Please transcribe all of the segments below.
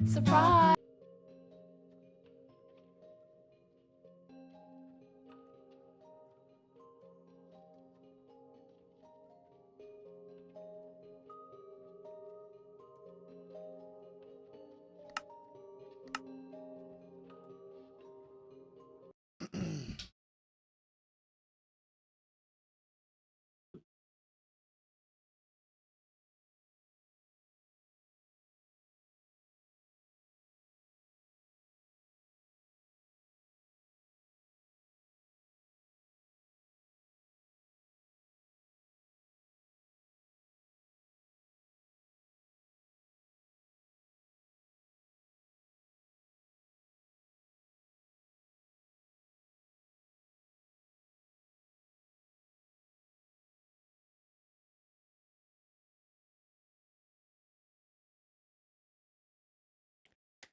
Surprise!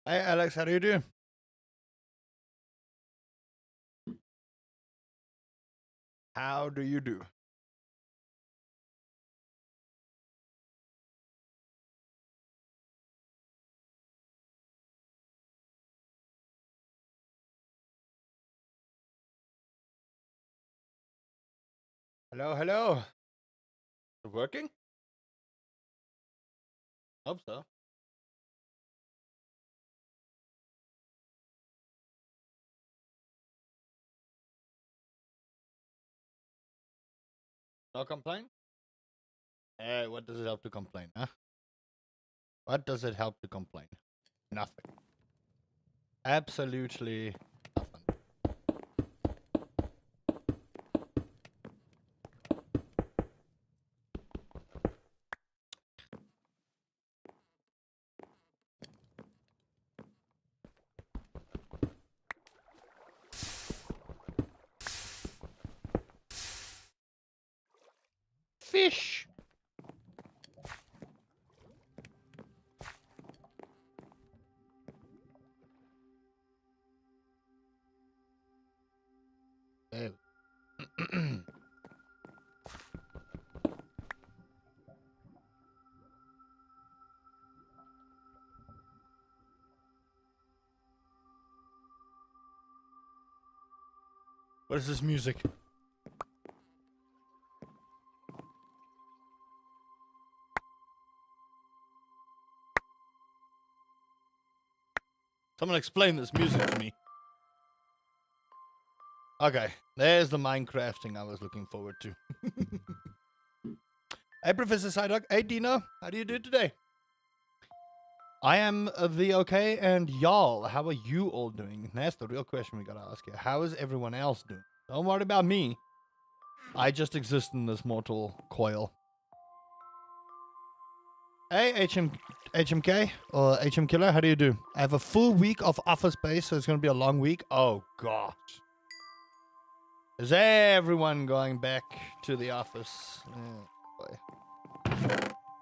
Hey Alex, how do you do? How do you do? Hello, hello. Is it working? Hope so. No complaint? Hey, what does it help to complain, huh? What does it help to complain? Nothing. Absolutely nothing. Fish! Oh. What is this music? Someone explain this music to me. Okay, there's the Minecrafting I was looking forward to. Hey, Professor Psyduck. Hey, Dino. How do you do today? I am the okay, and y'all, how are you all doing? That's the real question we gotta ask here. How is everyone else doing? Don't worry about me. I just exist in this mortal coil. Hey, HMK or HM Killer, how do you do? I have a full week of office space, so it's gonna be a long week. Oh gosh. Is everyone going back to the office? Oh, boy.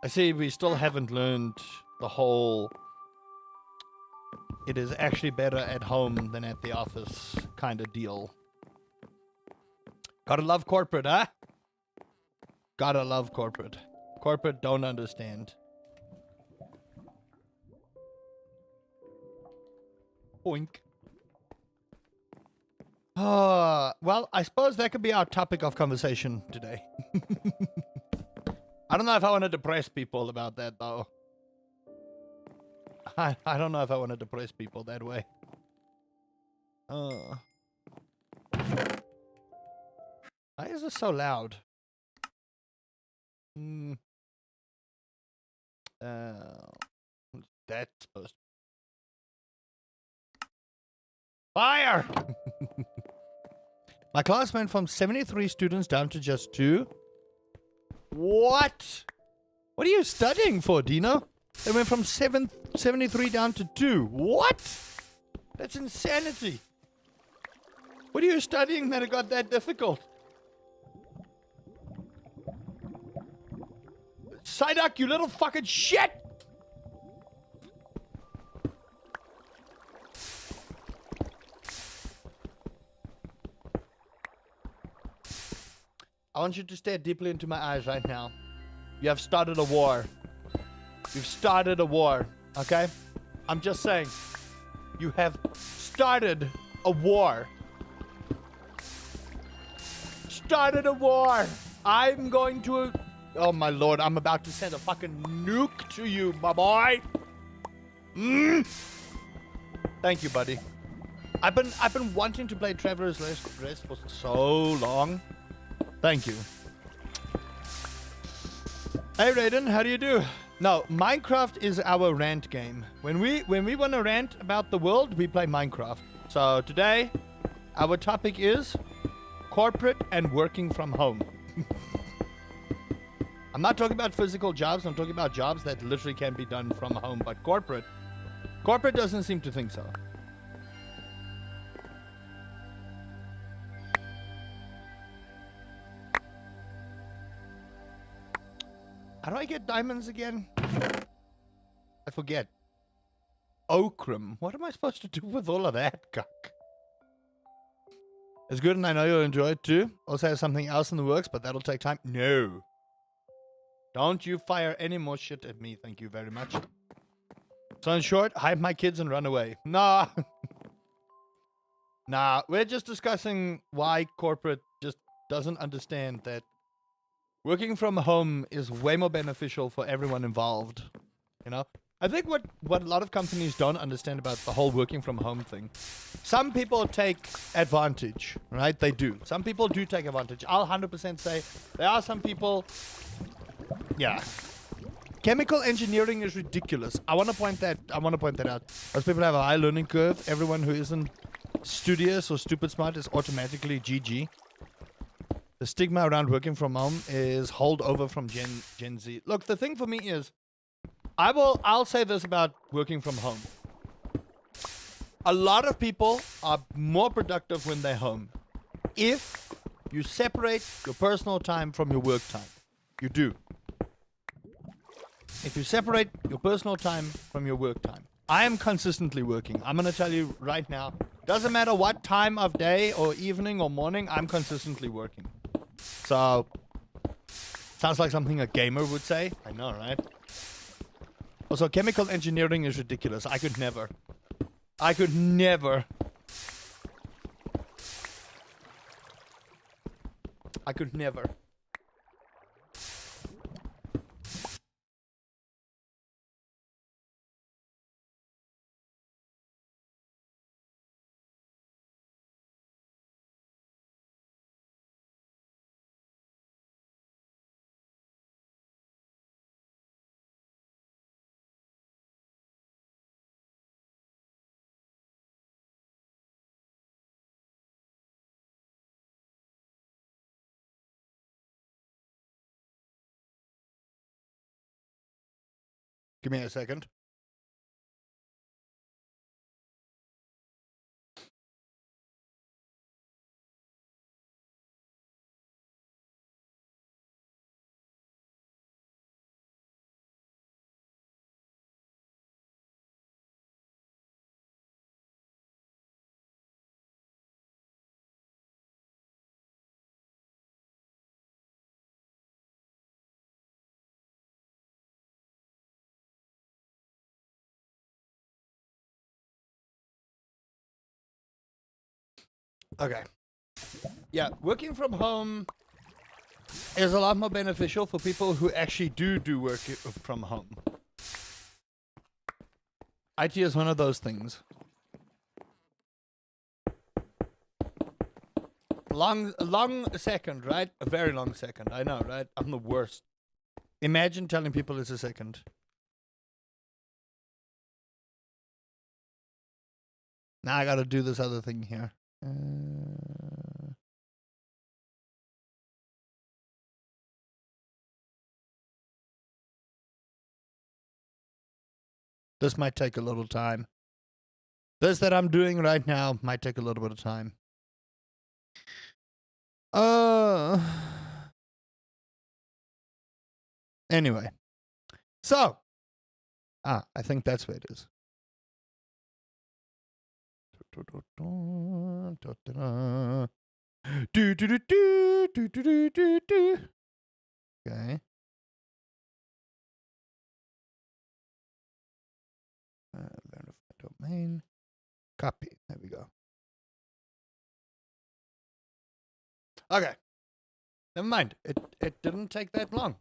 I see we still haven't learned the whole it is actually better at home than at the office kind of deal. Gotta love corporate, huh? Gotta love corporate. Corporate don't understand. Oink. Well, I suppose that could be our topic of conversation today. I don't know if I want to depress people about that, though. I don't know if I want to depress people that way. Why is this so loud? That's supposed to... Fire! My class went from 73 students down to just 2. What? What are you studying for, Dino? They went from 73 down to 2. What? That's insanity. What are you studying that it got that difficult? Psyduck, you little fucking shit! I want you to stare deeply into my eyes right now. You have started a war. You've started a war, okay? I'm just saying. You have started a war. Started a war. I'm going to... Oh my lord, I'm about to send a fucking nuke to you, my boy. Thank you, buddy. I've been wanting to play Traveler's Rest for so long. Thank you. Hey Raiden, how do you do? No, Minecraft is our rant game. When we want to rant about the world, we play Minecraft. So today, our topic is corporate and working from home. I'm not talking about physical jobs, I'm talking about jobs that literally can be done from home, but corporate doesn't seem to think so. How do I get diamonds again? I forget. Okram. What am I supposed to do with all of that, cuck? It's good and I know you'll enjoy it too. Also have something else in the works, but that'll take time. No. Don't you fire any more shit at me, thank you very much. So in short, hide my kids and run away. Nah. Nah, we're just discussing why corporate just doesn't understand that working from home is way more beneficial for everyone involved. You know? I think what a lot of companies don't understand about the whole working from home thing, some people take advantage, right? They do. Some people do take advantage. I'll 100% say there are some people, yeah. Chemical engineering is ridiculous. I want to point that out. Most people have a high learning curve. Everyone who isn't studious or stupid smart is automatically GG. The stigma around working from home is holdover from Gen Z. Look, the thing for me is, I'll say this about working from home. A lot of people are more productive when they're home. If you separate your personal time from your work time. You do. If you separate your personal time from your work time. I am consistently working. I'm going to tell you right now. Doesn't matter what time of day or evening or morning, I'm consistently working. So, sounds like something a gamer would say. I know, right? Also, chemical engineering is ridiculous. I could never. I could never. I could never. Give me a second. Okay. Yeah, working from home is a lot more beneficial for people who actually do work from home. IT is one of those things. Long second, right? A very long second. I know, right? I'm the worst. Imagine telling people it's a second. Now I gotta do this other thing here. This might take a little time. This that I'm doing right now might take a little bit of time. Anyway. So. I think that's where it is. Okay. Main. Copy. There we go. Okay. Never mind. It didn't take that long.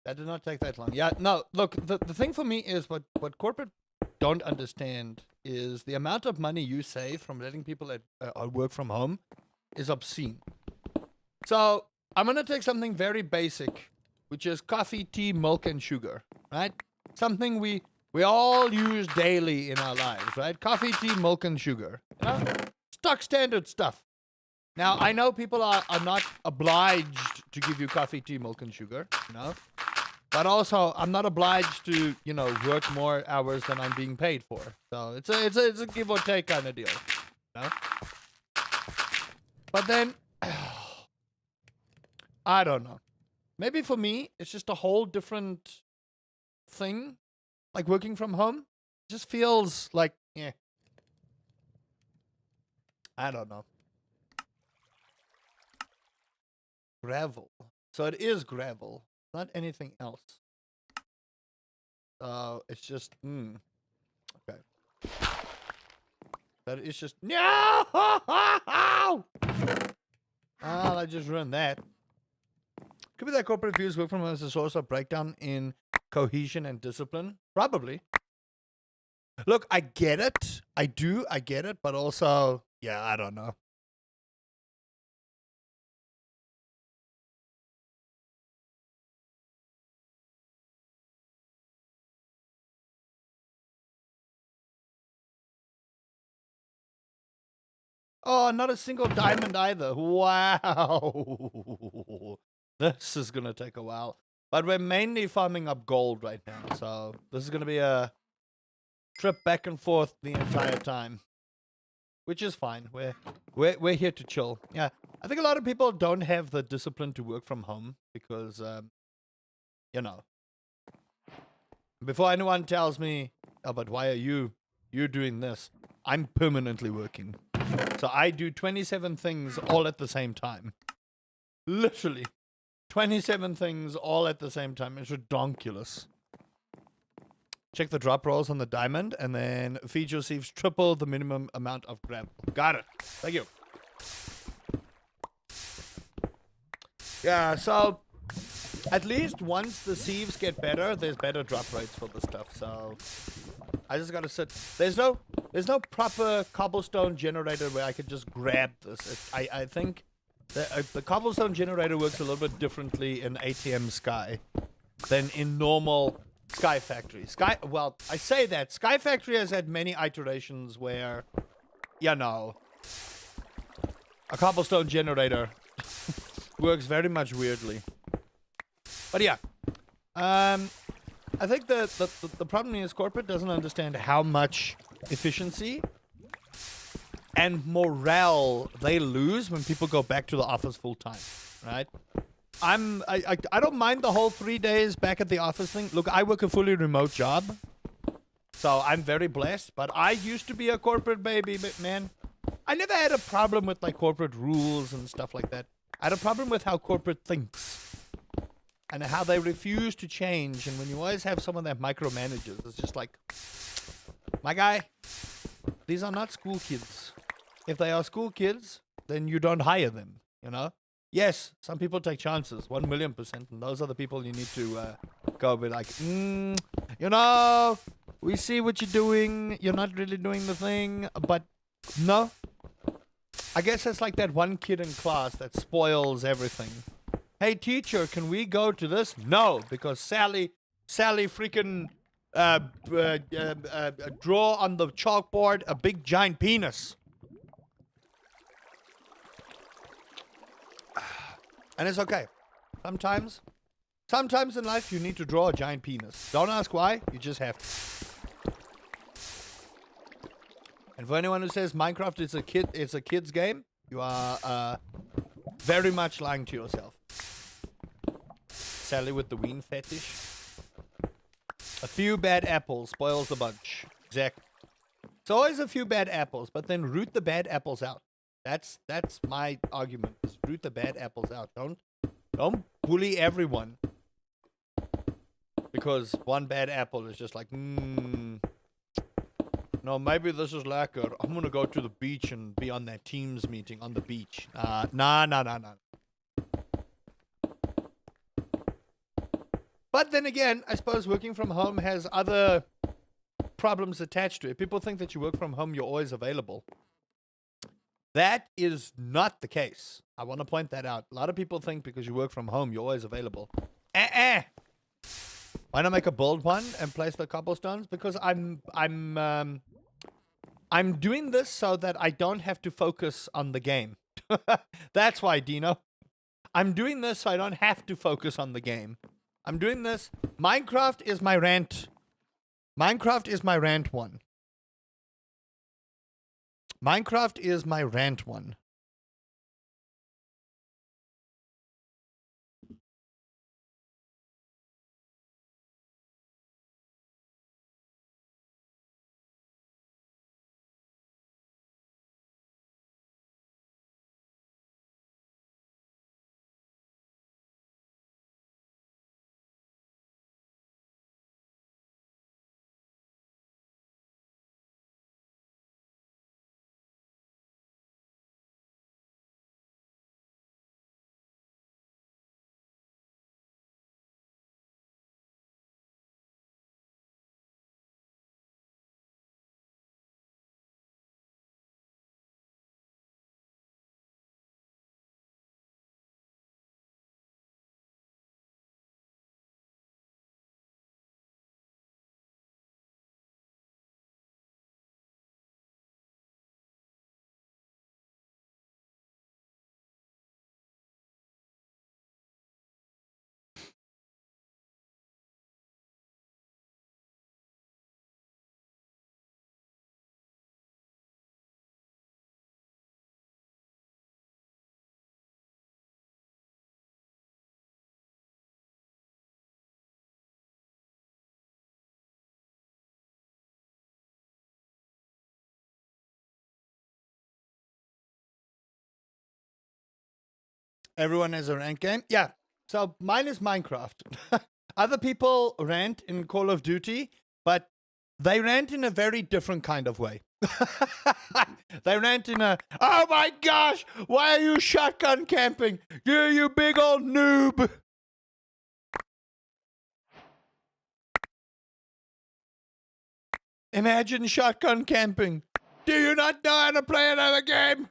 That did not take that long. Yeah, no, look, the thing for me is what corporate don't understand is the amount of money you save from letting people work from home is obscene. So I'm going to take something very basic, which is coffee, tea, milk, and sugar, right? Something we all use daily in our lives, right? Coffee, tea, milk, and sugar. You know? Stock standard stuff. Now, I know people are not obliged to give you coffee, tea, milk, and sugar, you know? But also, I'm not obliged to, you know, work more hours than I'm being paid for. So it's a give or take kind of deal, you know? But then, I don't know. Maybe for me, it's just a whole different thing. Like working from home, it just feels like, yeah. I don't know. Gravel. So it is gravel, not anything else. It's just, okay. That is just, no! Oh, I just ruined that. Could be that corporate views work from home as a source of breakdown in cohesion and discipline. Probably. Look, I get it. I get it. But also, yeah, I don't know. Oh, not a single diamond either. Wow. This is going to take a while. But we're mainly farming up gold right now. So this is going to be a trip back and forth the entire time. Which is fine. We're here to chill. Yeah. I think a lot of people don't have the discipline to work from home because, you know. Before anyone tells me, oh, but why are you doing this? I'm permanently working. So I do 27 things all at the same time. Literally. 27 things all at the same time. It's ridiculous. Check the drop rolls on the diamond and then feed your sieves triple the minimum amount of gravel. Got it. Thank you. Yeah, so at least once the sieves get better, there's better drop rates for the stuff. So I just gotta sit. There's no proper cobblestone generator where I could just grab this. I think the cobblestone generator works a little bit differently in ATM Sky than in normal Sky Factory. Well, I say that Sky Factory has had many iterations where, you know, a cobblestone generator works very much weirdly. But yeah, I think the problem is corporate doesn't understand how much efficiency and morale they lose when people go back to the office full time, right? I don't mind the whole 3 days back at the office thing. Look, I work a fully remote job, so I'm very blessed. But I used to be a corporate baby, but man, I never had a problem with like corporate rules and stuff like that. I had a problem with how corporate thinks and how they refuse to change. And when you always have someone that micromanages, it's just like, my guy, these are not school kids. If they are school kids, then you don't hire them, you know? Yes, some people take chances, 1,000,000%, and those are the people you need to go with like, you know, we see what you're doing, you're not really doing the thing, but no. I guess it's like that one kid in class that spoils everything. Hey teacher, can we go to this? No, because Sally freaking draw on the chalkboard a big giant penis. And it's okay. Sometimes in life you need to draw a giant penis. Don't ask why, you just have to. And for anyone who says Minecraft is a kid's game, you are very much lying to yourself. Sally with the ween fetish. A few bad apples spoils the bunch. Exactly. It's always a few bad apples, but then root the bad apples out. That's my argument. Is root the bad apples out. Don't bully everyone because one bad apple is just like, no, maybe this is lacquer. I'm gonna go to the beach and be on that Teams meeting on the beach. Nah. But then again, I suppose working from home has other problems attached to it. People think that you work from home, you're always available. That is not the case. I want to point that out. A lot of people think because you work from home, you're always available. Why not make a bold one and place the cobblestones? Because I'm doing this so that I don't have to focus on the game. That's why, Dino. I'm doing this so I don't have to focus on the game. I'm doing this. Minecraft is my rant. Minecraft is my rant one. Minecraft is my rant one. Everyone has a rant game? Yeah. So mine is Minecraft. Other people rant in Call of Duty, but they rant in a very different kind of way. They rant in a, oh my gosh, why are you shotgun camping? You big old noob. Imagine shotgun camping. Do you not know how to play another game?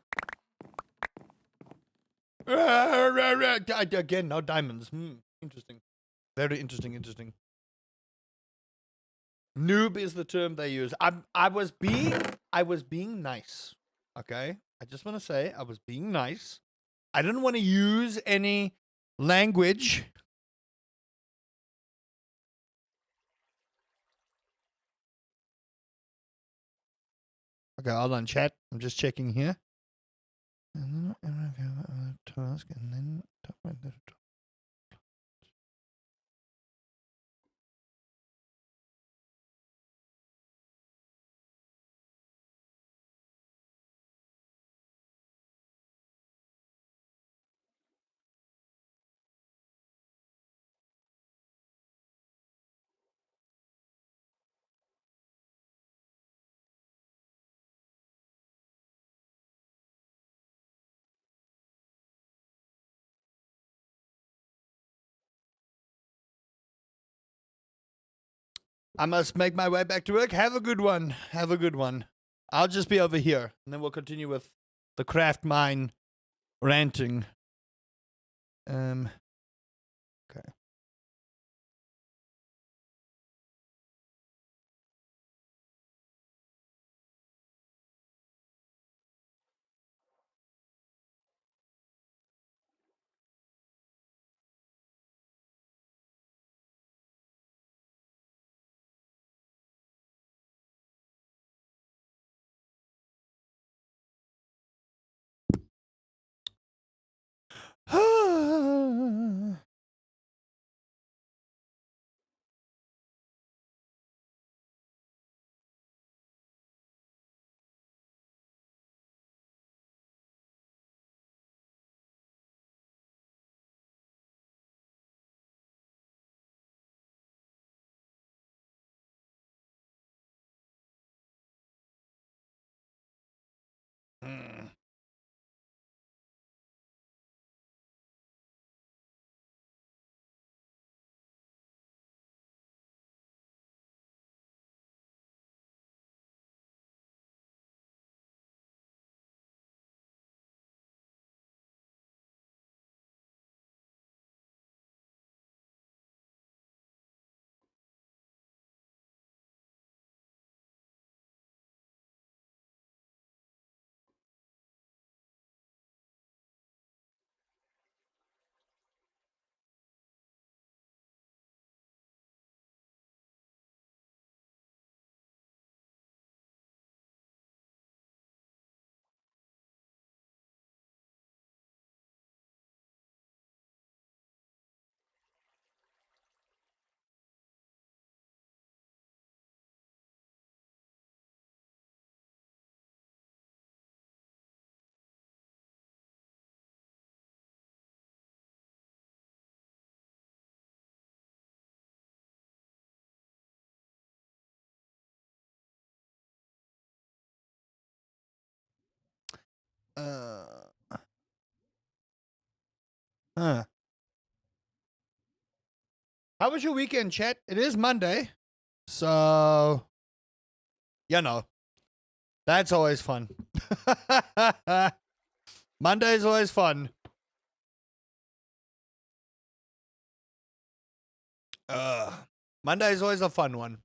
Again, no diamonds. Interesting. Very interesting. Noob is the term they use. I was being nice. Okay? I just want to say I was being nice. I didn't want to use any language. Okay, hold on, chat. I'm just checking here. Task and then I must make my way back to work. Have a good one. Have a good one. I'll just be over here, and then we'll continue with the craft mine ranting. Okay. Huh. How was your weekend, chat? It is Monday, so you know that's always fun. Monday is always fun. Monday is always a fun one.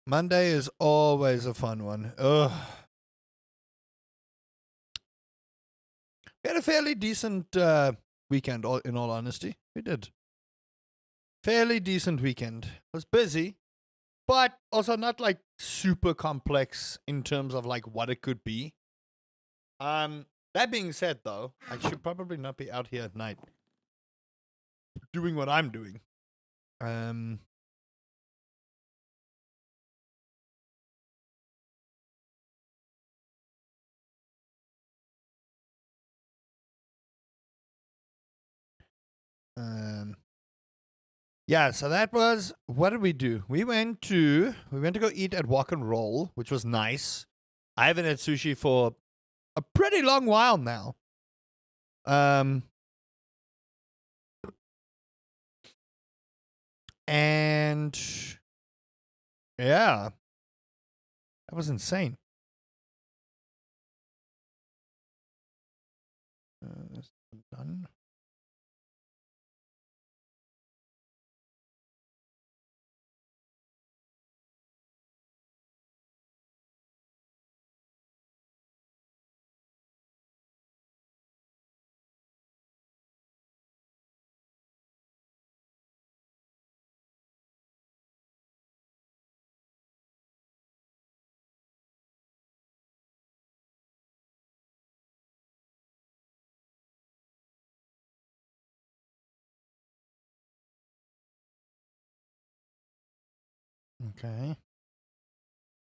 Monday is always a fun one. Ugh. We had a fairly decent weekend, in all honesty. We did. Fairly decent weekend. It was busy, but also not like super complex in terms of like what it could be. That being said, though, I should probably not be out here at night doing what I'm doing. Um, um, yeah. So that was, what did we do? We went to go eat at Walk and Roll, which was nice. I haven't had sushi for a pretty long while now. And yeah, that was insane. Done. Okay.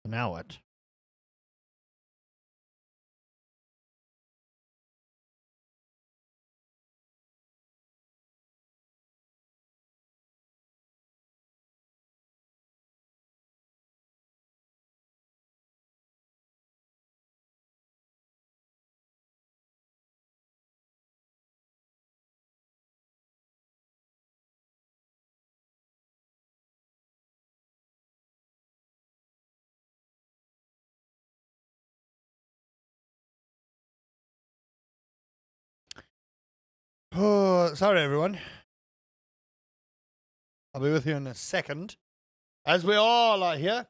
Now what? Oh, sorry, everyone. I'll be with you in a second. As we all are here.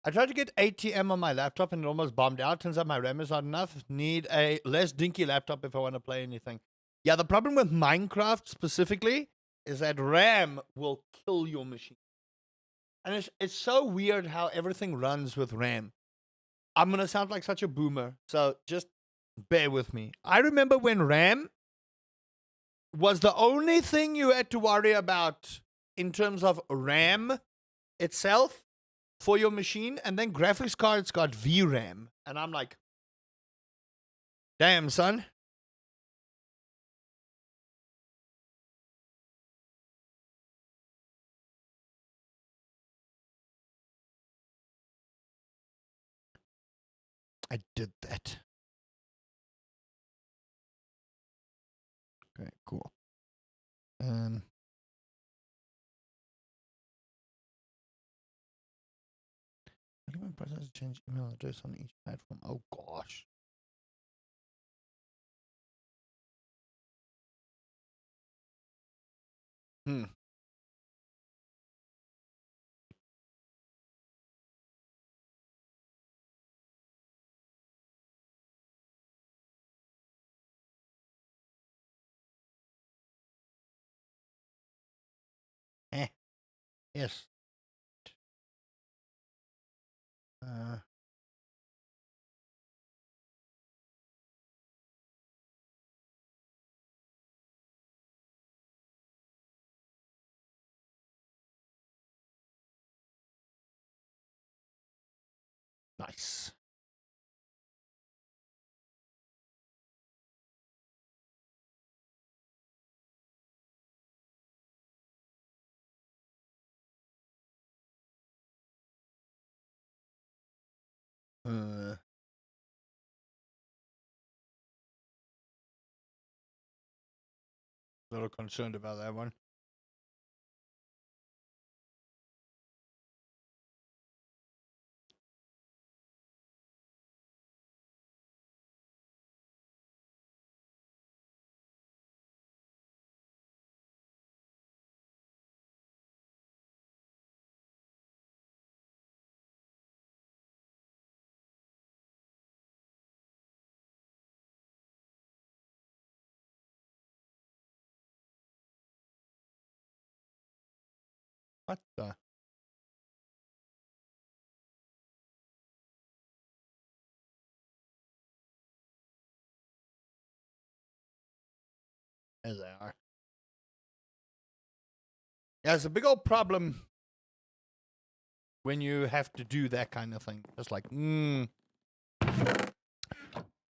I tried to get ATM on my laptop and it almost bombed out. Turns out my RAM is not enough. Need a less dinky laptop if I want to play anything. Yeah, the problem with Minecraft specifically is that RAM will kill your machine. And it's so weird how everything runs with RAM. I'm going to sound like such a boomer, so just bear with me. I remember when RAM was the only thing you had to worry about in terms of RAM itself for your machine, and then graphics cards got VRAM, and I'm like, damn, son. I did that. Okay, cool. How do I process change email address on each platform? Oh gosh. Hmm. Yes. Uh, nice. A little concerned about that one. What the? There they are. Yeah, it's a big old problem when you have to do that kind of thing. Just like,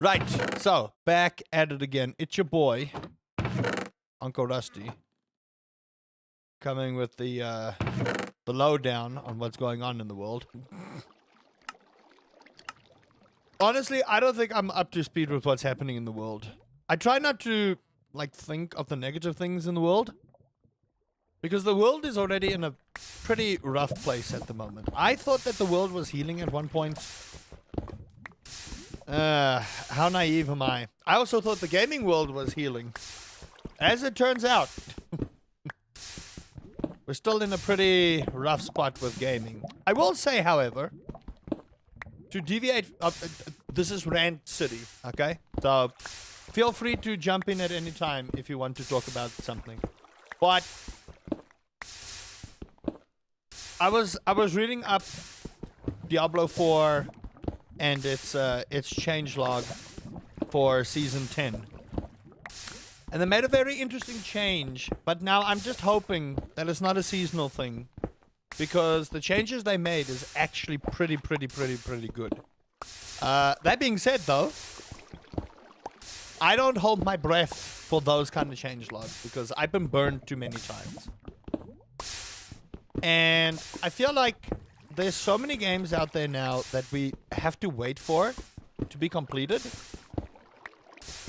Right, so, back at it again. It's your boy, Uncle Rusty, coming with the lowdown on what's going on in the world. Honestly, I don't think I'm up to speed with what's happening in the world. I try not to, like, think of the negative things in the world, because the world is already in a pretty rough place at the moment. I thought that the world was healing at one point. How naive am I? I also thought the gaming world was healing. As it turns out, we're still in a pretty rough spot with gaming. I will say, however, to deviate, this is Rant City, okay? So, feel free to jump in at any time if you want to talk about something. But I was reading up Diablo 4 and its changelog for season 10. And they made a very interesting change, but now I'm just hoping that it's not a seasonal thing, because the changes they made is actually pretty good. That being said, though, I don't hold my breath for those kind of changelogs, because I've been burned too many times. And I feel like there's so many games out there now that we have to wait for to be completed,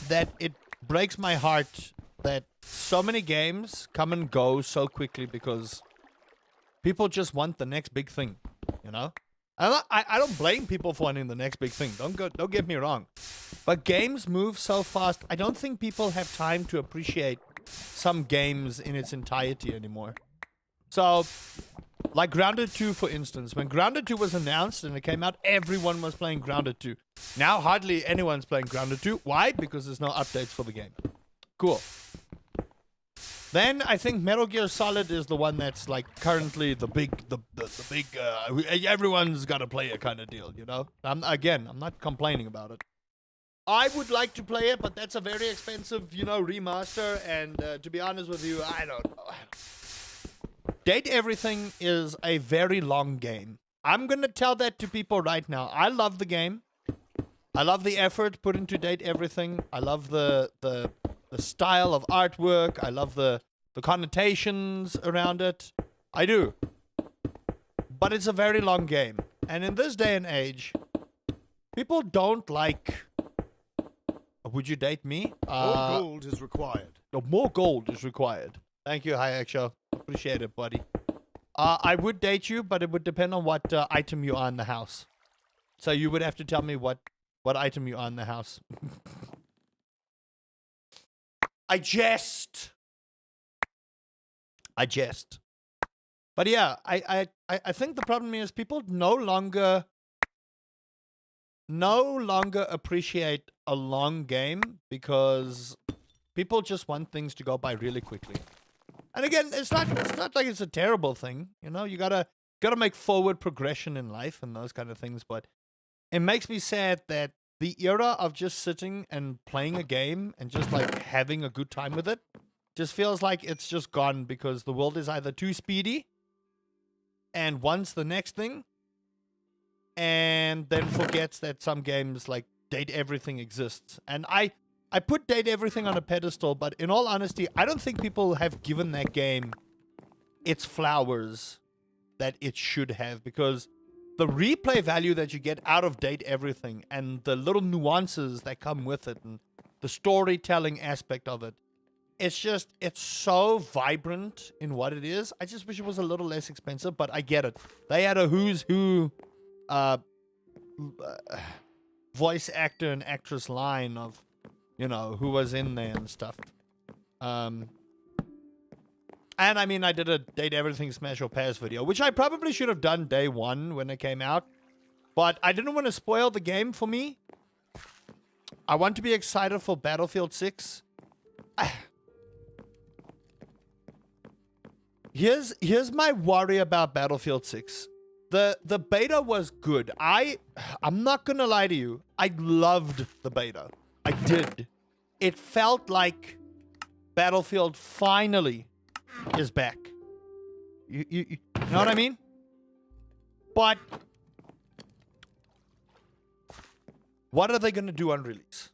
that it breaks my heart that so many games come and go so quickly because people just want the next big thing, you know? I don't blame people for wanting the next big thing. Don't get me wrong. But games move so fast, I don't think people have time to appreciate some games in its entirety anymore. So, like Grounded 2, for instance. When Grounded 2 was announced and it came out, everyone was playing Grounded 2. Now, hardly anyone's playing Grounded 2. Why? Because there's no updates for the game. Cool. Then, I think Metal Gear Solid is the one that's, like, currently the big, everyone's gotta play it kind of deal, you know? I'm not complaining about it. I would like to play it, but that's a very expensive, you know, remaster, and to be honest with you, I don't know. Date Everything is a very long game. I'm gonna tell that to people right now. I love the game. I love the effort put into Date Everything. I love the style of artwork. I love the connotations around it. I do. But it's a very long game. And in this day and age, people don't like... Would you date me? More gold is required. No, more gold is required. Thank you, Hayek Show. Appreciate it, buddy. I would date you, but it would depend on what item you are in the house. So you would have to tell me what item you are in the house. I jest. But yeah, I think the problem is people no longer appreciate a long game because people just want things to go by really quickly. And again, it's not like it's a terrible thing, you know. You gotta make forward progression in life and those kind of things. But it makes me sad that the era of just sitting and playing a game and just like having a good time with it just feels like it's just gone because the world is either too speedy and wants the next thing, and then forgets that some games like Date Everything exists. And I put Date Everything on a pedestal, but in all honesty, I don't think people have given that game its flowers that it should have, because the replay value that you get out of Date Everything and the little nuances that come with it and the storytelling aspect of it, it's so vibrant in what it is. I just wish it was a little less expensive, but I get it. They had a who's who voice actor and actress line of, you know, who was in there and stuff. And I mean, I did a Date Everything Smash or Pass video, which I probably should have done day one when it came out. But I didn't want to spoil the game for me. I want to be excited for Battlefield 6. Here's my worry about Battlefield 6. The beta was good. I'm not gonna lie to you. I loved the beta. I did. It felt like Battlefield finally is back. You know what I mean? But what are they gonna do on release?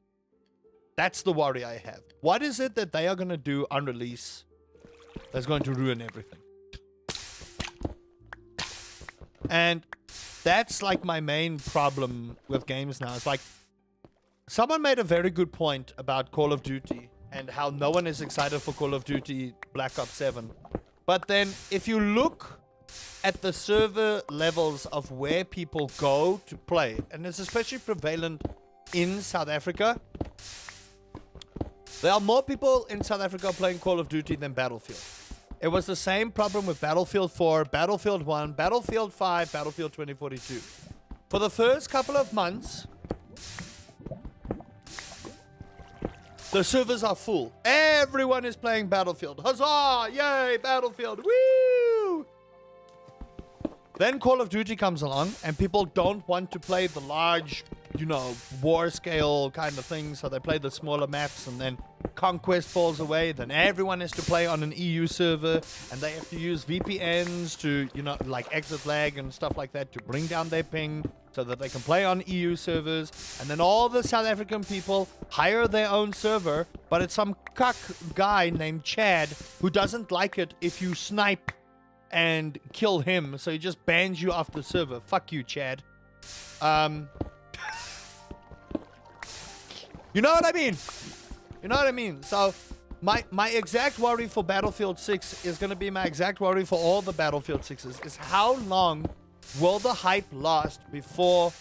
That's the worry I have. What is it that they are gonna do on release that's going to ruin everything? And that's like my main problem with games now. It's like someone made a very good point about Call of Duty and how no one is excited for Call of Duty Black Ops 7. But then if you look at the server levels of where people go to play, and it's especially prevalent in South Africa, there are more people in South Africa playing Call of Duty than Battlefield. It was the same problem with Battlefield 4, Battlefield 1, Battlefield 5, Battlefield 2042. For the first couple of months, the servers are full. Everyone is playing Battlefield. Huzzah! Yay! Battlefield! Woo! Then Call of Duty comes along, and people don't want to play the large, you know, war scale kind of thing, so they play the smaller maps, and then Conquest falls away. Then everyone has to play on an EU server, and they have to use VPNs to, you know, like exit lag and stuff like that to bring down their ping so that they can play on EU servers. And then all the South African people hire their own server, but it's some cuck guy named Chad who doesn't like it if you snipe and kill him, so he just bans you off the server. Fuck you, Chad. You know what I mean? You know what I mean? So my exact worry for Battlefield 6 is going to be my exact worry for all the Battlefield 6s, is how long will the hype last before,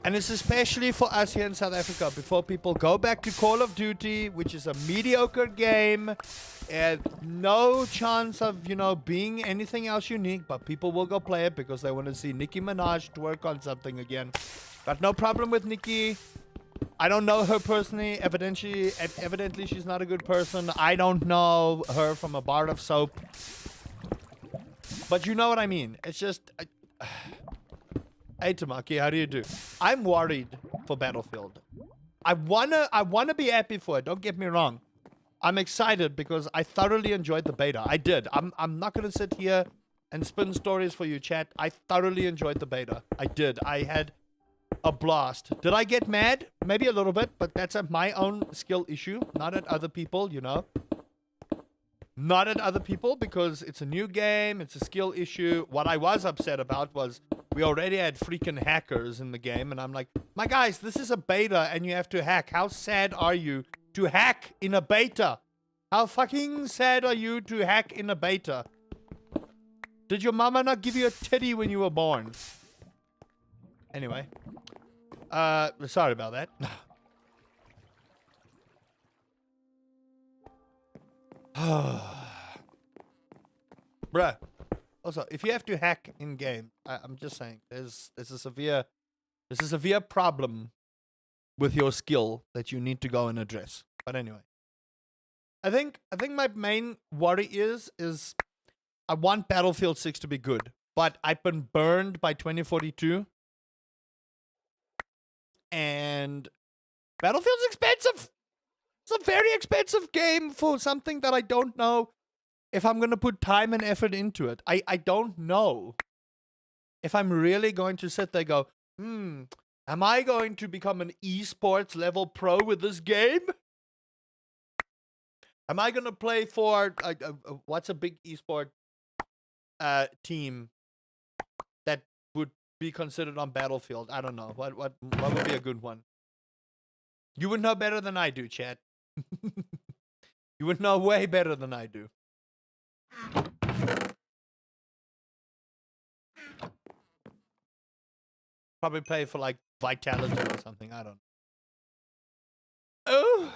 and it's especially for us here in South Africa, before people go back to Call of Duty, which is a mediocre game and no chance of, you know, being anything else unique, but people will go play it because they want to see Nicki Minaj twerk on something again. Got no problem with Nicki. I don't know her personally. Evidently she's not a good person. I don't know her from a bar of soap. But you know what I mean. It's just... Hey, Tamaki, how do you do? I'm worried for Battlefield. I wanna be happy for it. Don't get me wrong. I'm excited because I thoroughly enjoyed the beta. I did. I'm not gonna sit here and spin stories for you, chat. I thoroughly enjoyed the beta. I did. I had a blast. Did I get mad? Maybe a little bit, but that's my own skill issue, not at other people, you know. Not at other people, because it's a new game, it's a skill issue. What I was upset about was we already had freaking hackers in the game, and I'm like, my guys, this is a beta and you have to hack. How sad are you to hack in a beta? How fucking sad are you to hack in a beta? Did your mama not give you a titty when you were born? Anyway. Sorry about that. Bruh. Also, if you have to hack in game, I'm just saying, there's a severe problem with your skill that you need to go and address. But anyway, I think my main worry is I want Battlefield 6 to be good, but I've been burned by 2042, and Battlefield's expensive. It's a very expensive game for something that I don't know if I'm going to put time and effort into it. I don't know if I'm really going to sit there and go, am I going to become an esports level pro with this game? Am I going to play for, what's a big esport team that would be considered on Battlefield? I don't know. What would be a good one? You would know better than I do, chat. You would know way better than I do. Probably play for like Vitality or something. I don't know. Oh,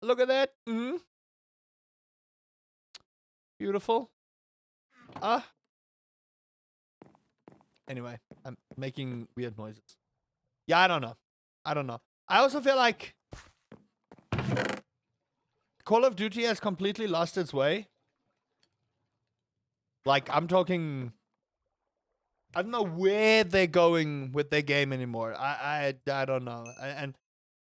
look at that. Beautiful. Anyway, I'm making weird noises. Yeah, I don't know. I also feel like Call of Duty has completely lost its way. Like, I'm talking... I don't know where they're going with their game anymore. I don't know. And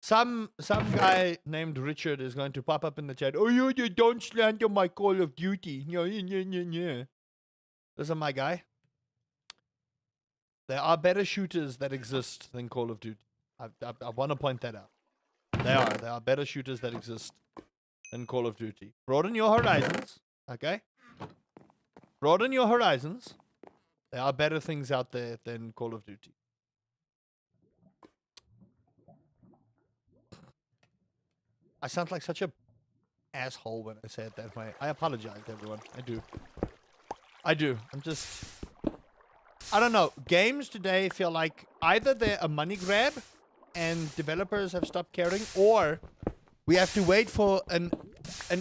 some guy named Richard is going to pop up in the chat. Oh, you don't slander my Call of Duty. Yeah. Listen, my guy. There are better shooters that exist than Call of Duty. I want to point that out. There are better shooters that exist than Call of Duty. Broaden your horizons, okay? Broaden your horizons. There are better things out there than Call of Duty. I sound like such a asshole when I say it that way. I apologize, everyone. I do. I don't know. Games today feel like either they're a money grab and developers have stopped caring, or we have to wait for an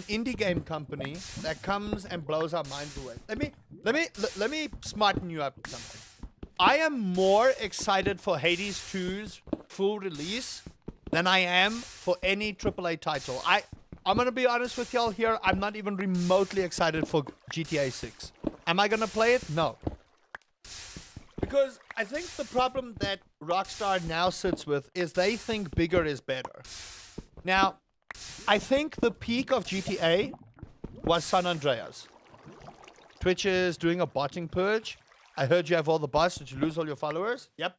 indie game company that comes and blows our minds away. Let me smarten you up with something. I am more excited for Hades 2's full release than I am for any AAA title. I'm gonna be honest with y'all here. I'm not even remotely excited for GTA 6. Am I gonna play it? No. Because I think the problem that Rockstar now sits with is they think bigger is better. Now, I think the peak of GTA was San Andreas. Twitch is doing a botting purge. I heard you have all the bots. Did you lose all your followers? Yep.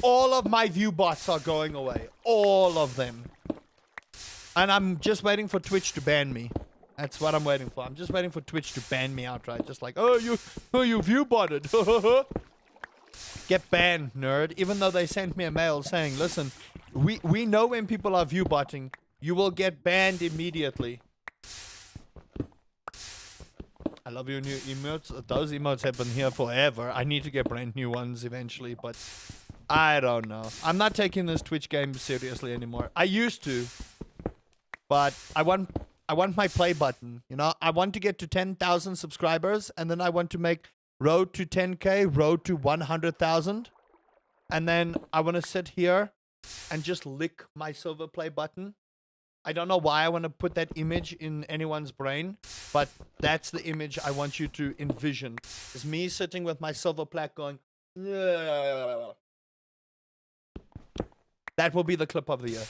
All of my view bots are going away. All of them. And I'm just waiting for Twitch to ban me. That's what I'm waiting for. I'm just waiting for Twitch to ban me outright. Just like, oh, you view botted. Get banned, nerd. Even though they sent me a mail saying, listen, we know when people are view botting, you will get banned immediately. I love your new emotes. Those emotes have been here forever. I need to get brand new ones eventually, but I don't know. I'm not taking this Twitch game seriously anymore. I used to, but I want my play button. You know, I want to get to 10,000 subscribers, and then I want to make road to 10K, road to 100,000, and then I want to sit here and just lick my silver play button. I don't know why I want to put that image in anyone's brain, but that's the image I want you to envision. It's me sitting with my silver plaque going, yeah. That will be the clip of the year.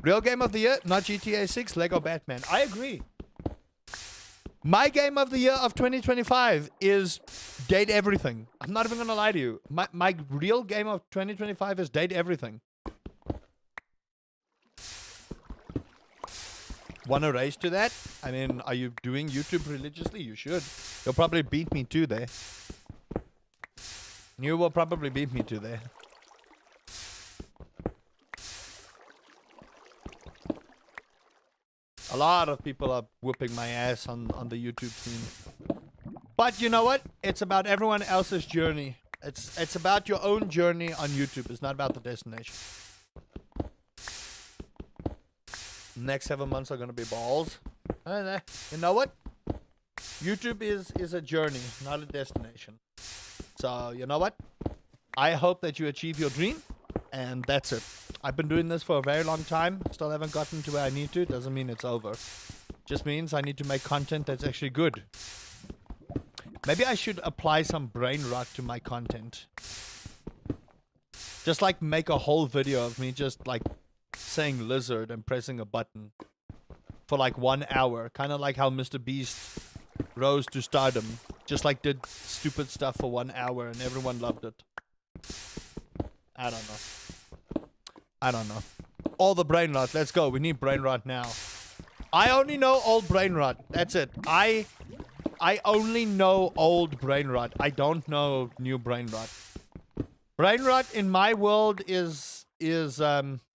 Real game of the year, not GTA 6, Lego Batman. I agree. My game of the year of 2025 is Date Everything. I'm not even going to lie to you. My real game of 2025 is Date Everything. Want to race to that? I mean, are you doing YouTube religiously? You should. You'll probably beat me too there. You will probably beat me too there. A lot of people are whooping my ass on the YouTube scene. But you know what? It's about everyone else's journey. It's about your own journey on YouTube. It's not about the destination. Next 7 months are going to be balls. You know what? YouTube is a journey, not a destination. So, you know what? I hope that you achieve your dream. And that's it. I've been doing this for a very long time. Still haven't gotten to where I need to. Doesn't mean it's over. Just means I need to make content that's actually good. Maybe I should apply some brain rot to my content. Just like make a whole video of me just like saying lizard and pressing a button for like 1 hour. Kind of like how Mr. Beast rose to stardom. Just like did stupid stuff for 1 hour and everyone loved it. I don't know. All the brain rot. Let's go. We need brain rot now. I only know old brain rot. That's it. I only know old brain rot. I don't know new brain rot. Brain rot in my world is just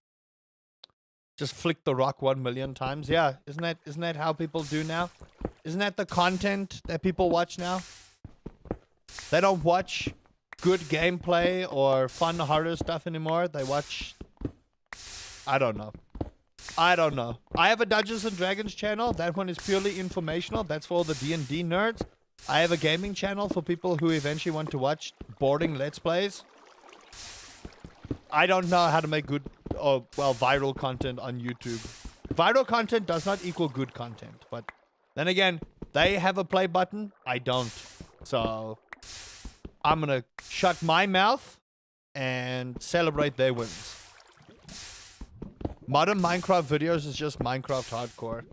flick the rock 1 million times. Yeah, isn't that how people do now? Isn't that the content that people watch now? They don't watch good gameplay or fun horror stuff anymore. They watch, I don't know. I have a Dungeons and Dragons channel. That one is purely informational. That's for all the D&D nerds. I have a gaming channel for people who eventually want to watch boarding Let's Plays. I don't know how to make good, viral content on YouTube. Viral content does not equal good content. But then again, they have a play button. I don't. So I'm going to shut my mouth and celebrate their wins. Modern Minecraft videos is just Minecraft hardcore.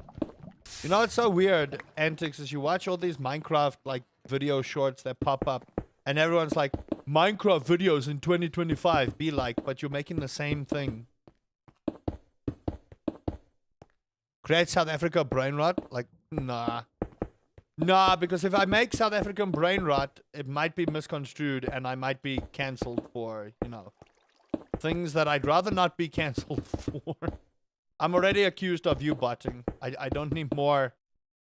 You know, it's so weird, Antics, is you watch all these Minecraft, like, video shorts that pop up, and everyone's like, Minecraft videos in 2025, be like, but you're making the same thing. Create South Africa brain rot? Like, nah. Nah, because if I make South African brain rot, it might be misconstrued, and I might be cancelled for, you know, things that I'd rather not be cancelled for. I'm already accused of you botting. I don't need more,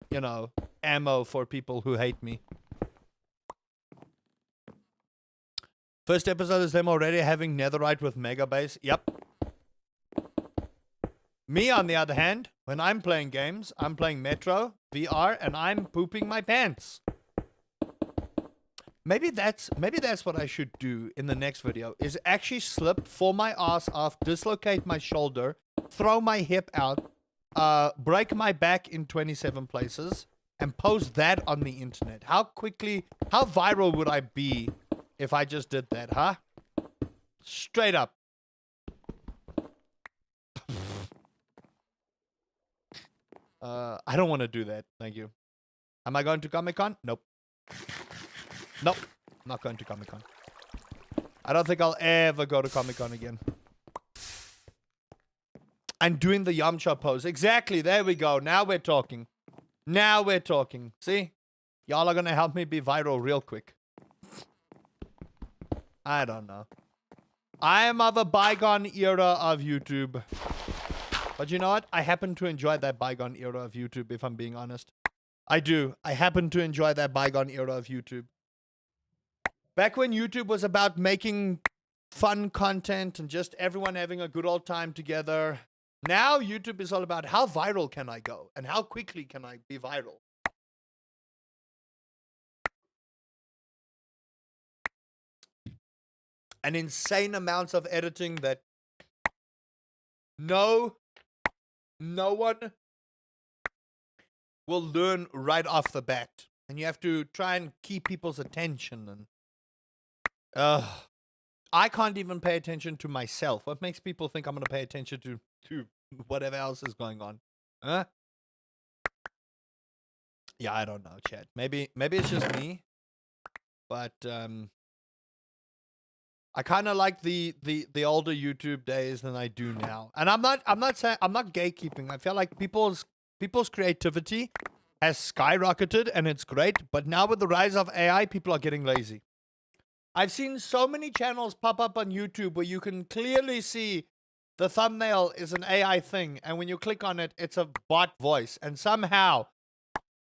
you know, ammo for people who hate me. First episode is them already having netherite with mega base. Yep. Me, on the other hand, when I'm playing games, I'm playing Metro, VR, and I'm pooping my pants. Maybe that's what I should do in the next video, is actually slip, fall my ass off, dislocate my shoulder, throw my hip out, break my back in 27 places, and post that on the internet. How viral would I be if I just did that, huh? Straight up. I don't want to do that. Thank you. Am I going to Comic-Con? Nope. Nope. Not going to Comic-Con. I don't think I'll ever go to Comic-Con again. I'm doing the Yamcha pose. Exactly. There we go. Now we're talking. Now we're talking. See? Y'all are going to help me be viral real quick. I don't know. I am of a bygone era of YouTube. But you know what? I happen to enjoy that bygone era of YouTube, if I'm being honest. I do. I happen to enjoy that bygone era of YouTube. Back when YouTube was about making fun content and just everyone having a good old time together. Now YouTube is all about how viral can I go? And how quickly can I be viral? And insane amounts of editing that no one will learn right off the bat. And you have to try and keep people's attention. And I can't even pay attention to myself. What makes people think I'm going to pay attention to whatever else is going on? Huh? Yeah, I don't know, Chad. Maybe it's just me. But I kind of like the older YouTube days than I do now. And I'm not saying I'm not gatekeeping. I feel like people's creativity has skyrocketed and it's great, but now with the rise of AI, people are getting lazy. I've seen so many channels pop up on YouTube where you can clearly see the thumbnail is an AI thing, and when you click on it, it's a bot voice, and somehow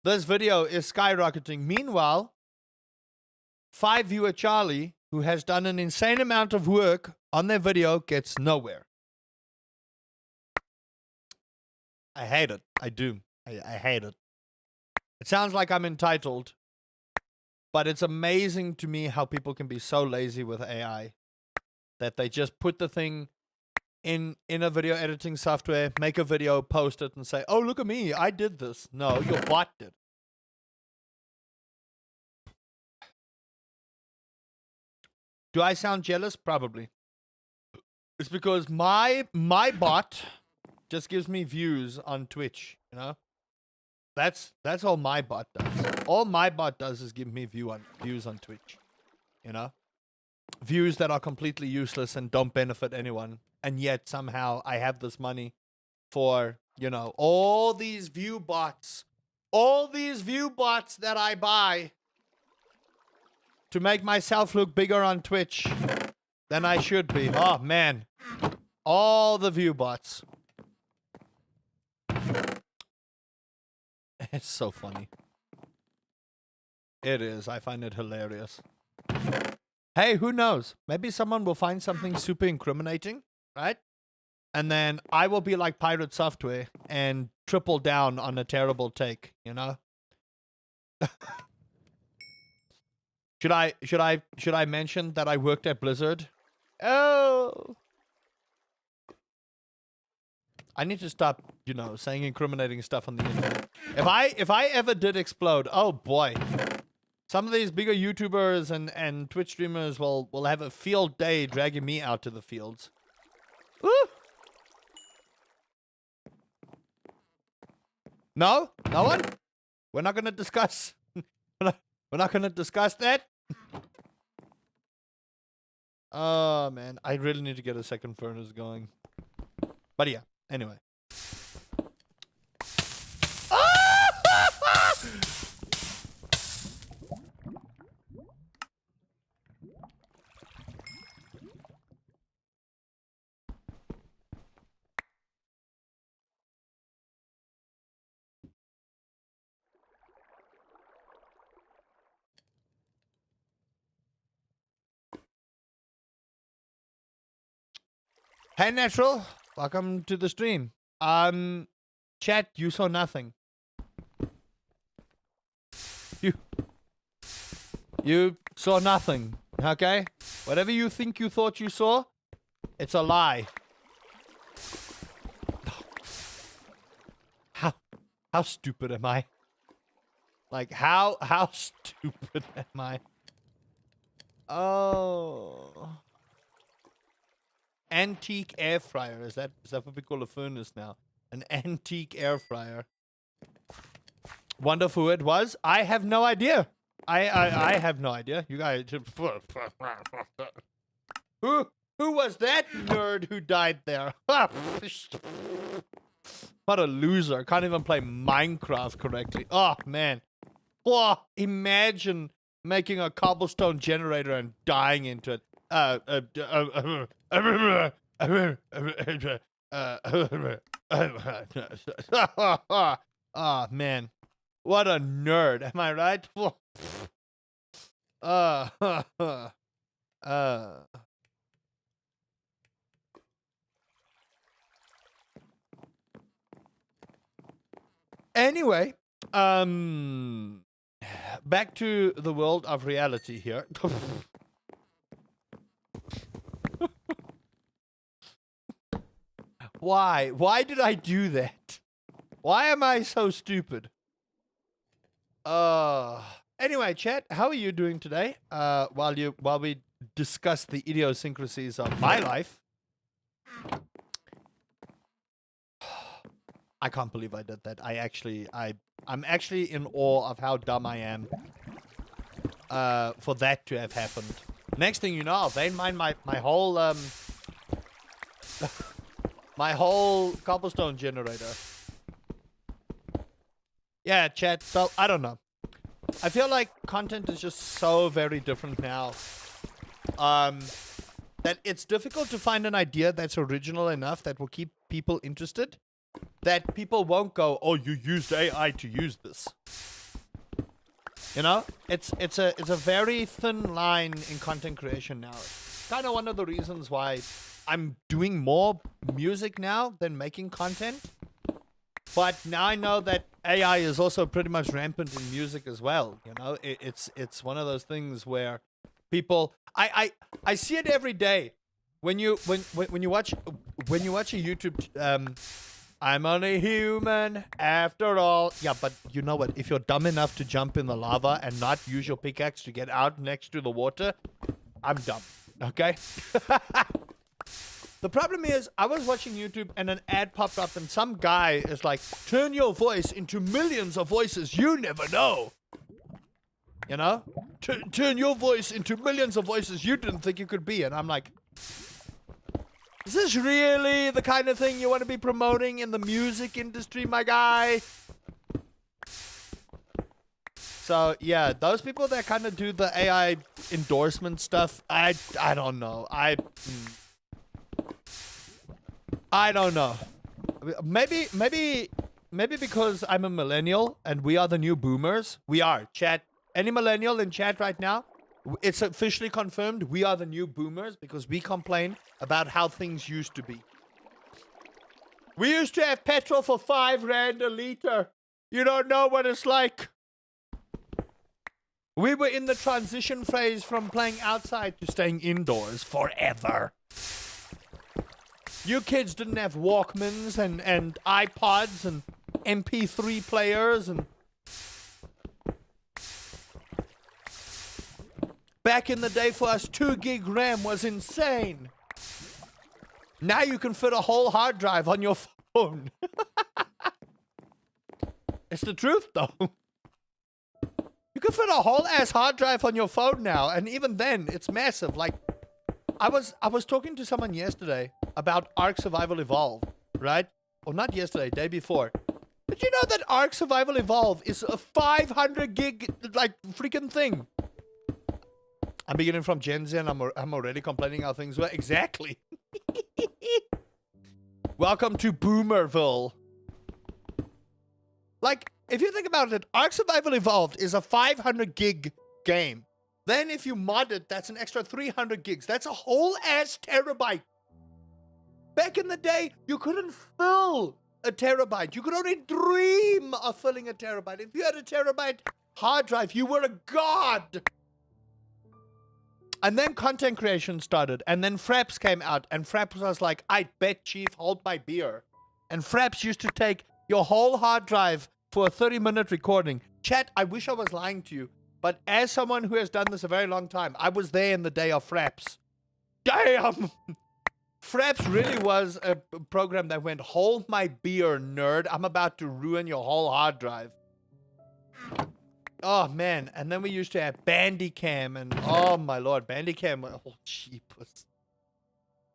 this video is skyrocketing. Meanwhile, 5-viewer Charlie, who has done an insane amount of work on their video, gets nowhere. I hate it. I do. I hate it. It sounds like I'm entitled, but it's amazing to me how people can be so lazy with AI that they just put the thing in a video editing software, make a video, post it, and say, oh, look at me, I did this. No, your bot did. Do I sound jealous? Probably. It's because my bot just gives me views on Twitch, you know? That's all my bot does. All my bot does is give me views on Twitch, you know? Views that are completely useless and don't benefit anyone. And yet somehow I have this money for, you know, all these view bots all these view bots that I buy to make myself look bigger on Twitch than I should be. Oh, man. All the view bots. It's so funny. It is. I find it hilarious. Hey, who knows? Maybe someone will find something super incriminating, right? And then I will be like Pirate Software and triple down on a terrible take, you know? Should I mention that I worked at Blizzard? Oh. I need to stop, you know, saying incriminating stuff on the internet. If I ever did explode, oh boy. Some of these bigger YouTubers and Twitch streamers will have a field day dragging me out to the fields. Woo! No? No one? We're not gonna discuss. We're not gonna discuss that. Oh man, I really need to get a second furnace going. But yeah, anyway. Hey Natural, welcome to the stream. Chat, you saw nothing. You saw nothing, okay? Whatever you think you thought you saw, it's a lie. How stupid am I? Like, how stupid am I? Oh. Antique air fryer. Is that what we call a furnace now? An antique air fryer. Wonder who it was? I have no idea. I have no idea. You guys. Who was that nerd who died there? What a loser. Can't even play Minecraft correctly. Oh man. Oh, imagine making a cobblestone generator and dying into it. Oh man, what a nerd! Am I right? Anyway, back to the world of reality here. Why? Why did I do that? Why am I so stupid? Anyway, chat, how are you doing today? While we discuss the idiosyncrasies of my life. I can't believe I did that. I'm actually in awe of how dumb I am. For that to have happened. Next thing you know, I'll vein mine my whole my whole cobblestone generator. Yeah, chat. So I don't know. I feel like content is just so very different now. That it's difficult to find an idea that's original enough that will keep people interested. That people won't go, oh, you used AI to use this. You know, it's a very thin line in content creation now. Kind of one of the reasons why I'm doing more music now than making content. But now I know that AI is also pretty much rampant in music as well. You know, it's one of those things where people I see it every day when you watch a YouTube. I'm only human after all. Yeah, but you know what? If you're dumb enough to jump in the lava and not use your pickaxe to get out next to the water, I'm dumb. Okay? The problem is, I was watching YouTube and an ad popped up and some guy is like, turn your voice into millions of voices you never know. You know? Turn your voice into millions of voices you didn't think you could be. And I'm like, is this really the kind of thing you want to be promoting in the music industry, my guy? So yeah, those people that kind of do the AI endorsement stuff, I don't know. I don't know. Maybe because I'm a millennial and we are the new boomers. We are. Chat. Any millennial in chat right now? It's officially confirmed. We are the new boomers because we complain about how things used to be. We used to have petrol for 5 rand a liter. You don't know what it's like. We were in the transition phase from playing outside to staying indoors forever. You kids didn't have Walkmans and iPods and MP3 players and... Back in the day for us, 2 gig RAM was insane. Now you can fit a whole hard drive on your phone. It's the truth, though. You can fit a whole ass hard drive on your phone now, and even then, it's massive. Like, I was talking to someone yesterday about Ark Survival Evolved, right? Or not yesterday, day before. Did you know that Ark Survival Evolved is a 500 gig, like, freaking thing? I'm beginning from Gen Z and I'm already complaining how things were. Exactly. Welcome to Boomerville. Like, if you think about it, Ark Survival Evolved is a 500 gig game. Then if you mod it, that's an extra 300 gigs. That's a whole ass terabyte. Back in the day, you couldn't fill a terabyte. You could only dream of filling a terabyte. If you had a terabyte hard drive, you were a god. And then content creation started, and then Fraps came out, and Fraps was like, I bet, Chief, hold my beer. And Fraps used to take your whole hard drive for a 30-minute recording. Chat, I wish I was lying to you, but as someone who has done this a very long time, I was there in the day of Fraps. Damn! Fraps really was a program that went, hold my beer, nerd. I'm about to ruin your whole hard drive. Oh, man. And then we used to have Bandicam and... Oh, my lord. Bandicam... Oh, jeepers.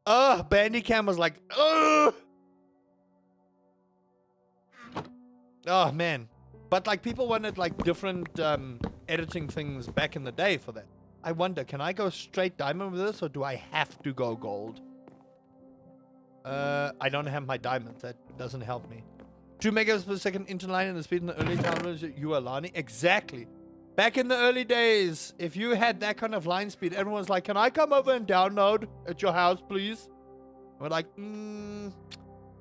Oh, Bandicam was like... Ugh! Oh, man. But, like, people wanted, like, different editing things back in the day for that. I wonder, can I go straight diamond with this, or do I have to go gold? I don't have my diamonds. That doesn't help me. 2 megabits per second interline in the speed in the early downloads you are learning. Exactly. Back in the early days, if you had that kind of line speed, everyone's like, can I come over and download at your house, please? We're like,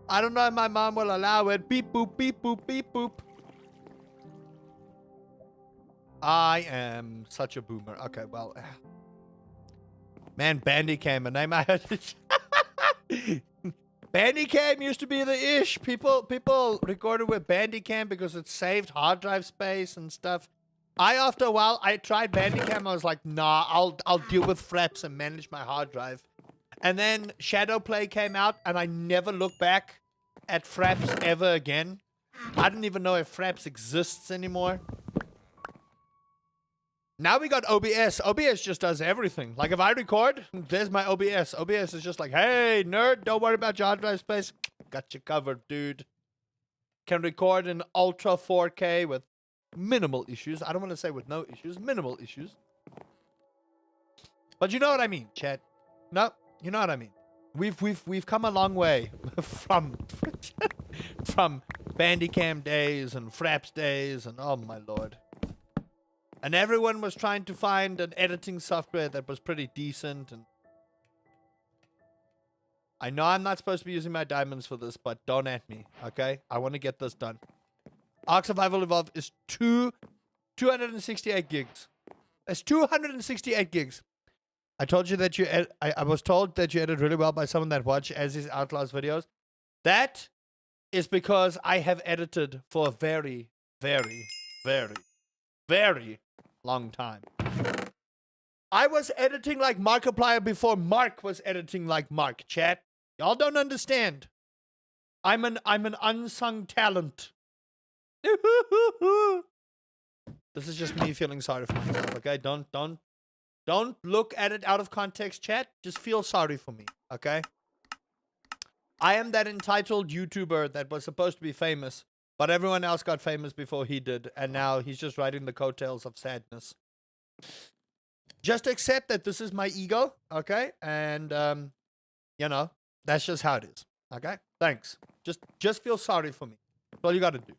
I don't know if my mom will allow it. Beep, boop, beep, boop, beep, boop. I am such a boomer. Okay, well. Man, Bandicam, a name I had. Bandicam used to be the ish. People recorded with Bandicam because it saved hard drive space and stuff. After a while, I tried Bandicam. I was like, nah, I'll deal with Fraps and manage my hard drive. And then Shadowplay came out, and I never looked back at Fraps ever again. I don't even know if Fraps exists anymore. Now we got OBS. OBS just does everything. Like, if I record, there's my OBS. OBS is just like, hey, nerd, don't worry about your hard drive space. Got you covered, dude. Can record in Ultra 4K with minimal issues. I don't want to say with no issues. Minimal issues. But you know what I mean, chat. No, you know what I mean. We've come a long way from Bandicam days and Fraps days and oh my lord. And everyone was trying to find an editing software that was pretty decent. And I know I'm not supposed to be using my diamonds for this, but don't at me, okay? I want to get this done. Ark Survival Evolved is 268 gigs. It's 268 gigs. I told you that I was told that you edit really well by someone that watched As Is Outlaws videos. That is because I have edited for a very, very, very, very long time. I was editing like Markiplier before Mark was editing like Mark, chat. Y'all don't understand. I'm an unsung talent. This is just me feeling sorry for myself, okay? Don't look at it out of context, chat. Just feel sorry for me, okay? I am that entitled YouTuber that was supposed to be famous But everyone else got famous before he did, and now he's just riding the coattails of sadness. Just accept that this is my ego, okay? And you know, that's just how it is. Okay? Thanks. Just feel sorry for me. That's all you gotta do.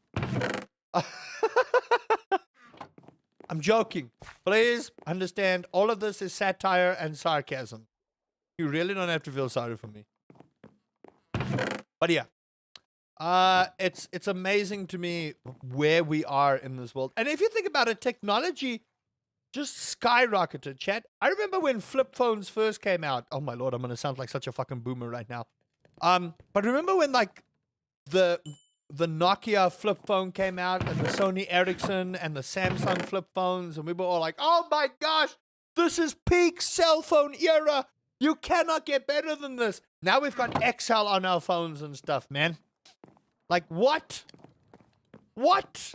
I'm joking. Please understand, all of this is satire and sarcasm. You really don't have to feel sorry for me. But yeah. It's amazing to me where we are in this world. And if you think about it, technology just skyrocketed, chat. I remember when flip phones first came out. Oh my lord, I'm gonna sound like such a fucking boomer right now. But remember when like the Nokia flip phone came out, and the Sony Ericsson and the Samsung flip phones, and we were all like, oh my gosh, this is peak cell phone era. You cannot get better than this. Now we've got XL on our phones and stuff, man. Like, what? What?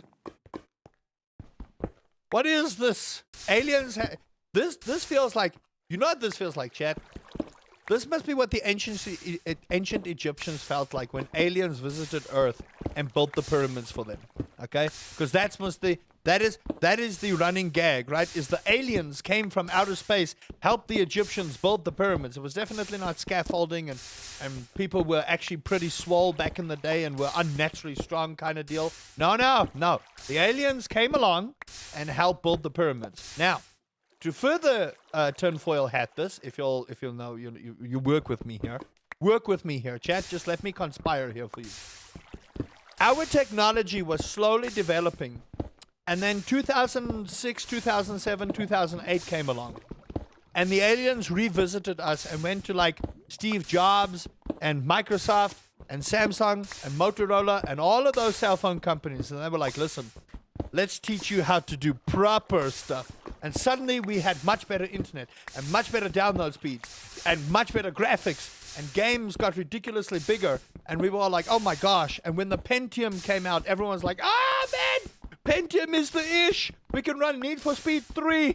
What is this? Aliens? This feels like, you know what this feels like, chat? This must be what the ancient Egyptians felt like when aliens visited Earth and built the pyramids for them. Okay? Because that is the running gag, right? Is the aliens came from outer space, helped the Egyptians build the pyramids. It was definitely not scaffolding, and people were actually pretty swole back in the day and were unnaturally strong kind of deal. No. The aliens came along and helped build the pyramids. Now, to further tinfoil hat this, if you'll know, you work with me here. Work with me here, chat. Just let me conspire here for you. Our technology was slowly developing, and then 2006, 2007, 2008 came along, and the aliens revisited us and went to like Steve Jobs and Microsoft and Samsung and Motorola and all of those cell phone companies, and they were like, listen, let's teach you how to do proper stuff. And suddenly we had much better internet and much better download speeds and much better graphics, and games got ridiculously bigger, and we were all like, oh my gosh. And when the Pentium came out, everyone's like, man, Pentium is the ish. We can run Need for Speed 3.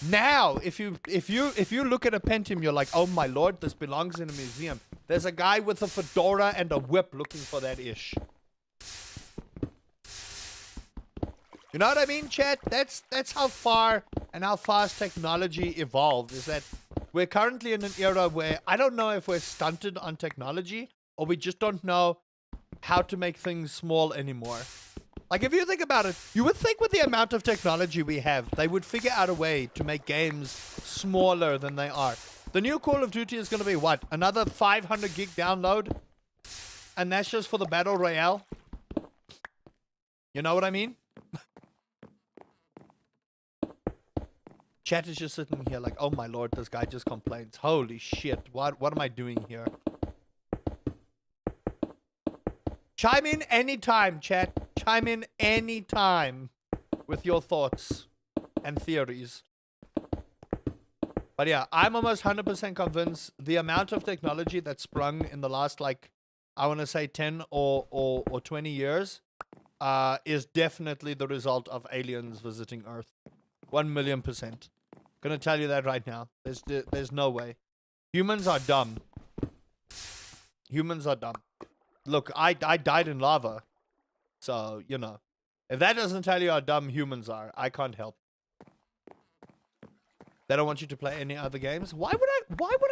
Now, if you look at a Pentium, you're like, oh my lord, this belongs in a museum. There's a guy with a fedora and a whip looking for that ish. You know what I mean, chat? That's how far and how fast technology evolved. Is that we're currently in an era where I don't know if we're stunted on technology or we just don't know how to make things small anymore. Like, if you think about it, you would think with the amount of technology we have, they would figure out a way to make games smaller than they are. The new Call of Duty is going to be what? Another 500 gig download? And that's just for the Battle Royale? You know what I mean? Chat is just sitting here like, oh my lord, this guy just complains. Holy shit, what am I doing here? Chime in anytime, chat. Chime in anytime with your thoughts and theories. But yeah, I'm almost 100% convinced the amount of technology that's sprung in the last, like, I want to say 10 or 20 years is definitely the result of aliens visiting Earth. 1,000,000%. Gonna tell you that right now. There's no way. Humans are dumb. Humans are dumb. Look, I died in lava. So, you know. If that doesn't tell you how dumb humans are, I can't help. They don't want you to play any other games? Why would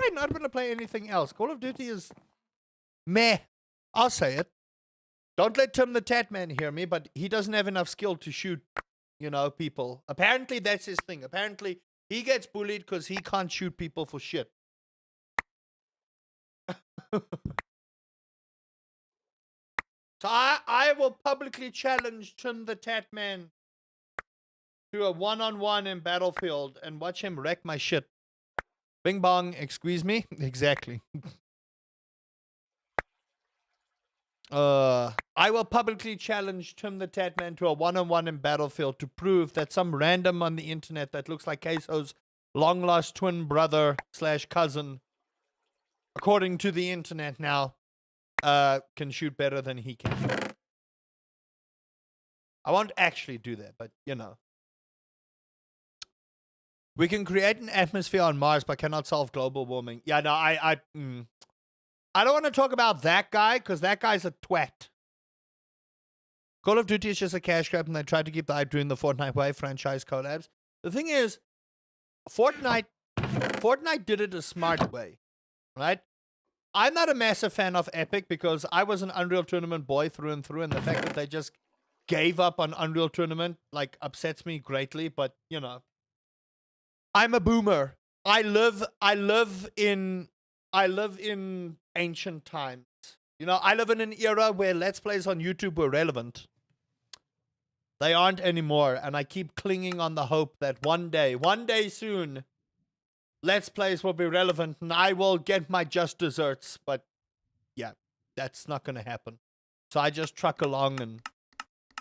I not want to play anything else? Call of Duty is meh. I'll say it. Don't let Tim the Tatman hear me, but he doesn't have enough skill to shoot, you know, people. Apparently that's his thing. Apparently he gets bullied because he can't shoot people for shit. So I will publicly challenge Tim the Tatman to a one-on-one in Battlefield and watch him wreck my shit. Bing bong, excuse me? Exactly. I will publicly challenge Tim the Tatman to a one-on-one in Battlefield to prove that some random on the internet that looks like Queso's long-lost twin brother / cousin, according to the internet now, can shoot better than he can. I won't actually do that, but, you know. We can create an atmosphere on Mars, but cannot solve global warming. Yeah, no, I don't want to talk about that guy, because that guy's a twat. Call of Duty is just a cash grab, and they tried to keep the hype doing the Fortnite way franchise collabs. The thing is, Fortnite did it a smart way, right? I'm not a massive fan of Epic because I was an Unreal Tournament boy through and through, and the fact that they just gave up on Unreal Tournament like upsets me greatly. But you know, I'm a boomer. I live in ancient times. You know, I live in an era where Let's Plays on YouTube were relevant. They aren't anymore, and I keep clinging on the hope that one day soon, Let's Plays will be relevant and I will get my just desserts. But yeah, that's not going to happen. So I just truck along and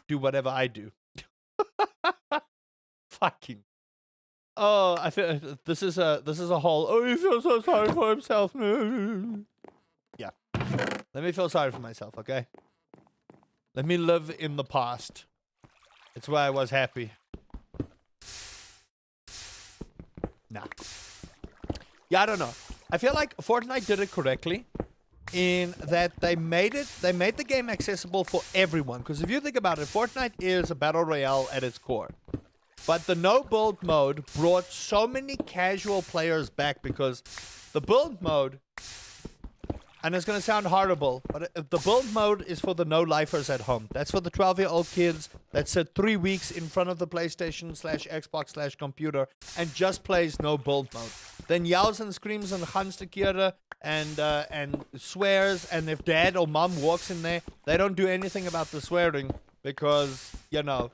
do whatever I do. Fucking. Oh, I feel this is a whole. Oh, he feels so sorry for himself. Yeah. Let me feel sorry for myself, okay? Let me live in the past. It's where I was happy. Nah. Yeah, I don't know. I feel like Fortnite did it correctly in that they made the game accessible for everyone. Because if you think about it, Fortnite is a battle royale at its core. But the no build mode brought so many casual players back because the build mode, and it's going to sound horrible, but the build mode is for the no-lifers at home. That's for the 12-year-old kids that sit 3 weeks in front of the PlayStation/Xbox/computer and just plays no build mode. Then yells and screams and huns to Kira and swears, and if dad or mom walks in there, they don't do anything about the swearing because, you know,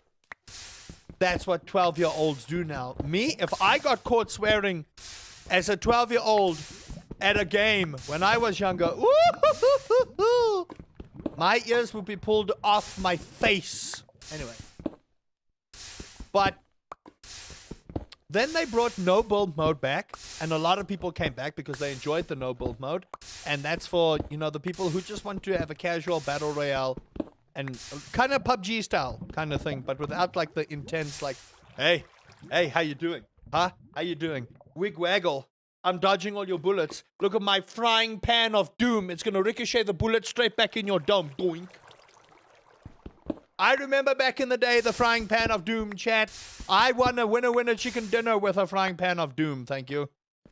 that's what 12-year-olds do now. Me, if I got caught swearing as a 12-year-old at a game when I was younger, my ears would be pulled off my face. Anyway. But then they brought no build mode back, and a lot of people came back because they enjoyed the no build mode. And that's for, you know, the people who just want to have a casual battle royale and kind of PUBG style kind of thing, but without like the intense like, hey, how you doing? Huh? How you doing? Wig waggle. I'm dodging all your bullets. Look at my frying pan of doom. It's gonna ricochet the bullet straight back in your dome. Doink. I remember back in the day, the frying pan of doom, chat. I won a winner chicken dinner with a frying pan of doom, thank you.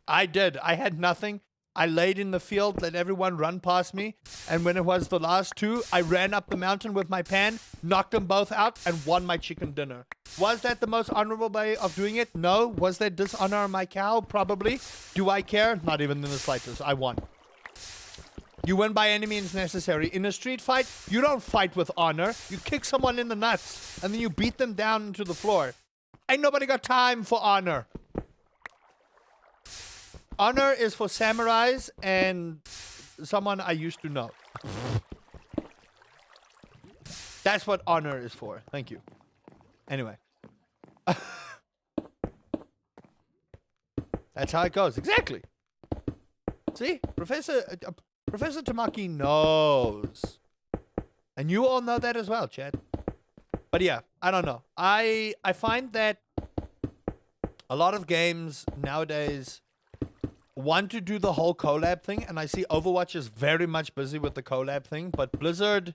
I did. I had nothing. I laid in the field, let everyone run past me, and when it was the last two, I ran up the mountain with my pan, knocked them both out, and won my chicken dinner. Was that the most honorable way of doing it? No. Was there dishonor on my cow? Probably. Do I care? Not even in the slightest. I won. You win by any means necessary. In a street fight, you don't fight with honor. You kick someone in the nuts, and then you beat them down into the floor. Ain't nobody got time for honor. Honor is for samurais and someone I used to know. That's what honor is for. Thank you. Anyway. That's how it goes. Exactly. See? Professor Tamaki knows. And you all know that as well, Chad. But yeah, I don't know. I find that a lot of games nowadays want to do the whole collab thing, and I see Overwatch is very much busy with the collab thing, but Blizzard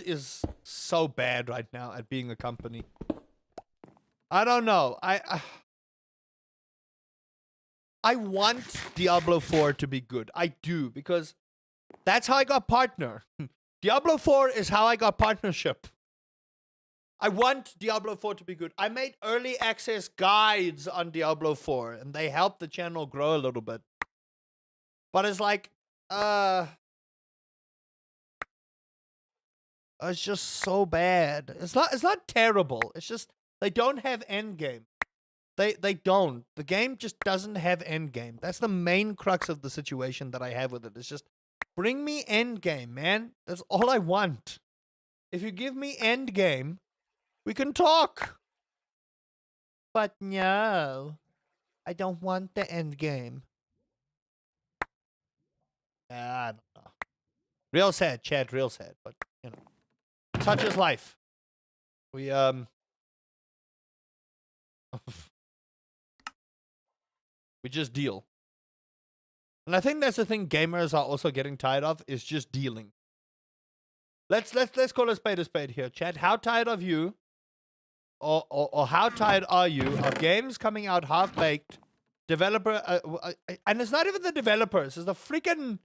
is so bad right now at being a company. I don't know. I want Diablo 4 to be good. I do, because that's how I got partner. Diablo 4 is how I got partnership. I want Diablo 4 to be good. I made early access guides on Diablo 4, and they helped the channel grow a little bit. But it's like, it's just so bad. It's not terrible. It's just they don't have endgame. They don't. The game just doesn't have endgame. That's the main crux of the situation that I have with it. It's just, bring me endgame, man. That's all I want. If you give me endgame, we can talk. But no, I don't want the end game. I don't know. Real sad, Chad, real sad. But, you know, such is life. We, we just deal. And I think that's the thing gamers are also getting tired of, is just dealing. let's call a spade here, chat. How tired of you, or how tired are you of games coming out half baked, developer, and it's not even the developers, it's the freaking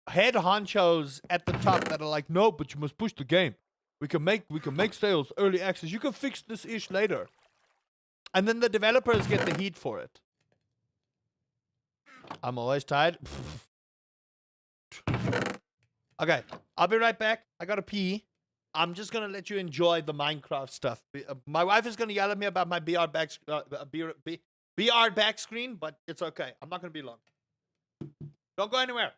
head honchos at the top that are like, no, but you must push the game. We can make sales, early access. You can fix this ish later, and then the developers get the heat for it. I'm always tired. Okay, I'll be right back. I gotta pee. I'm just gonna let you enjoy the Minecraft stuff. My wife is gonna yell at me about my BR back screen, but it's okay. I'm not gonna be long. Don't go anywhere.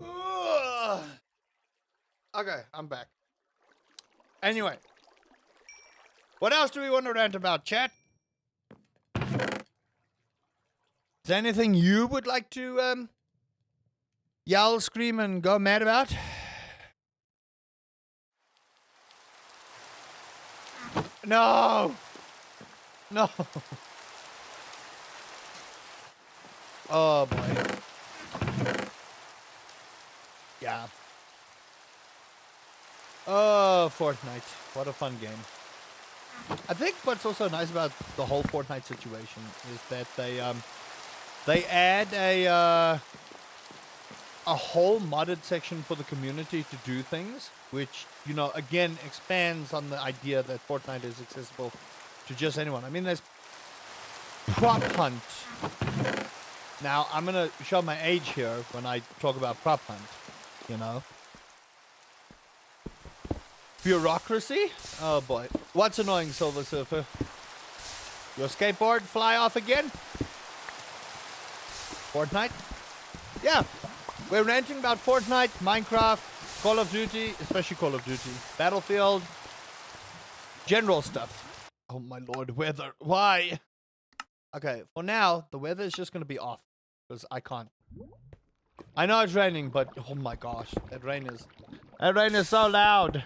Ugh. Okay, I'm back. Anyway, what else do we want to rant about, chat? Is there anything you would like to yell, scream, and go mad about? No! No! Oh boy. Yeah. Oh, Fortnite. What a fun game. I think what's also nice about the whole Fortnite situation is that they add a whole modded section for the community to do things, which, you know, again expands on the idea that Fortnite is accessible to just anyone. I mean, there's Prop Hunt. Now, I'm gonna show my age here when I talk about Prop Hunt, you know. Bureaucracy? Oh boy. What's annoying, Silver Surfer? Your skateboard fly off again? Fortnite? Yeah. We're ranting about Fortnite, Minecraft, Call of Duty, especially Call of Duty, Battlefield, general stuff. Oh my lord, weather. Why? Okay, for now, the weather is just going to be off. Because I can't. I know it's raining, but oh my gosh. That rain is so loud.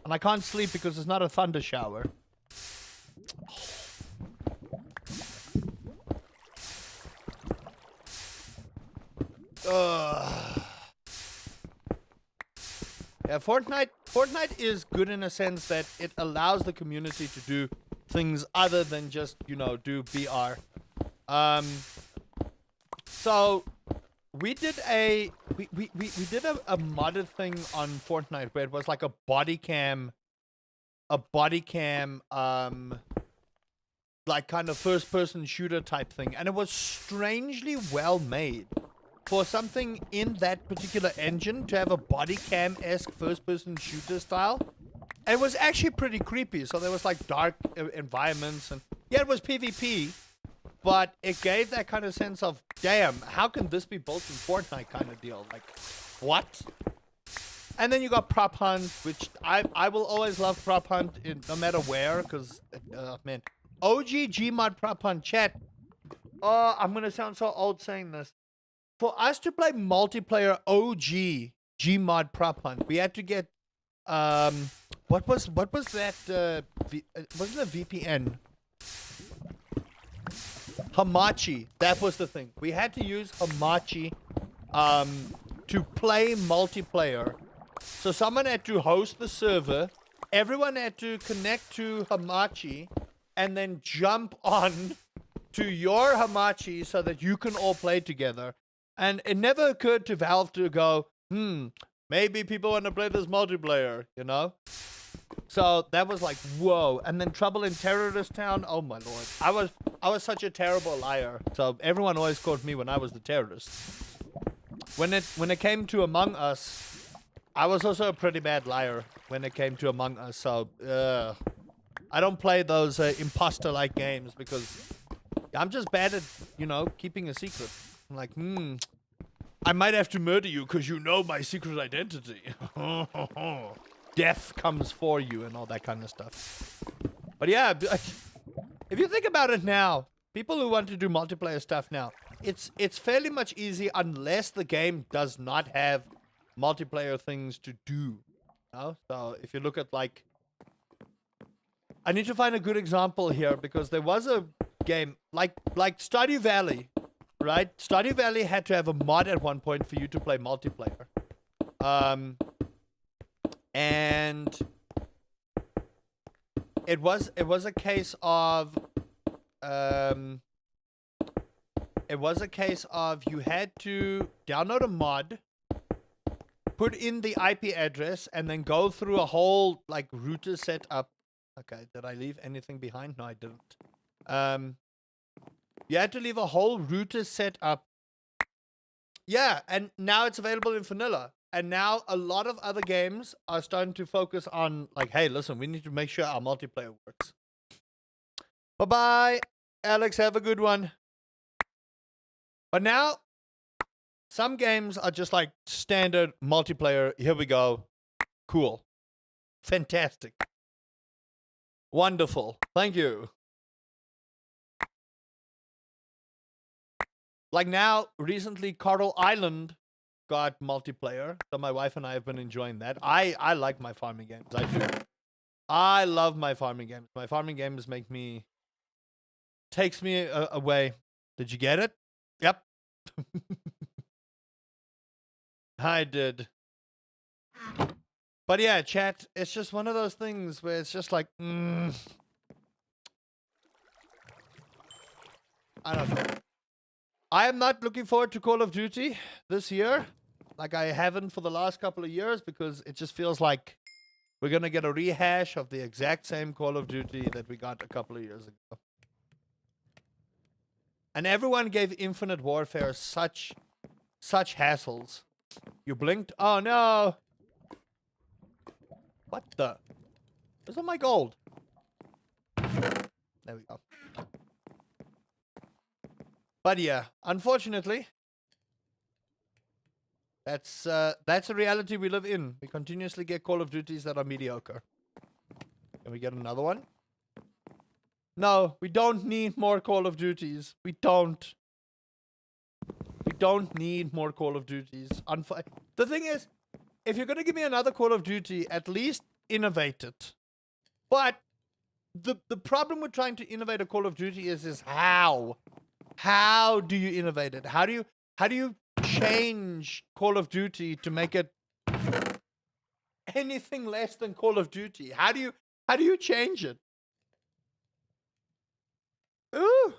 And I can't sleep because it's not a thunder shower. Yeah, Fortnite is good in a sense that it allows the community to do things other than just, you know, do BR. So we did a modded thing on Fortnite where it was like a body cam, like kind of first person shooter type thing, and it was strangely well made for something in that particular engine to have a body cam-esque first person shooter style. And it was actually pretty creepy. So there was like dark environments, and yeah, it was PvP. But it gave that kind of sense of, damn, how can this be built in Fortnite kind of deal? Like, what? And then you got Prop Hunt, which I will always love Prop Hunt no matter where, because, man. OG Gmod Prop Hunt, chat. Oh, I'm going to sound so old saying this. For us to play multiplayer OG Gmod Prop Hunt, we had to get What was that? Wasn't it VPN? Hamachi. That was the thing. We had to use Hamachi to play multiplayer. So someone had to host the server. Everyone had to connect to Hamachi and then jump on to your Hamachi so that you can all play together. And it never occurred to Valve to go, maybe people want to play this multiplayer, you know? So that was like, whoa. And then Trouble in Terrorist Town. Oh my lord. I was such a terrible liar. So everyone always called me when I was the terrorist. When it came to Among Us, I was also a pretty bad liar when it came to Among Us. So I don't play those imposter-like games because I'm just bad at, you know, keeping a secret. I'm like, I might have to murder you because you know my secret identity. Death comes for you and all that kind of stuff. But yeah, if you think about it now, people who want to do multiplayer stuff now, it's fairly much easy unless the game does not have multiplayer things to do. You know? So if you look at like, I need to find a good example here because there was a game like Stardew Valley, right? Stardew Valley had to have a mod at one point for you to play multiplayer. And it was a case of you had to download a mod, put in the IP address, and then go through a whole like router setup. Okay, did I leave anything behind? No, I didn't. You had to leave a whole router setup. Yeah, and now it's available in vanilla. And now a lot of other games are starting to focus on like, hey, listen, we need to make sure our multiplayer works. Bye-bye, Alex. Have a good one. But now, some games are just like standard multiplayer. Here we go. Cool. Fantastic. Wonderful. Thank you. Like now, recently, Coral Island got multiplayer. So my wife and I have been enjoying that. I like my farming games. I do. I love my farming games. My farming games takes me away. Did you get it? Yep. I did. But yeah, chat, it's just one of those things where it's just like, I don't know. I am not looking forward to Call of Duty this year, like I haven't for the last couple of years, because it just feels like we're going to get a rehash of the exact same Call of Duty that we got a couple of years ago. And everyone gave Infinite Warfare such hassles. You blinked? Oh no! What the? Where's all my gold? There we go. But yeah, unfortunately, that's a reality we live in. We continuously get Call of Duties that are mediocre. Can we get another one? No, we don't need more Call of Duties. We don't. We don't need more Call of Duties. The thing is, if you're going to give me another Call of Duty, at least innovate it. But the problem with trying to innovate a Call of Duty is how? How do you innovate it? How do you change Call of Duty to make it anything less than Call of Duty? How do you change it? Ooh,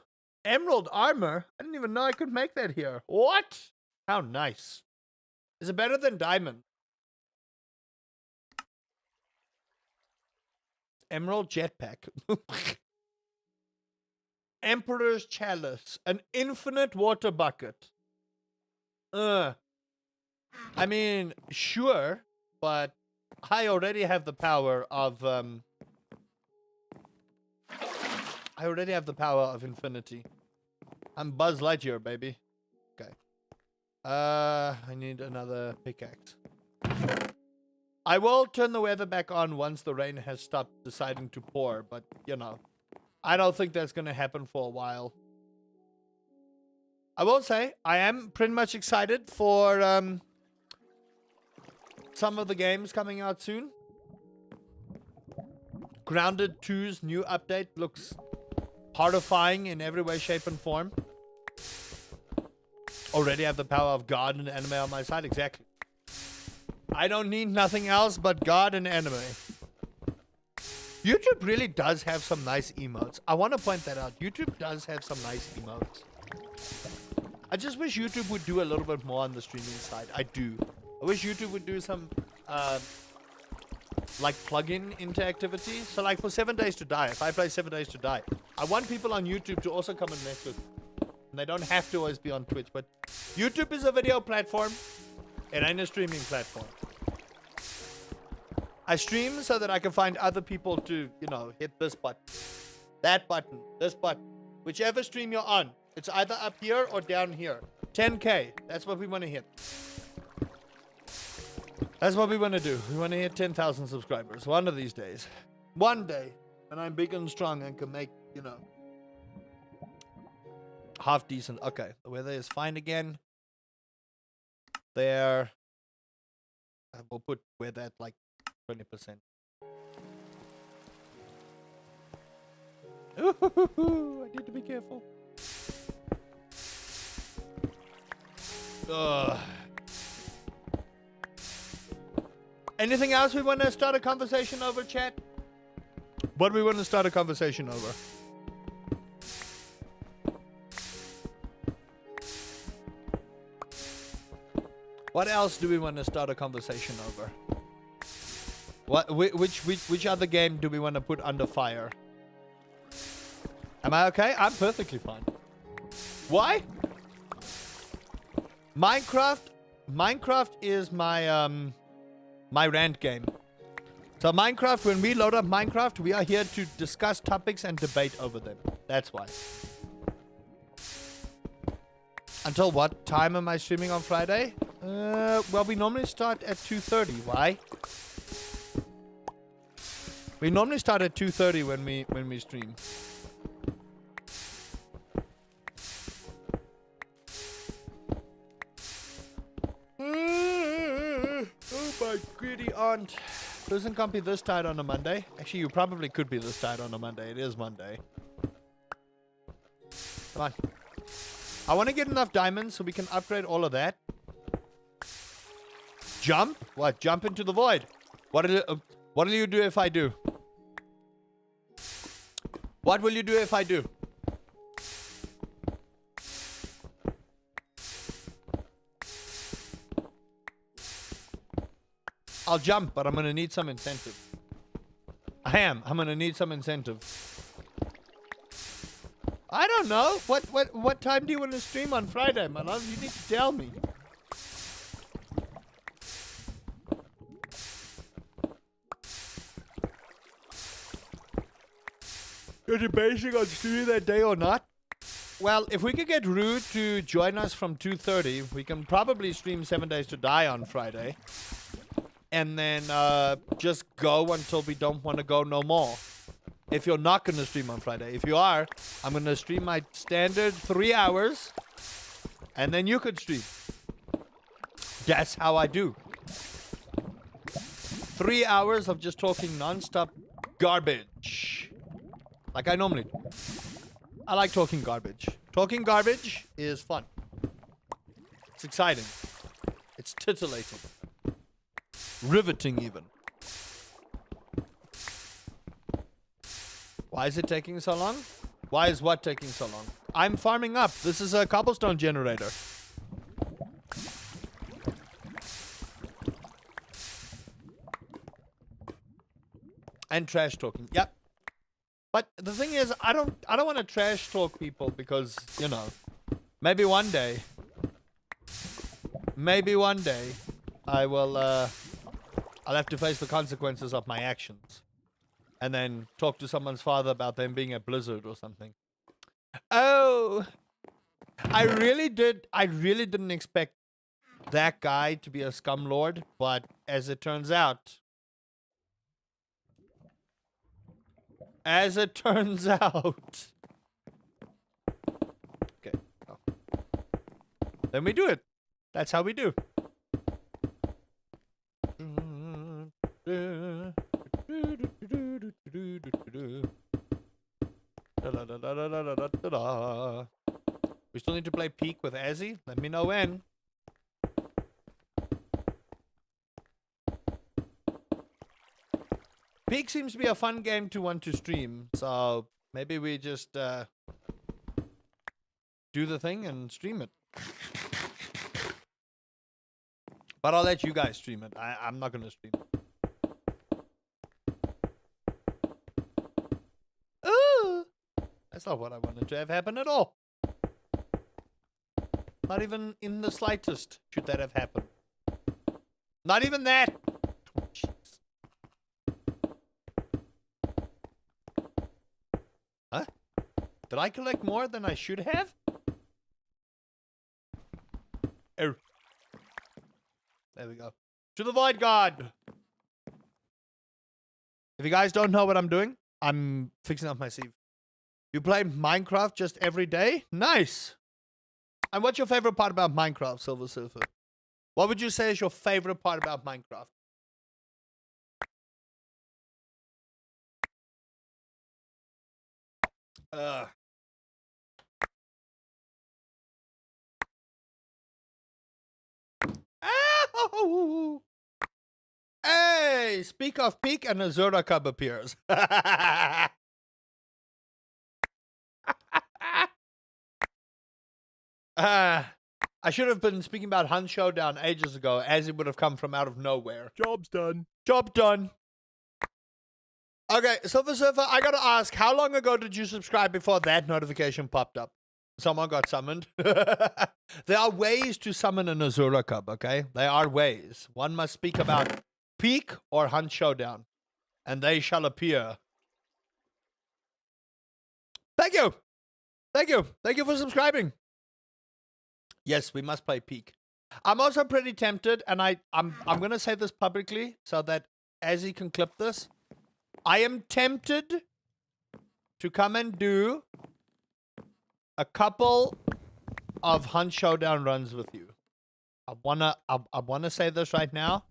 emerald armor. I didn't even know I could make that here. What? How nice. Is it better than diamond? Emerald jetpack. Emperor's Chalice. An infinite water bucket. I mean, sure, but I already have the power of infinity. I'm Buzz Lightyear, baby. Okay. I need another pickaxe. I will turn the weather back on once the rain has stopped deciding to pour, but you know, I don't think that's going to happen for a while. I will say, I am pretty much excited for some of the games coming out soon. Grounded 2's new update looks horrifying in every way, shape, and form. Already have the power of God and anime on my side. Exactly. I don't need nothing else but God and anime. YouTube really does have some nice emotes. I want to point that out. YouTube does have some nice emotes. I just wish YouTube would do a little bit more on the streaming side. I do. I wish YouTube would do some, like plug-in interactivity. So like for 7 Days to Die, if I play 7 Days to Die, I want people on YouTube to also come and mess with me. And they don't have to always be on Twitch, but YouTube is a video platform. It ain't a streaming platform. I stream so that I can find other people to, you know, hit this button, that button, this button. Whichever stream you're on, it's either up here or down here. 10K, that's what we want to hit. That's what we want to do. We want to hit 10,000 subscribers one of these days. One day, when I'm big and strong and can make, you know, half decent. Okay, the weather is fine again. There. We'll put weather at like 20%. Ooh, I need to be careful. Ugh. Anything else we want to start a conversation over, chat? What do we want to start a conversation over? What else do we want to start a conversation over? Which other game do we want to put under fire? Am I okay? I'm perfectly fine. Why? Minecraft is my my rant game. So Minecraft, when we load up Minecraft, we are here to discuss topics and debate over them. That's why. Until what time am I streaming on Friday? Well, we normally start at 2:30. Why? We normally start at 2:30 when we stream. Oh my greedy aunt. Doesn't can't be this tight on a Monday. Actually, you probably could be this tight on a Monday. It is Monday. Come on. I want to get enough diamonds so we can upgrade all of that. Jump? What? Jump into the void. What will you do if I do? What will you do if I do? I'll jump, but I'm gonna need some incentive. I'm gonna need some incentive. I don't know. What time do you want to stream on Friday, my love? You need to tell me. You're debating on streaming that day or not? Well, if we could get Rude to join us from 2:30, we can probably stream 7 Days to Die on Friday. And then just go until we don't want to go no more. If you're not going to stream on Friday. If you are, I'm going to stream my standard 3 hours. And then you could stream. That's how I do. 3 hours of just talking non-stop garbage. Like I normally do. I like talking garbage. Talking garbage is fun. It's exciting. It's titillating. Riveting even. Why is it taking so long? Why is what taking so long? I'm farming up. This is a cobblestone generator. And trash talking. Yep. But the thing is, I don't want to trash talk people because, you know, maybe one day I will I'll have to face the consequences of my actions. And then talk to someone's father about them being at Blizzard or something. Oh, I really didn't expect that guy to be a scumlord, but as it turns out, okay. Oh. Then we do it. That's how we do. Peak with Azzy? Let me know when. Peak seems to be a fun game to want to stream, so maybe we just do the thing and stream it. But I'll let you guys stream it. I'm not going to stream it. Ooh, that's not what I wanted to have happen at all. Not even in the slightest should that have happened. Not even that. Oh, jeez. Huh? Did I collect more than I should have? Oh. There we go. To the Void God. If you guys don't know what I'm doing, I'm fixing up my sieve. You play Minecraft just every day? Nice. And what's your favorite part about Minecraft, Silver Surfer? What would you say is your favorite part about Minecraft? Ow! Hey, speak of Peak and Azura Cub appears. I should have been speaking about Hunt Showdown ages ago, as it would have come from out of nowhere. Job's done. Job done. Okay, Silver Surfer, I gotta ask, how long ago did you subscribe before that notification popped up? Someone got summoned. There are ways to summon an Azura Cub, okay? There are ways. One must speak about Peak or Hunt Showdown, and they shall appear. Thank you. Thank you. Thank you for subscribing. Yes, we must play Peak. I'm also pretty tempted, and I'm gonna say this publicly so that as he can clip this, I am tempted to come and do a couple of Hunt Showdown runs with you. I wanna say this right now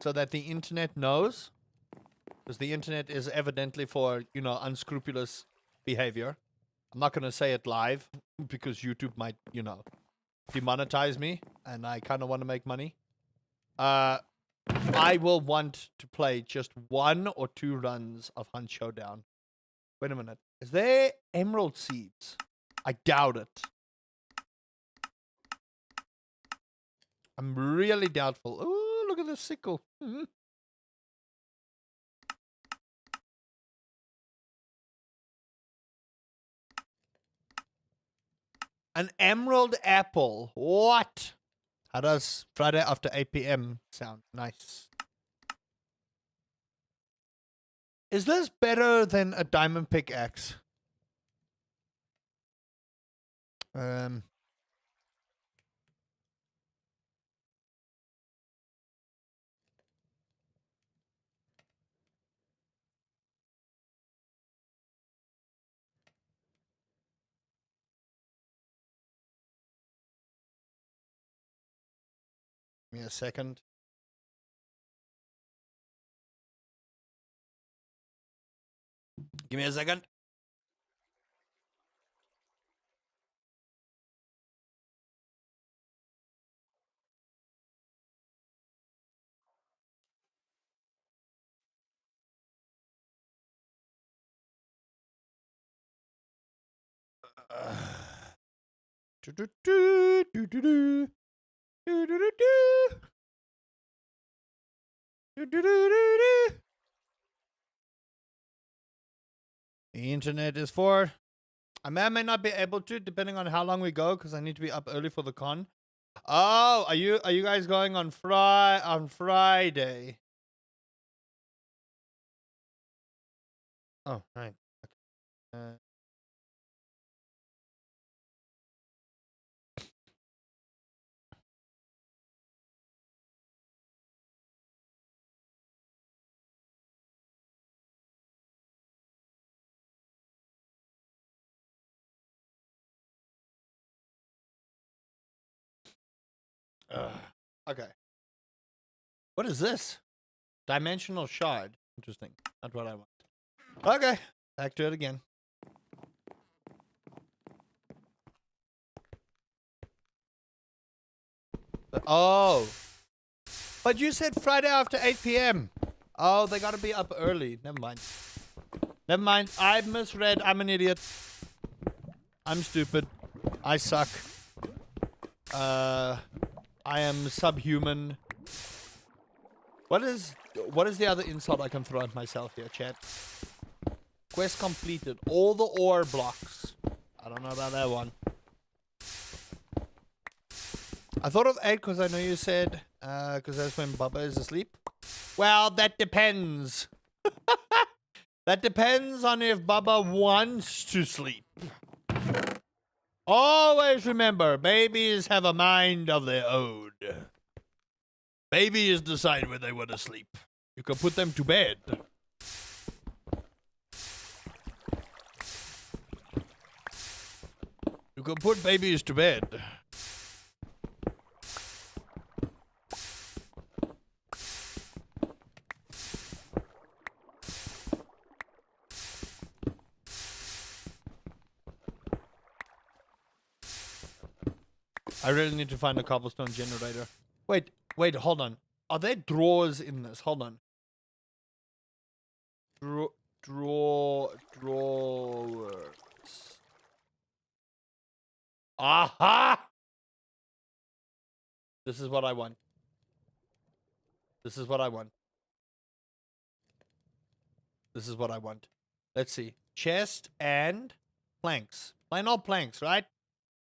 so that the internet knows, because the internet is evidently for, you know, unscrupulous behavior. I'm not gonna say it live because YouTube might, you know, demonetize me, and I kind of want to make money. I will want to play just 1 or 2 runs of Hunt Showdown. Wait a minute. Is there emerald seeds? I doubt it. I'm really doubtful. Oh, look at this sickle. An emerald apple. What? How does Friday after 8 p.m. sound? Nice. Is this better than a diamond pickaxe? Give me a second. Give me a second. The internet is for. I may or may not be able to, depending on how long we go, because I need to be up early for the con. Oh, are you guys going on Friday? Oh, right. Okay. Okay. What is this? Dimensional shard. Interesting. Not what I want. Okay. Back to it again. Oh. But you said Friday after 8 p.m. Oh, they gotta be up early. Never mind. Never mind. I misread. I'm an idiot. I'm stupid. I suck. I am subhuman. What is the other insult I can throw at myself here, chat? Quest completed. All the ore blocks. I don't know about that one. I thought of 8 because I know you said, because that's when Bubba is asleep. Well, that depends. That depends on if Bubba wants to sleep. Always remember, babies have a mind of their own. Babies decide when they want to sleep. You can put them to bed. You can put babies to bed. I really need to find a cobblestone generator. Wait, hold on. Are there drawers in this? Hold on. Drawers. Aha! This is what I want. This is what I want. This is what I want. Let's see. Chest and planks. Plain old planks, right?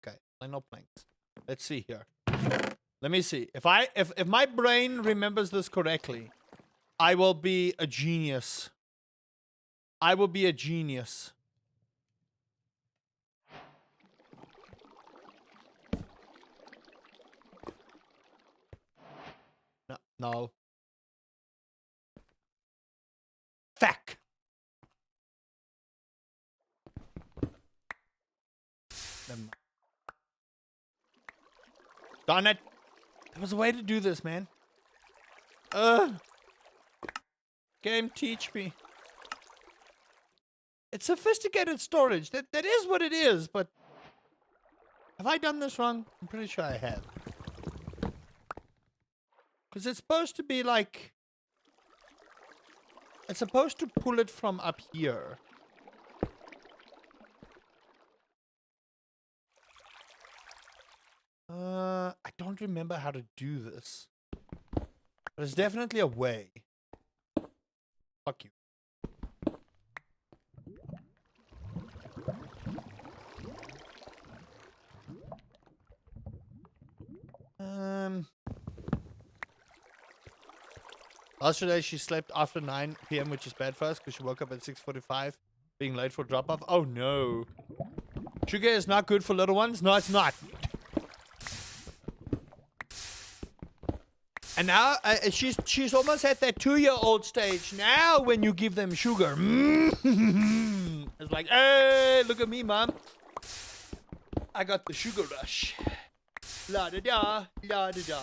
Okay, plain old planks. Let's see here. Let me see. If my brain remembers this correctly, I will be a genius. I will be a genius. No. Fuck. Never mind. Darn it. There was a way to do this, man. Game, teach me. It's sophisticated storage. That is what it is, but have I done this wrong? I'm pretty sure I have. Because it's supposed to be like... It's supposed to pull it from up here. I don't remember how to do this. But there's definitely a way. Fuck you. Yesterday she slept after 9 p.m., which is bad for us because she woke up at 6:45, being late for drop-off. Oh no. Sugar is not good for little ones? No, it's not. And now she's almost at that 2-year-old stage. Now when you give them sugar, it's like, hey, look at me, mom. I got the sugar rush. La da da, la da da,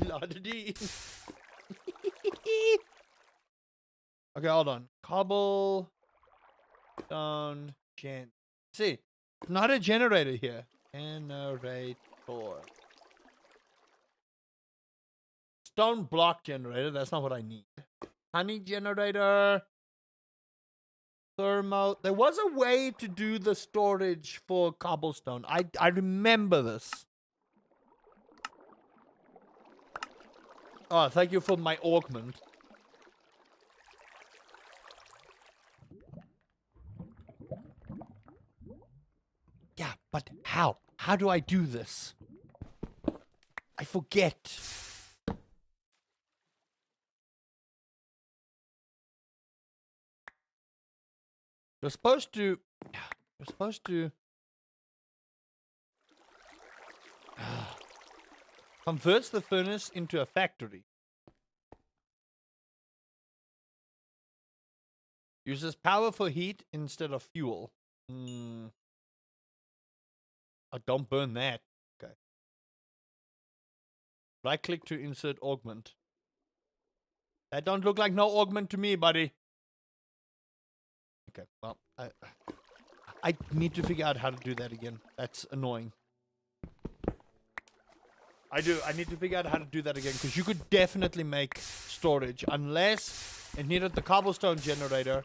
la da dee. Okay, hold on. Cobble stone gen. See, not a generator here. Generator. Stone block generator. That's not what I need. Honey generator. Thermo. There was a way to do the storage for cobblestone. I remember this. Oh, thank you for my augment. Yeah, but how? How do I do this? I forget. You're supposed to... Converts the furnace into a factory. Uses power for heat instead of fuel. Oh, don't burn that. Okay. Right click to insert augment. That don't look like no augment to me, buddy. Okay, well, I need to figure out how to do that again. That's annoying. I do. I need to figure out how to do that again, because you could definitely make storage unless it needed the cobblestone generator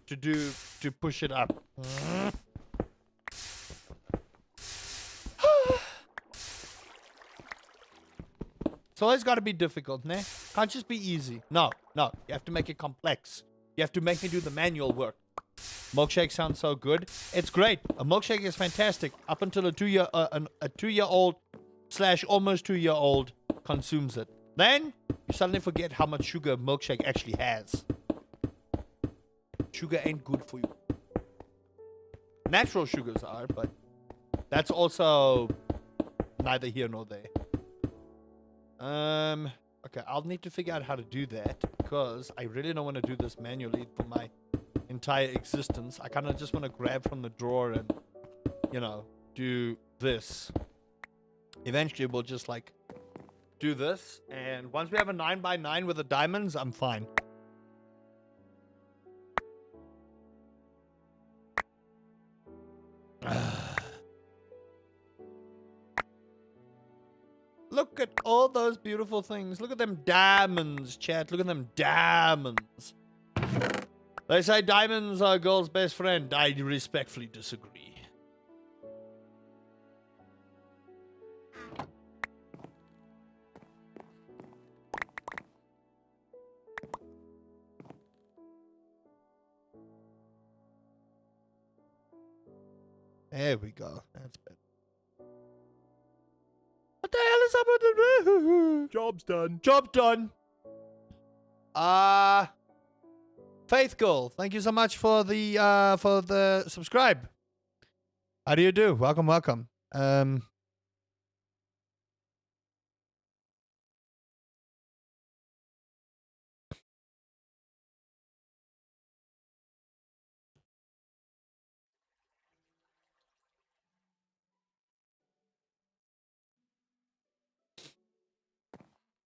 to push it up. It's always got to be difficult, ne? Can't just be easy. No, no. You have to make it complex. You have to make me do the manual work. Milkshake sounds so good. It's great. A milkshake is fantastic up until a 2-year-old / almost 2-year-old consumes it. Then you suddenly forget how much sugar a milkshake actually has. Sugar ain't good for you. Natural sugars are, but that's also neither here nor there. Okay, I'll need to figure out how to do that, because I really don't want to do this manually for my entire existence. I kind of just want to grab from the drawer and, you know, do this. Eventually we'll just like do this, and once we have a 9x9 with the diamonds, I'm fine. Look at all those beautiful things. Look at them diamonds, chat. Look at them diamonds. They say diamonds are a girl's best friend. I respectfully disagree. There we go. That's better. What the hell is up with the... Job's done. Job done. Faith Girl, thank you so much for the subscribe. How do you do? Welcome, welcome.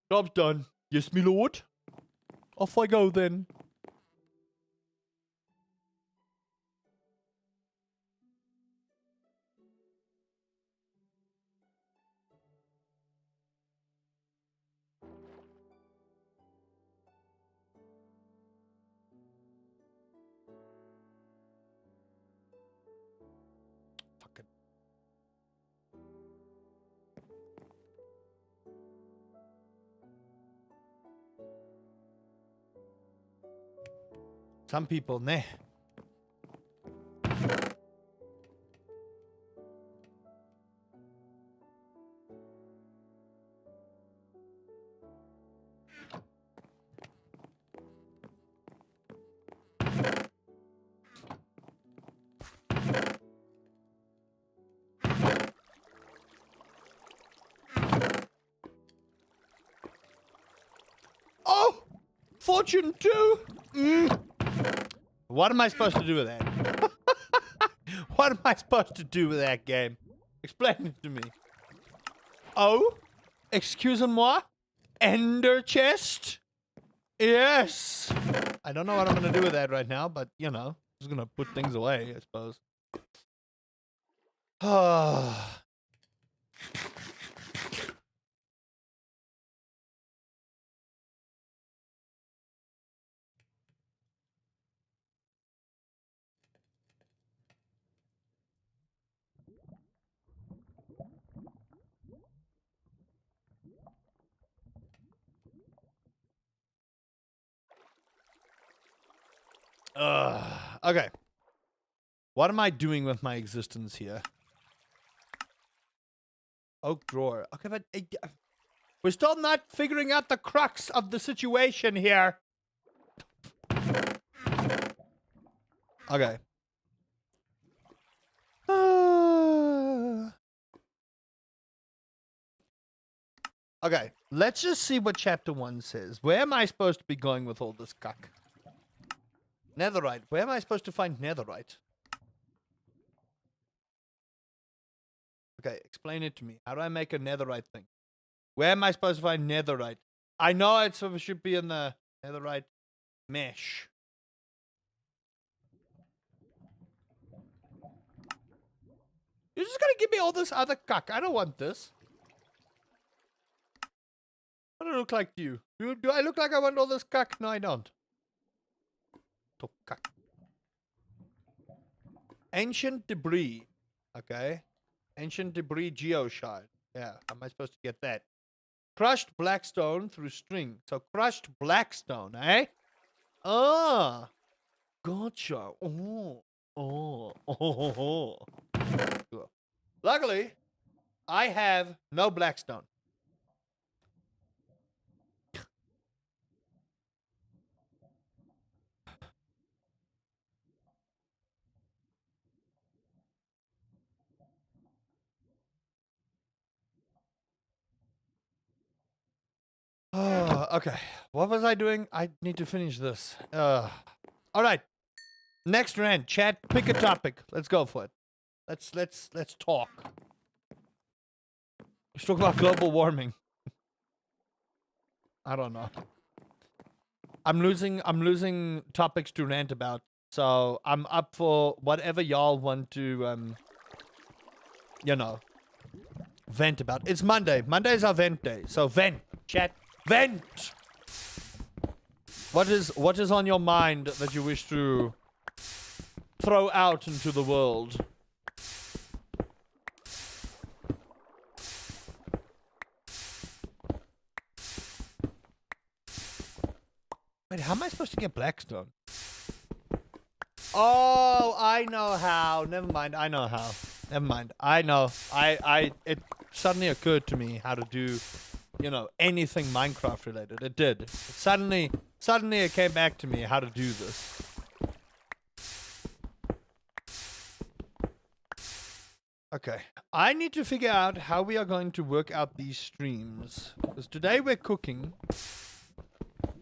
Job's done. Yes, me lord. Off I go then. Fucking. Some people, nah. Oh! Fortune 2! What am I supposed to do with that? What am I supposed to do with that game? Explain it to me. Oh? Excusez-moi? Ender chest? Yes! I don't know what I'm gonna do with that right now, but, you know, I'm just gonna put things away, I suppose. Okay. What am I doing with my existence here? Oak drawer. Okay, but we're still not figuring out the crux of the situation here. Okay. Okay, let's just see what chapter 1 says. Where am I supposed to be going with all this cuck? Netherite. Where am I supposed to find netherite? Okay, explain it to me. How do I make a netherite thing? Where am I supposed to find netherite? I know it should be in the netherite mesh. You're just gonna give me all this other cuck. I don't want this. What do I look like to you? Do I look like I want all this cuck? No, I don't. Top cuck. Ancient debris. Okay. Ancient debris geoshard. Yeah, how am I supposed to get that? Crushed blackstone through string. So crushed blackstone, eh? Ah. Gotcha. Oh. Oh. Oh. Cool. Luckily, I have no blackstone. Oh, okay. What was I doing? I need to finish this. All right. Next rant. Chat. Pick a topic. Let's go for it. Let's talk. Let's talk about global warming. I don't know. I'm losing topics to rant about. So I'm up for whatever y'all want to vent about. It's Monday. Monday is our vent day. So vent, chat. Vent. What is on your mind that you wish to throw out into the world? Wait, how am I supposed to get Blackstone? Oh, I know how. Never mind. I know how. Never mind. I know. It suddenly occurred to me how to do, anything Minecraft related. It did. Suddenly it came back to me how to do this. Okay. I need to figure out how we are going to work out these streams. Because today we're cooking.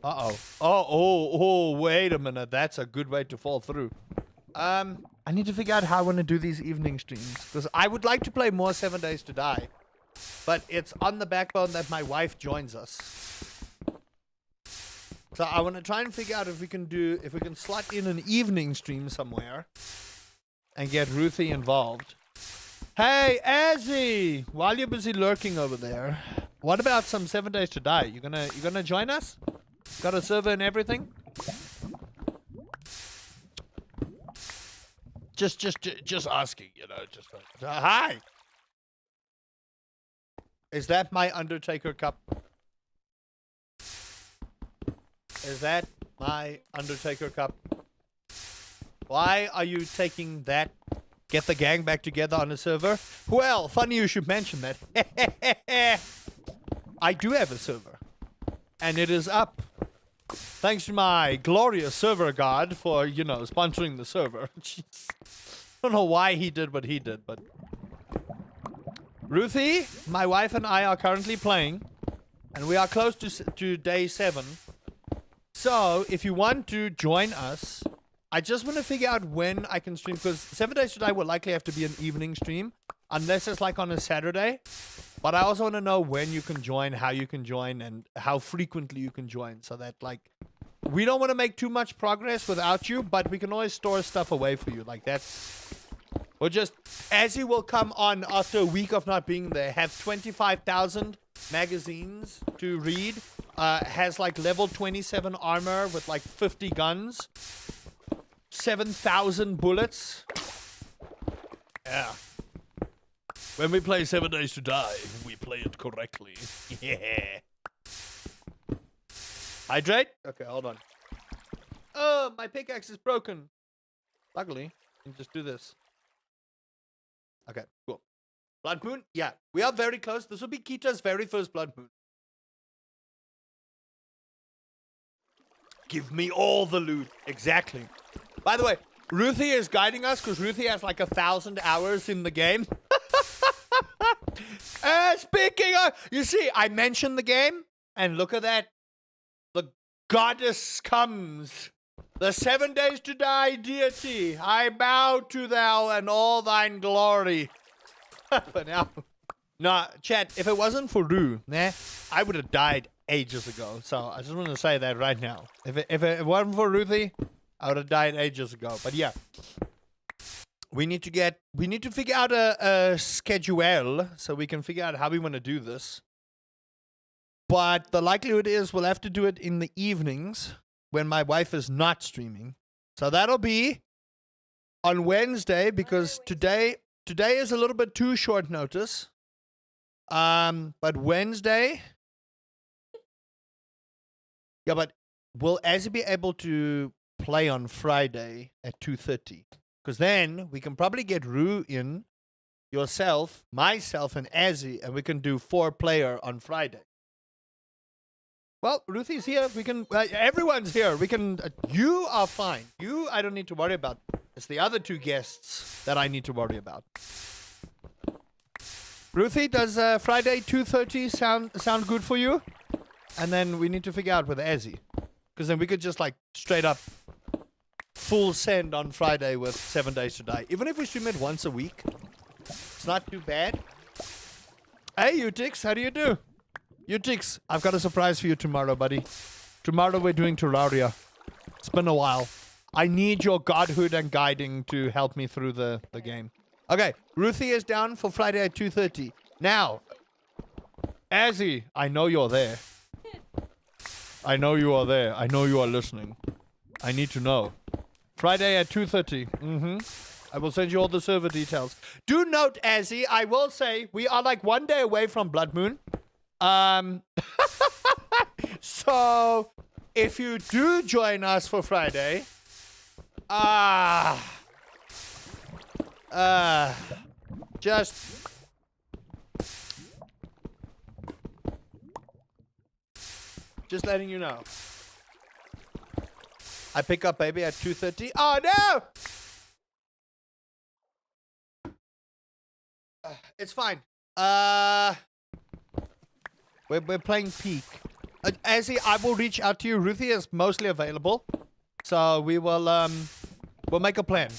Uh-oh. Oh, wait a minute. That's a good way to fall through. I need to figure out how I want to do these evening streams. Because I would like to play more 7 Days to Die. But it's on the backbone that my wife joins us. So I want to try and figure out if we can slot in an evening stream somewhere. And get Ruthie involved. Hey, Azzy! While you're busy lurking over there, what about some 7 Days to Die? You gonna join us? Got a server and everything? Just asking, just hi! Is that my Undertaker cup? Is that my Undertaker cup? Why are you taking that? Get the gang back together on the server? Well, funny you should mention that. I do have a server. And it is up. Thanks to my glorious server god for, sponsoring the server. Jeez. I don't know why he did what he did, but... Ruthie, my wife and I are currently playing. And we are close to day 7. So, if you want to join us... I just want to figure out when I can stream, because 7 Days to Die will likely have to be an evening stream, unless it's like on a Saturday. But I also want to know when you can join, how you can join, and how frequently you can join, so that, we don't want to make too much progress without you, but we can always store stuff away for you. Or just, as you will come on after a week of not being there, have 25,000 magazines to read, has, level 27 armor with, 50 guns. 7,000 bullets. Yeah. When we play 7 Days to Die, we play it correctly. Yeah. Hydrate? Okay, hold on. Oh, my pickaxe is broken. Luckily, I can just do this. Okay, cool. Blood Moon? Yeah, we are very close. This will be Kita's very first Blood Moon. Give me all the loot. Exactly. By the way, Ruthie is guiding us because Ruthie has 1,000 hours in the game. Speaking of, you see, I mentioned the game, and look at that. The goddess comes. The 7 Days to Die deity. I bow to thou and all thine glory. But now, nah, chat, if it wasn't for Ru, I would have died ages ago. So I just want to say that right now. If it wasn't for Ruthie, I would have died ages ago. But yeah, we need to figure out a schedule so we can figure out how we want to do this. But the likelihood is we'll have to do it in the evenings when my wife is not streaming. So that'll be on Wednesday because today is a little bit too short notice. But Wednesday. Yeah, but will Azzy be able to play on Friday at 2:30? Because then we can probably get Rue in, yourself, myself, and Azzy, and we can do 4-player on Friday. Well, Ruthie's here. We can. Everyone's here. We can. You are fine. You, I don't need to worry about. It's the other 2 guests that I need to worry about. Ruthie, does Friday 2:30 sound good for you? And then we need to figure out with Azzy, because then we could just like straight up full send on Friday with 7 Days to Die. Even if we stream it once a week, it's not too bad. Hey, Utix, how do you do? Utix, I've got a surprise for you tomorrow, buddy. Tomorrow we're doing Terraria. It's been a while. I need your godhood and guiding to help me through the game. Okay, Ruthie is down for Friday at 2:30. Now, Azzy, I know you're there. I know you are there. I know you are listening. I need to know. Friday at 2:30. I will send you all the server details. Do note, Azzy, I will say we are like 1 day away from Blood Moon. So if you do join us for Friday, just letting you know. I pick up baby at 2:30. Oh no! It's fine. We're playing Peak. Azzy, I will reach out to you. Ruthie is mostly available, so we will we'll make a plan.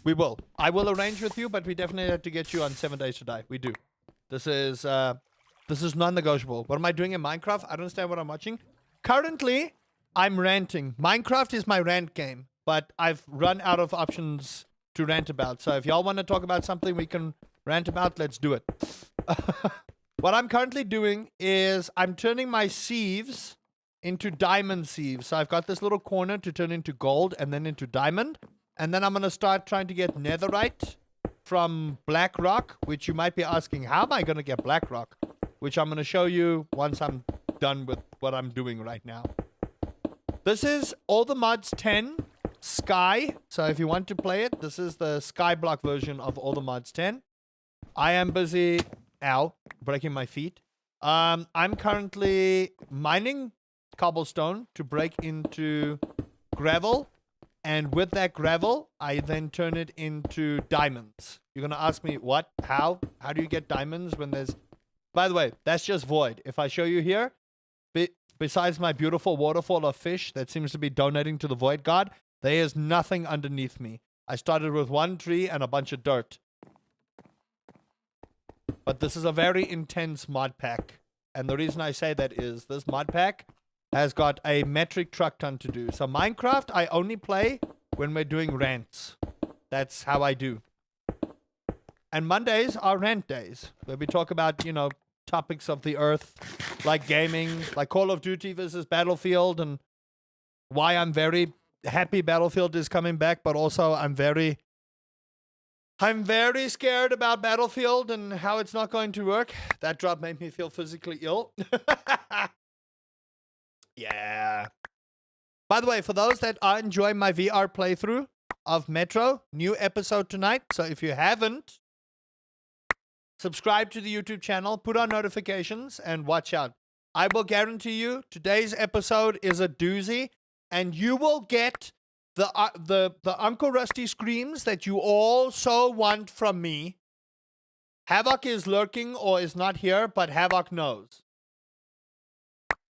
We will. I will arrange with you, but we definitely have to get you on 7 Days to Die. We do. This is non-negotiable. What am I doing in Minecraft? I don't understand what I'm watching. Currently, I'm ranting. Minecraft is my rant game, but I've run out of options to rant about. So if y'all want to talk about something we can rant about, let's do it. What I'm currently doing is I'm turning my sieves into diamond sieves. So I've got this little corner to turn into gold and then into diamond. And then I'm going to start trying to get netherite from black rock, which you might be asking, how am I going to get black rock? Which I'm going to show you once I'm done with what I'm doing right now. This is All the Mods 10 Sky. So if you want to play it, this is the Skyblock version of All the Mods 10. I am busy, breaking my feet. I'm currently mining cobblestone to break into gravel. And with that gravel, I then turn it into diamonds. You're going to ask me, what? How? How do you get diamonds when there's... By the way, that's just void. If I show you here, besides my beautiful waterfall of fish that seems to be donating to the void god, there is nothing underneath me. I started with 1 tree and a bunch of dirt. But this is a very intense mod pack. And the reason I say that is this mod pack has got a metric truck ton to do. So Minecraft, I only play when we're doing rants. That's how I do. And Mondays are rant days, where we talk about, you know, topics of the earth, like gaming, like Call of Duty versus Battlefield, and why I'm very happy Battlefield is coming back, but also I'm very scared about Battlefield and how it's not going to work. That drop made me feel physically ill. Yeah. By the way, for those that are enjoying my VR playthrough of Metro, new episode tonight. So if you haven't, subscribe to the YouTube channel, put on notifications, and watch out. I will guarantee you today's episode is a doozy, and you will get the Uncle Rusty screams that you all so want from me. Havoc is lurking or is not here, but Havoc knows.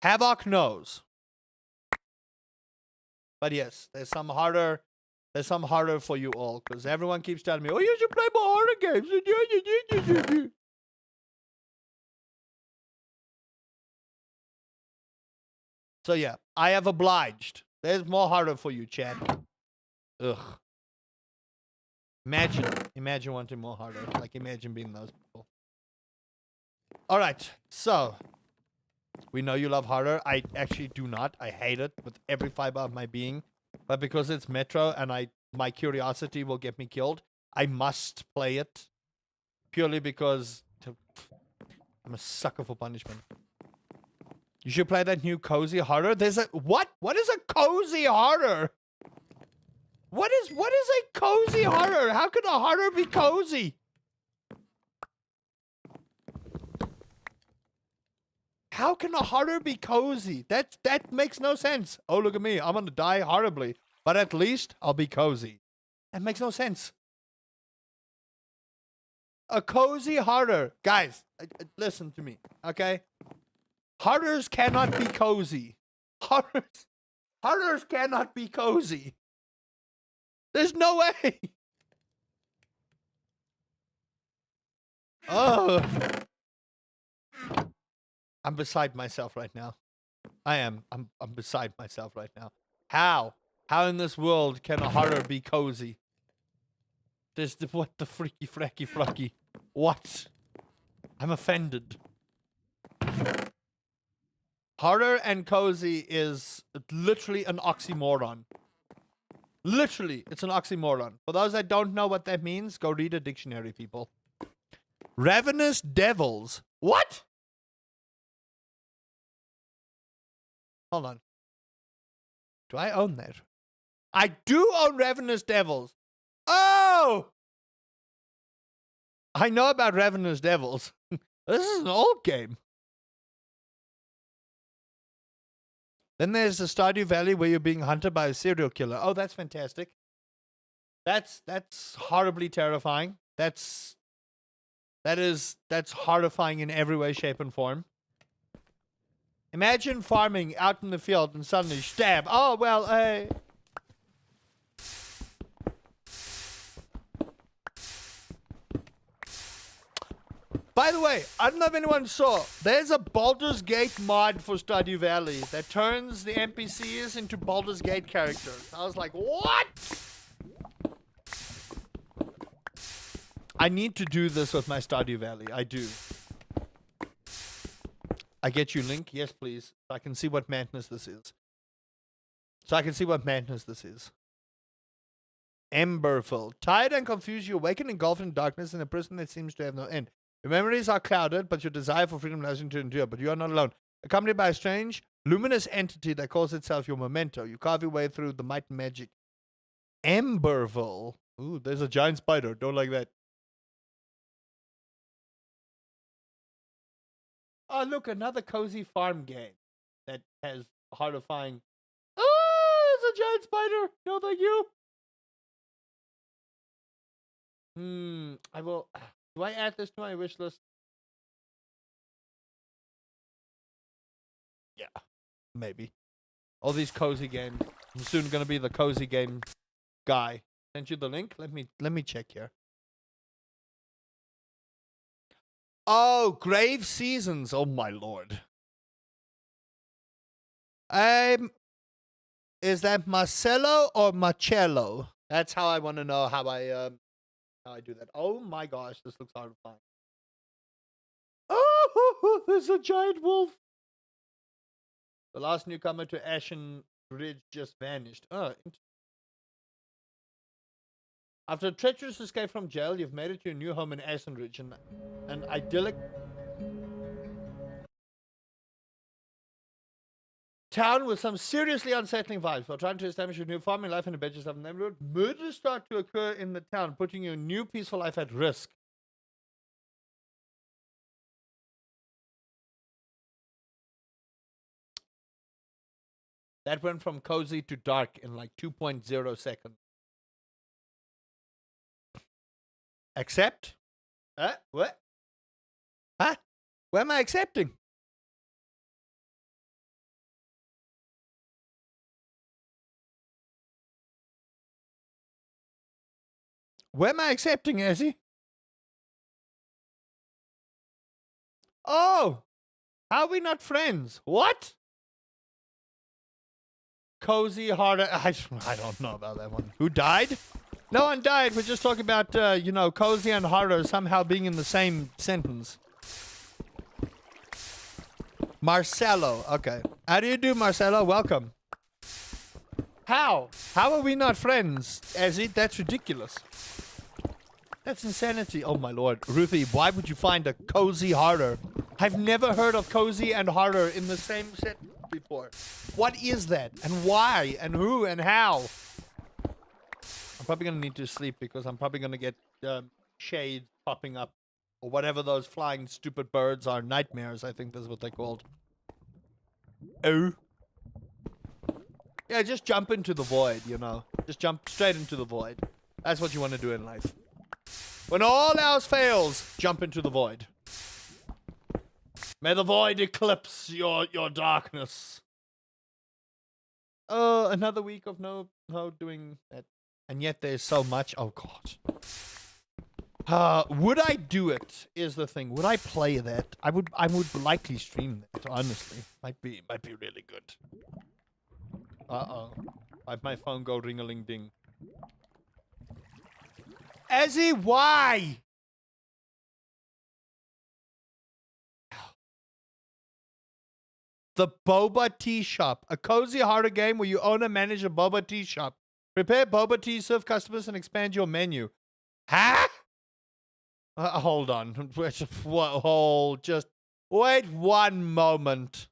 Havoc knows. But yes, there's some harder for you all, because everyone keeps telling me, oh, you should play more horror games. So yeah, I have obliged. There's more harder for you, Chad. Ugh. Imagine wanting more harder. Like, imagine being those people. Alright, so We know you love horror. I actually do not. I hate it with every fiber of my being. But because it's Metro and my curiosity will get me killed, I must play it. Purely because I'm a sucker for punishment. You should play that new cozy horror. There's a what? What is a cozy horror? What is a cozy horror? How could a horror be cozy? How can a horror be cozy? That makes no sense. Oh, look at me. I'm gonna die horribly. But at least I'll be cozy. That makes no sense. A cozy horror. Guys, listen to me, okay? Horrors cannot be cozy. Horrors cannot be cozy. There's no way. Oh. I'm beside myself right now. I am. I'm beside myself right now. How? How in this world can a horror be cozy? What the freaky fracky flucky? What? I'm offended. Horror and cozy is literally an oxymoron. Literally, it's an oxymoron. For those that don't know what that means, go read a dictionary, people. Ravenous devils. What? Hold on. Do I own that? I do own Ravenous Devils. Oh! I know about Ravenous Devils. This is an old game. Then there's the Stardew Valley where you're being hunted by a serial killer. Oh, that's fantastic. That's horribly terrifying. That's horrifying in every way, shape, and form. Imagine farming out in the field and suddenly stab. Oh, well, By the way, I don't know if anyone saw, there's a Baldur's Gate mod for Stardew Valley that turns the NPCs into Baldur's Gate characters. I was like, what? I need to do this with my Stardew Valley. I do. I get you, Link? Yes, please. So I can see what madness this is. Emberful. Tired and confused, you awaken engulfed in darkness in a prison that seems to have no end. Your memories are clouded, but your desire for freedom allows you to endure. But you are not alone. Accompanied by a strange, luminous entity that calls itself your memento, you carve your way through the might and magic. Emberville. Ooh, there's a giant spider. Don't like that. Oh, look, another cozy farm game that has horrifying. Oh, it's a giant spider. No, thank you. I will. Do I add this to my wish list? Yeah, maybe. All these cozy games. I'm soon gonna be the cozy game guy. Sent you the link. Let me check here. Oh, Grave Seasons. Oh my lord. Is that Marcello or Marcello? That's how I want to know how I do that. Oh my gosh, this looks horrifying. Oh, there's a giant wolf. The last newcomer to Ashen Ridge just vanished. Oh. After a treacherous escape from jail, you've made it to your new home in Ashen Ridge, an idyllic town with some seriously unsettling vibes. While trying to establish your new farming life and embed yourself in the neighborhood, murders start to occur in the town, putting your new peaceful life at risk. That went from cozy to dark in like 2.0 seconds. Accept? What? Huh? Where am I accepting? Where am I accepting, Ezzy? Oh! How are we not friends? What? Cozy harder. I don't know about that one. Who died? No one died. We're just talking about, cozy and horror somehow being in the same sentence. Marcelo. Okay. How do you do, Marcelo? Welcome. How? How are we not friends? That's ridiculous. That's insanity. Oh, my lord. Ruthie, why would you find a cozy harder? I've never heard of cozy and harder in the same sentence before. What is that? And why? And who? And how? I'm probably going to need to sleep because I'm probably going to get shade popping up. Or whatever those flying stupid birds are. Nightmares, I think that's what they're called. Oh. Yeah, just jump into the void, you know. Just jump straight into the void. That's what you want to do in life. When all else fails, jump into the void. May the void eclipse your darkness. Another week of no doing that. And yet there's so much. Oh, God. Would I do it? Is the thing. Would I play that? I would likely stream that, honestly. Might be really good. Uh-oh. I've my phone go ring-a-ling-ding. Ezzy, why? The Boba Tea Shop. A cozy harder game where you own and manage a boba tea shop. Prepare boba tea, serve customers, and expand your menu. Huh? Hold on. Just wait one moment.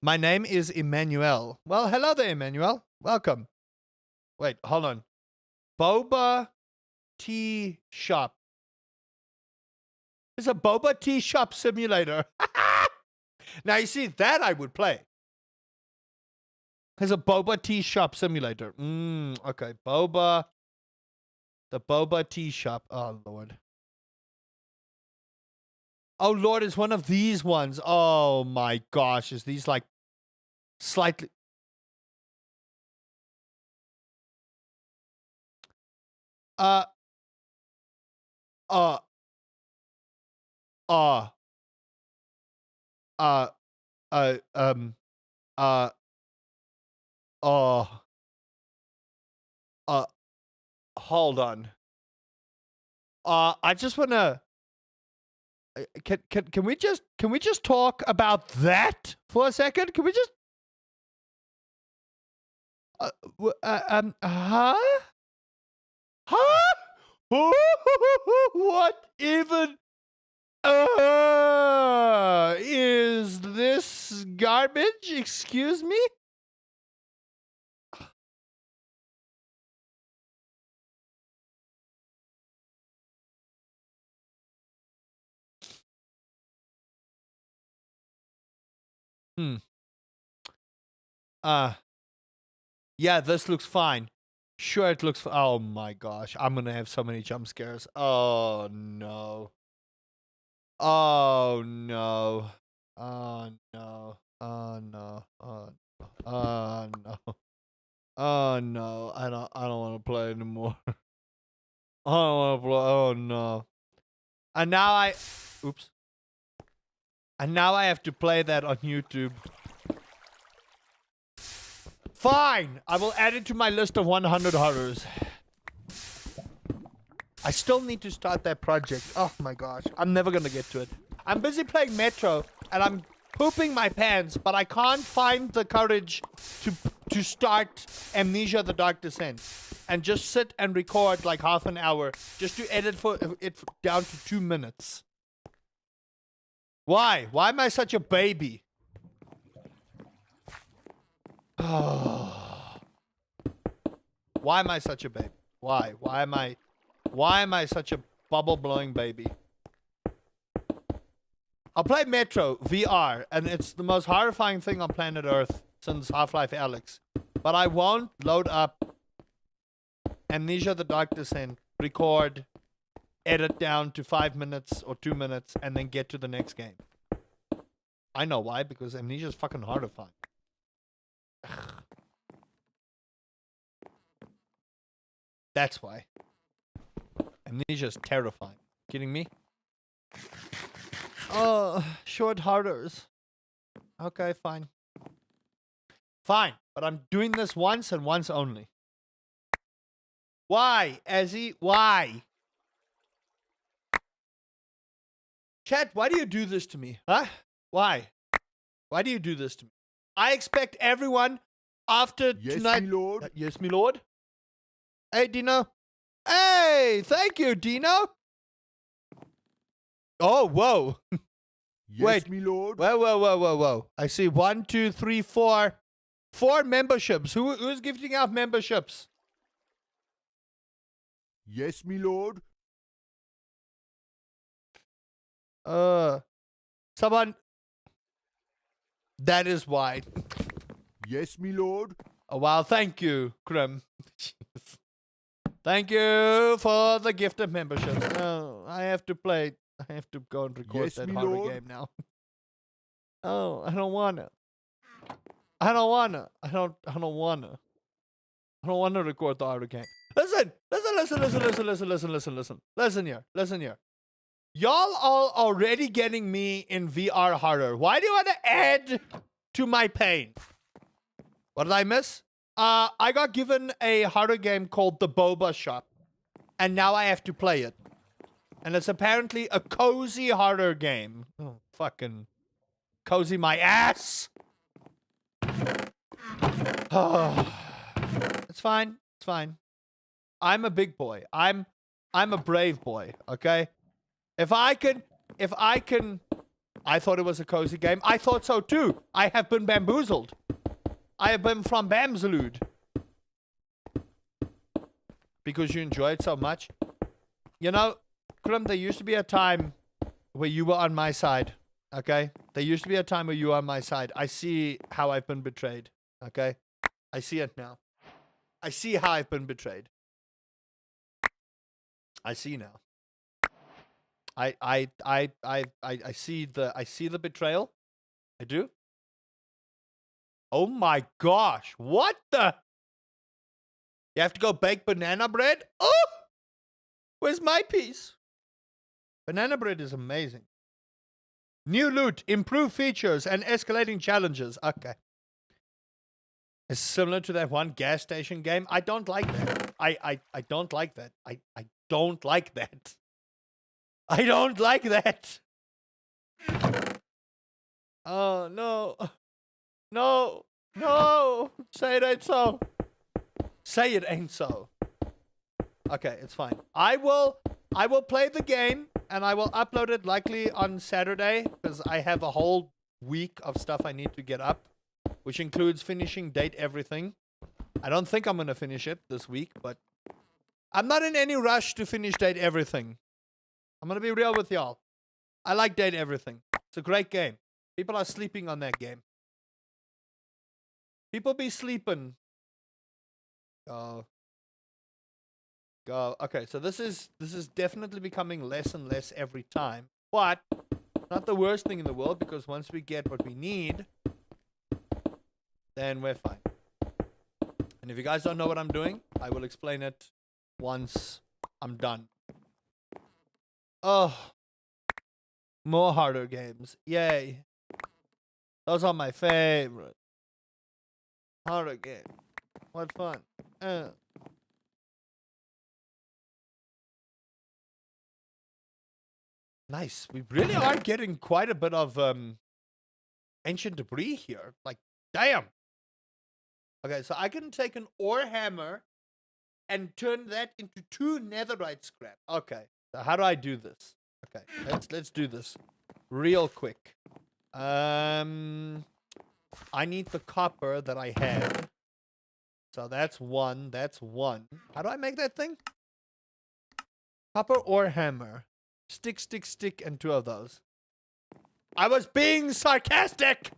My name is Emmanuel. Well, hello there, Emmanuel. Welcome. Wait, hold on. Boba Tea Shop. It's a boba tea shop simulator. Now, you see, that I would play. There's a boba tea shop simulator. Okay. The boba tea shop. Oh, Lord. Oh, Lord, it's one of these ones. Oh, my gosh. Is these like slightly... hold on. I just wanna... Can we just talk about that for a second? Can we just... Huh? Huh? What even is this garbage? Excuse me? Yeah, this looks fine. Sure, it looks... Oh my gosh, I'm gonna have so many jump scares. Oh no. Oh no. Oh no. Oh no. Oh no. Oh no. Oh no. I don't want to play anymore. I don't want to play. Oh no. And now oops. And now I have to play that on YouTube. Fine! I will add it to my list of 100 horrors. I still need to start that project. Oh my gosh. I'm never gonna get to it. I'm busy playing Metro, and I'm pooping my pants, but I can't find the courage to start Amnesia: The Dark Descent. And just sit and record like half an hour, just to edit it down to 2 minutes. Why? Why am I such a baby? Why am I such a baby? Why? Why am I such a bubble-blowing baby? I'll play Metro VR, and it's the most horrifying thing on planet Earth since Half-Life Alyx. But I won't load up Amnesia: The Dark Descent, record, edit down to 5 minutes or 2 minutes, and then get to the next game. I know why, because Amnesia is fucking horrifying. That's why. Amnesia's terrifying. Kidding me? Oh, short harders. Okay, fine. Fine, but I'm doing this once and once only. Why, Ezzy? Why? Chat, why do you do this to me? Huh? Why? Why do you do this to me? I expect everyone after Yes, tonight. me lord. Yes, me lord. Hey, Dino. Hey, thank you, Dino. Oh, whoa. Yes, Wait. me lord. Whoa. I see 1, 2, 3, 4. 4 memberships. Who's gifting out memberships? Yes, me lord. Someone. That is why. Yes, me lord. Oh, wow. Thank you, Krim. Thank you for the gift of memberships. Oh, I have to play. I have to go and record Yes, that me harder lord. game now. Oh, I don't wanna. I don't wanna. I don't wanna. I don't wanna record the harder game. Listen here. Y'all are already getting me in VR harder. Why do you want to add to my pain? What did I miss? I got given a harder game called The Boba Shop, and now I have to play it. And it's apparently a cozy harder game. Oh, fucking cozy my ass! It's fine. It's fine. I'm a big boy. I'm a brave boy, okay? If I can, I thought it was a cozy game. I thought so too. I have been bamboozled. I have been from bamzalud. Because you enjoy it so much. You know, Krim, there used to be a time where you were on my side, okay? There used to be a time where you were on my side. I see how I've been betrayed, okay? I see it now. I see how I've been betrayed. I see now. I see the betrayal. I do. Oh my gosh. What the? You have to go bake banana bread? Oh! Where's my piece? Banana bread is amazing. New loot, improved features, and escalating challenges. Okay. It's similar to that one gas station game. I don't like that. I don't like that. I don't like that. I don't like that. Oh, no. No. No. Say it ain't so. Say it ain't so. Okay, it's fine. I will play the game and I will upload it likely on Saturday because I have a whole week of stuff I need to get up, which includes finishing Date Everything. I don't think I'm going to finish it this week, but I'm not in any rush to finish Date Everything. I'm going to be real with y'all. I like Date Everything. It's a great game. People are sleeping on that game. People be sleeping. Go. Okay, so this is definitely becoming less and less every time. But not the worst thing in the world, because once we get what we need, then we're fine. And if you guys don't know what I'm doing, I will explain it once I'm done. Oh, more harder games. Yay. Those are my favorite. Harder game. What fun. Nice. We really are getting quite a bit of ancient debris here. Like, damn. Okay, so I can take an ore hammer and turn that into 2 netherite scrap. Okay. So how do I do this? Okay, let's do this real quick. I need the copper that I had. So that's 1. That's 1. How do I make that thing? Copper ore hammer. Stick, stick, stick, and 2 of those. I was being sarcastic!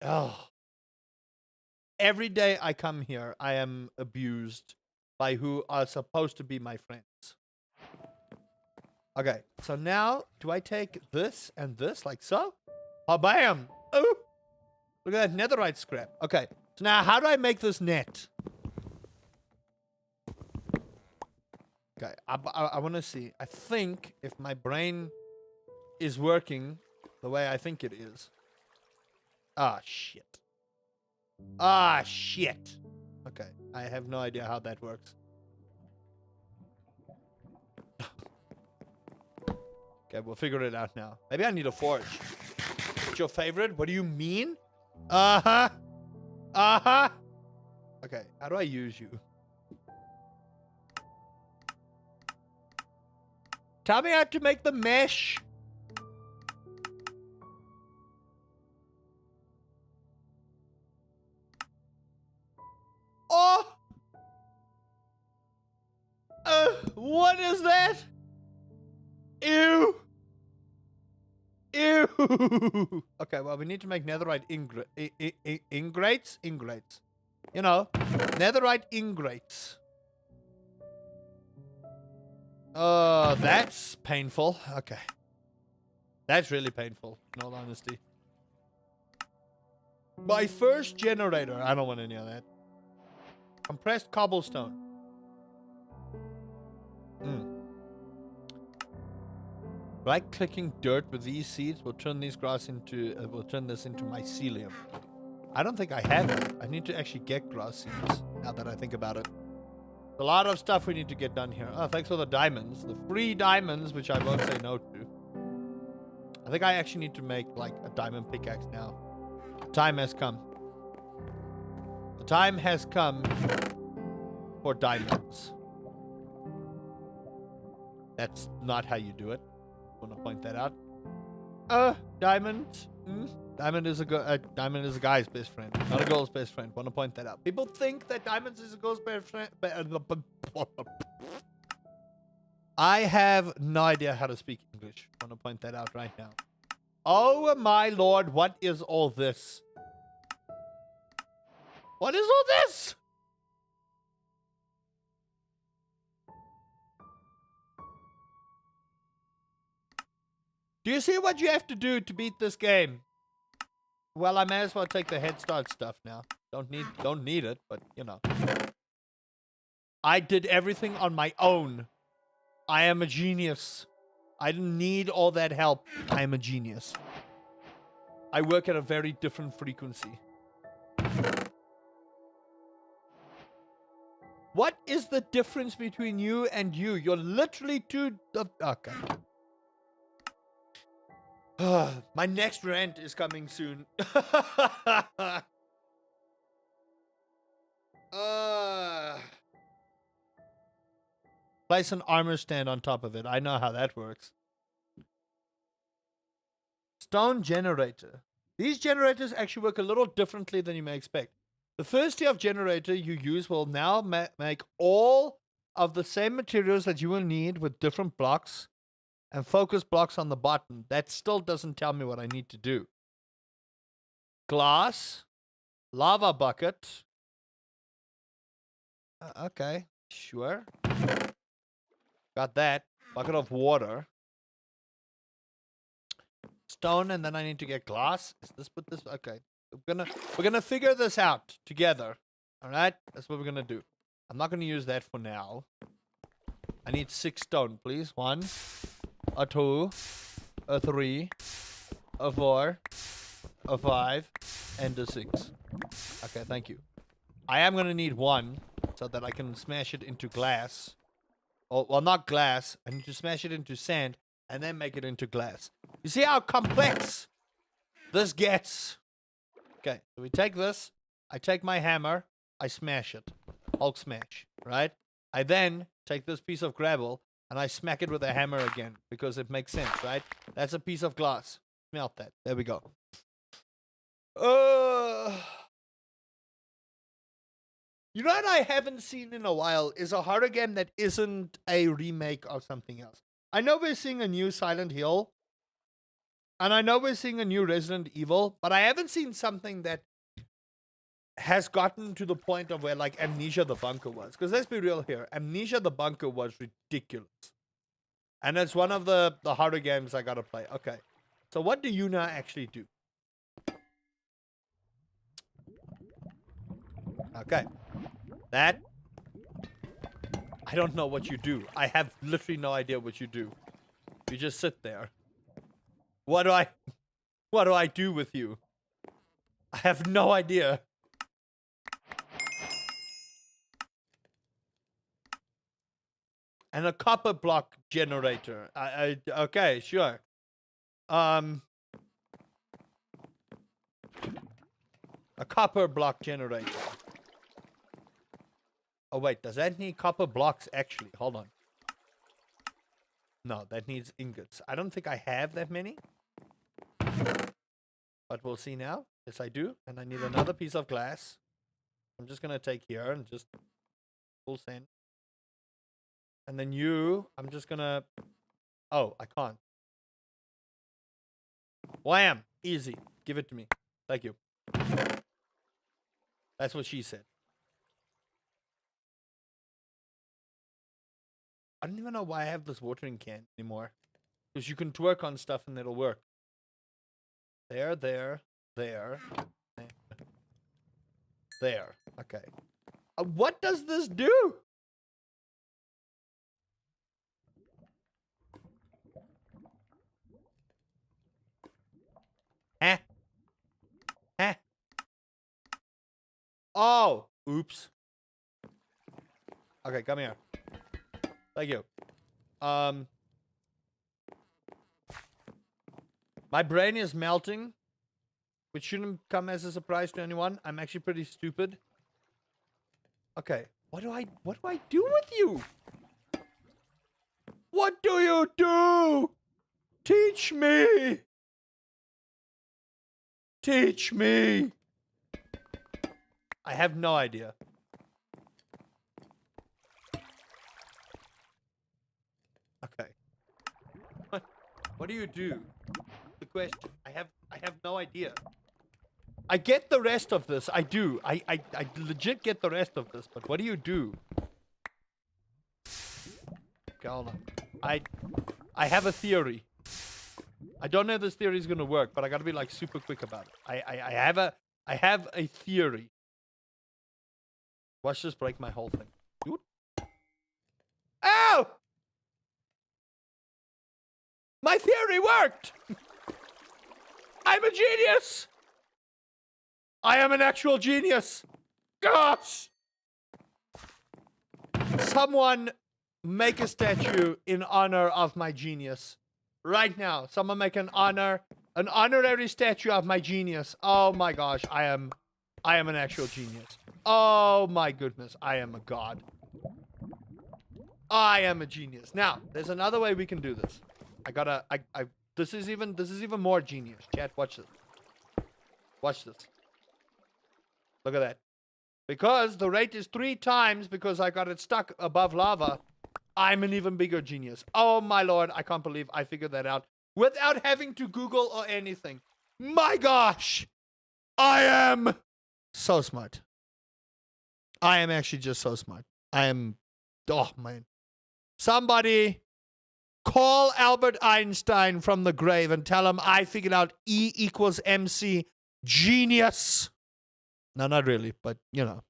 Oh. Every day I come here, I am abused by who are supposed to be my friends. Okay, so now, do I take this and this, like so? Oh, bam! Oh! Look at that netherite scrap. Okay, so now how do I make this net? Okay, I want to see. I think if my brain is working the way I think it is. Ah, shit. Ah, shit. Okay, I have no idea how that works. Okay, we'll figure it out now. Maybe I need a forge. What's your favorite? What do you mean? Uh-huh. Uh-huh. Okay, how do I use you? Tell me how to make the mesh. Oh! What is that? Ew! Ew! Okay, well, we need to make netherite ingrates? Ingrates. You know, netherite ingrates. That's painful. Okay. That's really painful, in all honesty. My first generator. I don't want any of that. Compressed cobblestone. Right-clicking dirt with these seeds will turn these grass into will turn this into mycelium. I don't think I have it. I need to actually get grass seeds. Now that I think about it, a lot of stuff we need to get done here. Oh, thanks for the diamonds, the free diamonds, which I won't say no to. I think I actually need to make like a diamond pickaxe now. The time has come. The time has come for diamonds. That's not how you do it. I want to point that out. Diamond. Diamond is a guy's best friend, not a girl's best friend. Want to point that out. People think that diamonds is a girl's best friend. I have no idea how to speak English. Want to point that out right now. Oh my lord, what is all this? What is all this? Do you see what you have to do to beat this game? Well, I may as well take the head start stuff now. Don't need it, but you know. I did everything on my own. I am a genius. I didn't need all that help. I am a genius. I work at a very different frequency. What is the difference between you and you? You're literally two... Okay. My next rant is coming soon. Place an armor stand on top of it. I know how that works. Stone generator. These generators actually work a little differently than you may expect. The first tier of generator you use will now make all of the same materials that you will need with different blocks and focus blocks on the bottom. That still doesn't tell me what I need to do. Glass, lava bucket. Okay, sure. Got that. Bucket of water. Stone, and then I need to get glass. Is this what this? Okay, we're gonna figure this out together. All right, that's what we're gonna do. I'm not gonna use that for now. I need 6 stone, please. 1, a 2, a 3, a 4, a 5, and a 6. Okay, thank you. I am gonna need 1 so that I can smash it into glass. Oh, well, not glass. I need to smash it into sand and then make it into glass. You see how complex this gets? Okay, so we take this. I take my hammer. I smash it. Hulk smash, right? I then take this piece of gravel and I smack it with a hammer again because it makes sense, right? That's a piece of glass. Melt that. There we go. You know what I haven't seen in a while is a horror game that isn't a remake of something else. I know we're seeing a new Silent Hill, and I know we're seeing a new Resident Evil, but I haven't seen something that has gotten to the point of where, like, Amnesia the Bunker was. Because let's be real here, Amnesia the Bunker was ridiculous. And it's one of the horror games I gotta play. Okay, so what do you now actually do? Okay. That, I don't know what you do. I have literally no idea what you do. You just sit there. What do I do with you? I have no idea. And a copper block generator. Okay, sure. A copper block generator. Oh wait, does that need copper blocks actually? Hold on. No, that needs ingots. I don't think I have that many. But we'll see now. Yes, I do. And I need another piece of glass. I'm just gonna take here and just full send. And then you, I'm just gonna... Oh, I can't. Wham! Easy. Give it to me. Thank you. That's what she said. I don't even know why I have this watering can anymore. Because you can twerk on stuff and it'll work. There. There. Okay. What does this do? Eh? Eh? Oh! Oops. Okay, come here. Thank you. My brain is melting, which shouldn't come as a surprise to anyone. I'm actually pretty stupid. Okay, what do I do with you? What do you do? Teach me. Teach me. I have no idea. Okay. What do you do? The question. I have no idea. I get the rest of this. I do. I legit get the rest of this. But what do you do? Okay, hold on. I have a theory. I don't know if this theory is gonna work, but I gotta be like super quick about it. I have a theory. Watch this break my whole thing. Dude. Ow! My theory worked! I'm a genius! I am an actual genius! Gosh! Someone make a statue in honor of my genius. Right now. Someone make an honorary statue of my genius. Oh my gosh, I am an actual genius. Oh my goodness, I am a god. I am a genius. Now, there's another way we can do this. This is even more genius. Chat, watch this. Watch this. Look at that. Because the rate is 3 times because I got it stuck above lava, I'm an even bigger genius. Oh my lord, I can't believe I figured that out without having to Google or anything. My gosh! I am so smart. I am actually just so smart. Oh man. Somebody call Albert Einstein from the grave and tell him I figured out E equals MC. Genius. No, not really, but you know.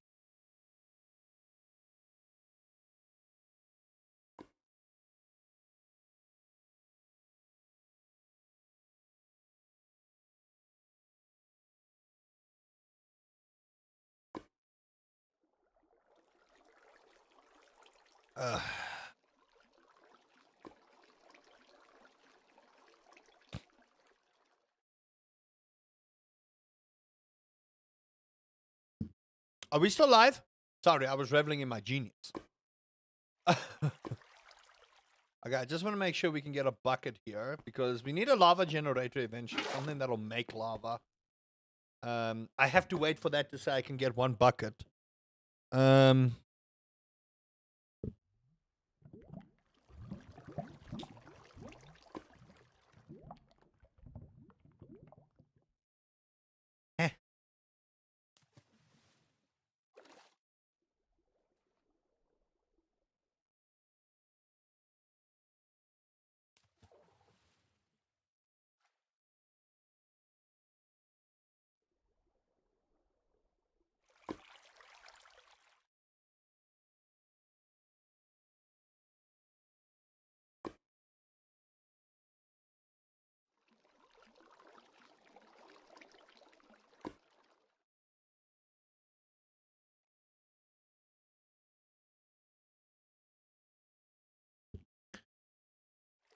Are we still live? Sorry, I was reveling in my genius. Okay, I just want to make sure we can get a bucket here because we need a lava generator eventually. Something that'll make lava. I have to wait for that to say I can get 1 bucket.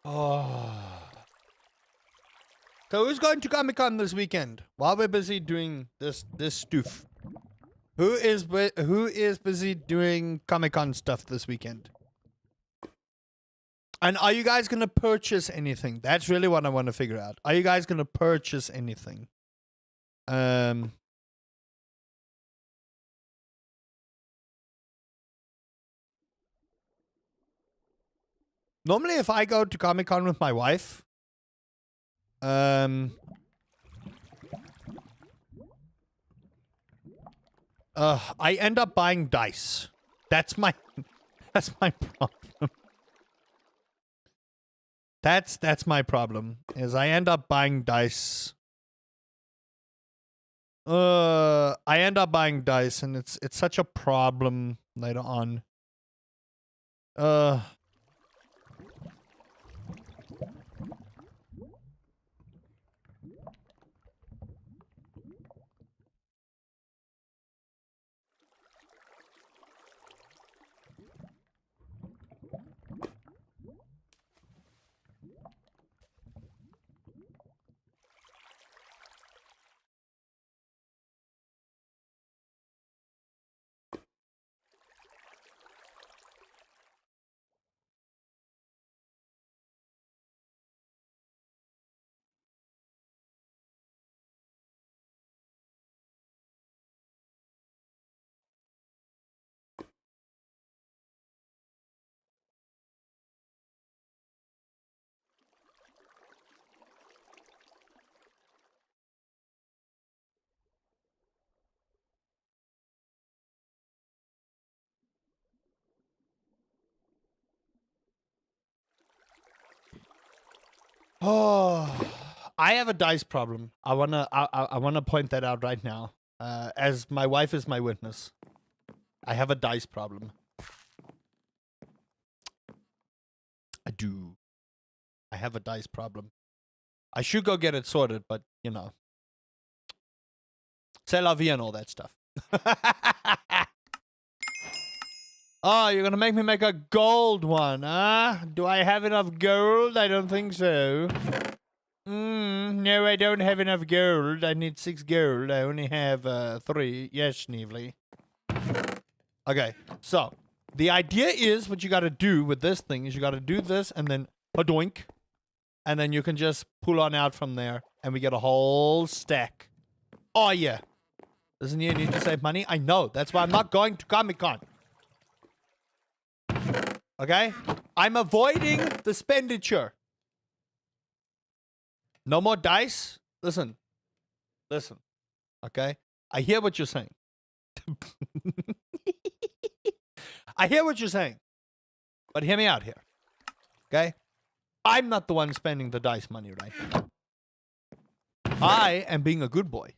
Oh. So who's going to Comic-Con this weekend? While we're busy doing this stuff. Who is busy doing Comic-Con stuff this weekend? And are you guys going to purchase anything? That's really what I want to figure out. Are you guys going to purchase anything? Normally if I go to Comic-Con with my wife, I end up buying dice. That's my problem. That's my problem, is I end up buying dice. I end up buying dice, and it's such a problem later on. Oh, I have a dice problem. I wanna point that out right now. As my wife is my witness, I have a dice problem. I do. I have a dice problem. I should go get it sorted, but you know, c'est la vie and all that stuff. Oh, you're gonna make me make a gold one, huh? Do I have enough gold? I don't think so. No, I don't have enough gold. I need 6 gold. I only have 3. Yes, Sneevely. Okay, so the idea is what you gotta do with this thing is you gotta do this and then a doink. And then you can just pull on out from there and we get a whole stack. Oh, yeah. Doesn't you need to save money? I know. That's why I'm not going to Comic-Con. Okay? I'm avoiding the expenditure. No more dice? Listen. Listen. Okay? I hear what you're saying. I hear what you're saying. But hear me out here. Okay? I'm not the one spending the dice money right now. I am being a good boy.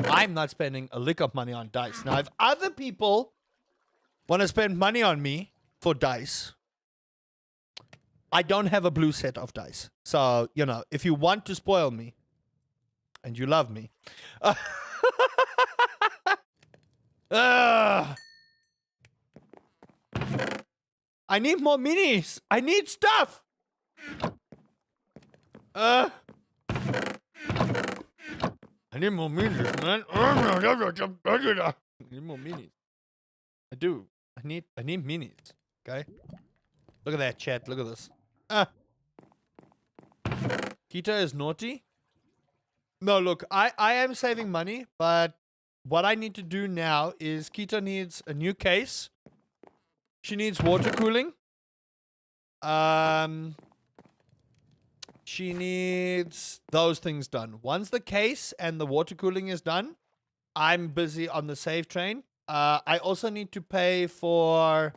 I'm not spending a lick of money on dice. Now, if other people want to spend money on me for dice, I don't have a blue set of dice. So, you know, if you want to spoil me and you love me, I need more minis. I need stuff. I need more minis, man. I need more minis. I do. I need minis. Okay? Look at that, chat. Look at this. Kita is naughty? No, look, I am saving money, but what I need to do now is Kita needs a new case. She needs water cooling. She needs those things done. Once the case and the water cooling is done, I'm busy on the save train. I also need to pay for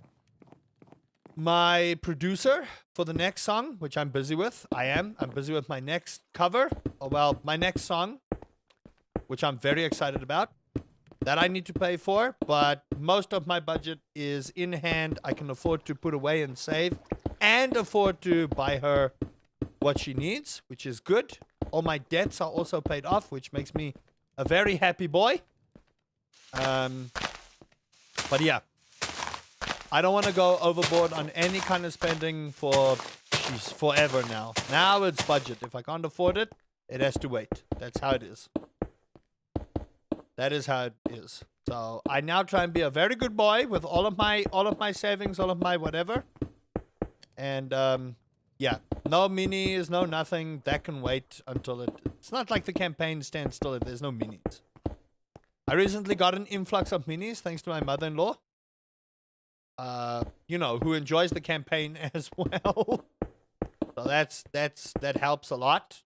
my producer for the next song, which I'm busy with. I'm busy with my next cover. Oh, well, my next song, which I'm very excited about. That I need to pay for, but most of my budget is in hand. I can afford to put away and save and afford to buy her what she needs, which is good. All my debts are also paid off, which makes me a very happy boy. But yeah, I don't want to go overboard on any kind of spending for she's forever now. Now it's budget. If I can't afford it, it has to wait. That's how it is. That is how it is. So I now try and be a very good boy with all of my savings, all of my whatever. And yeah, no minis, no nothing. That can wait until it's not like the campaign stands still. There's no minis. I recently got an influx of minis thanks to my mother-in-law. You know, who enjoys the campaign as well. So that helps a lot.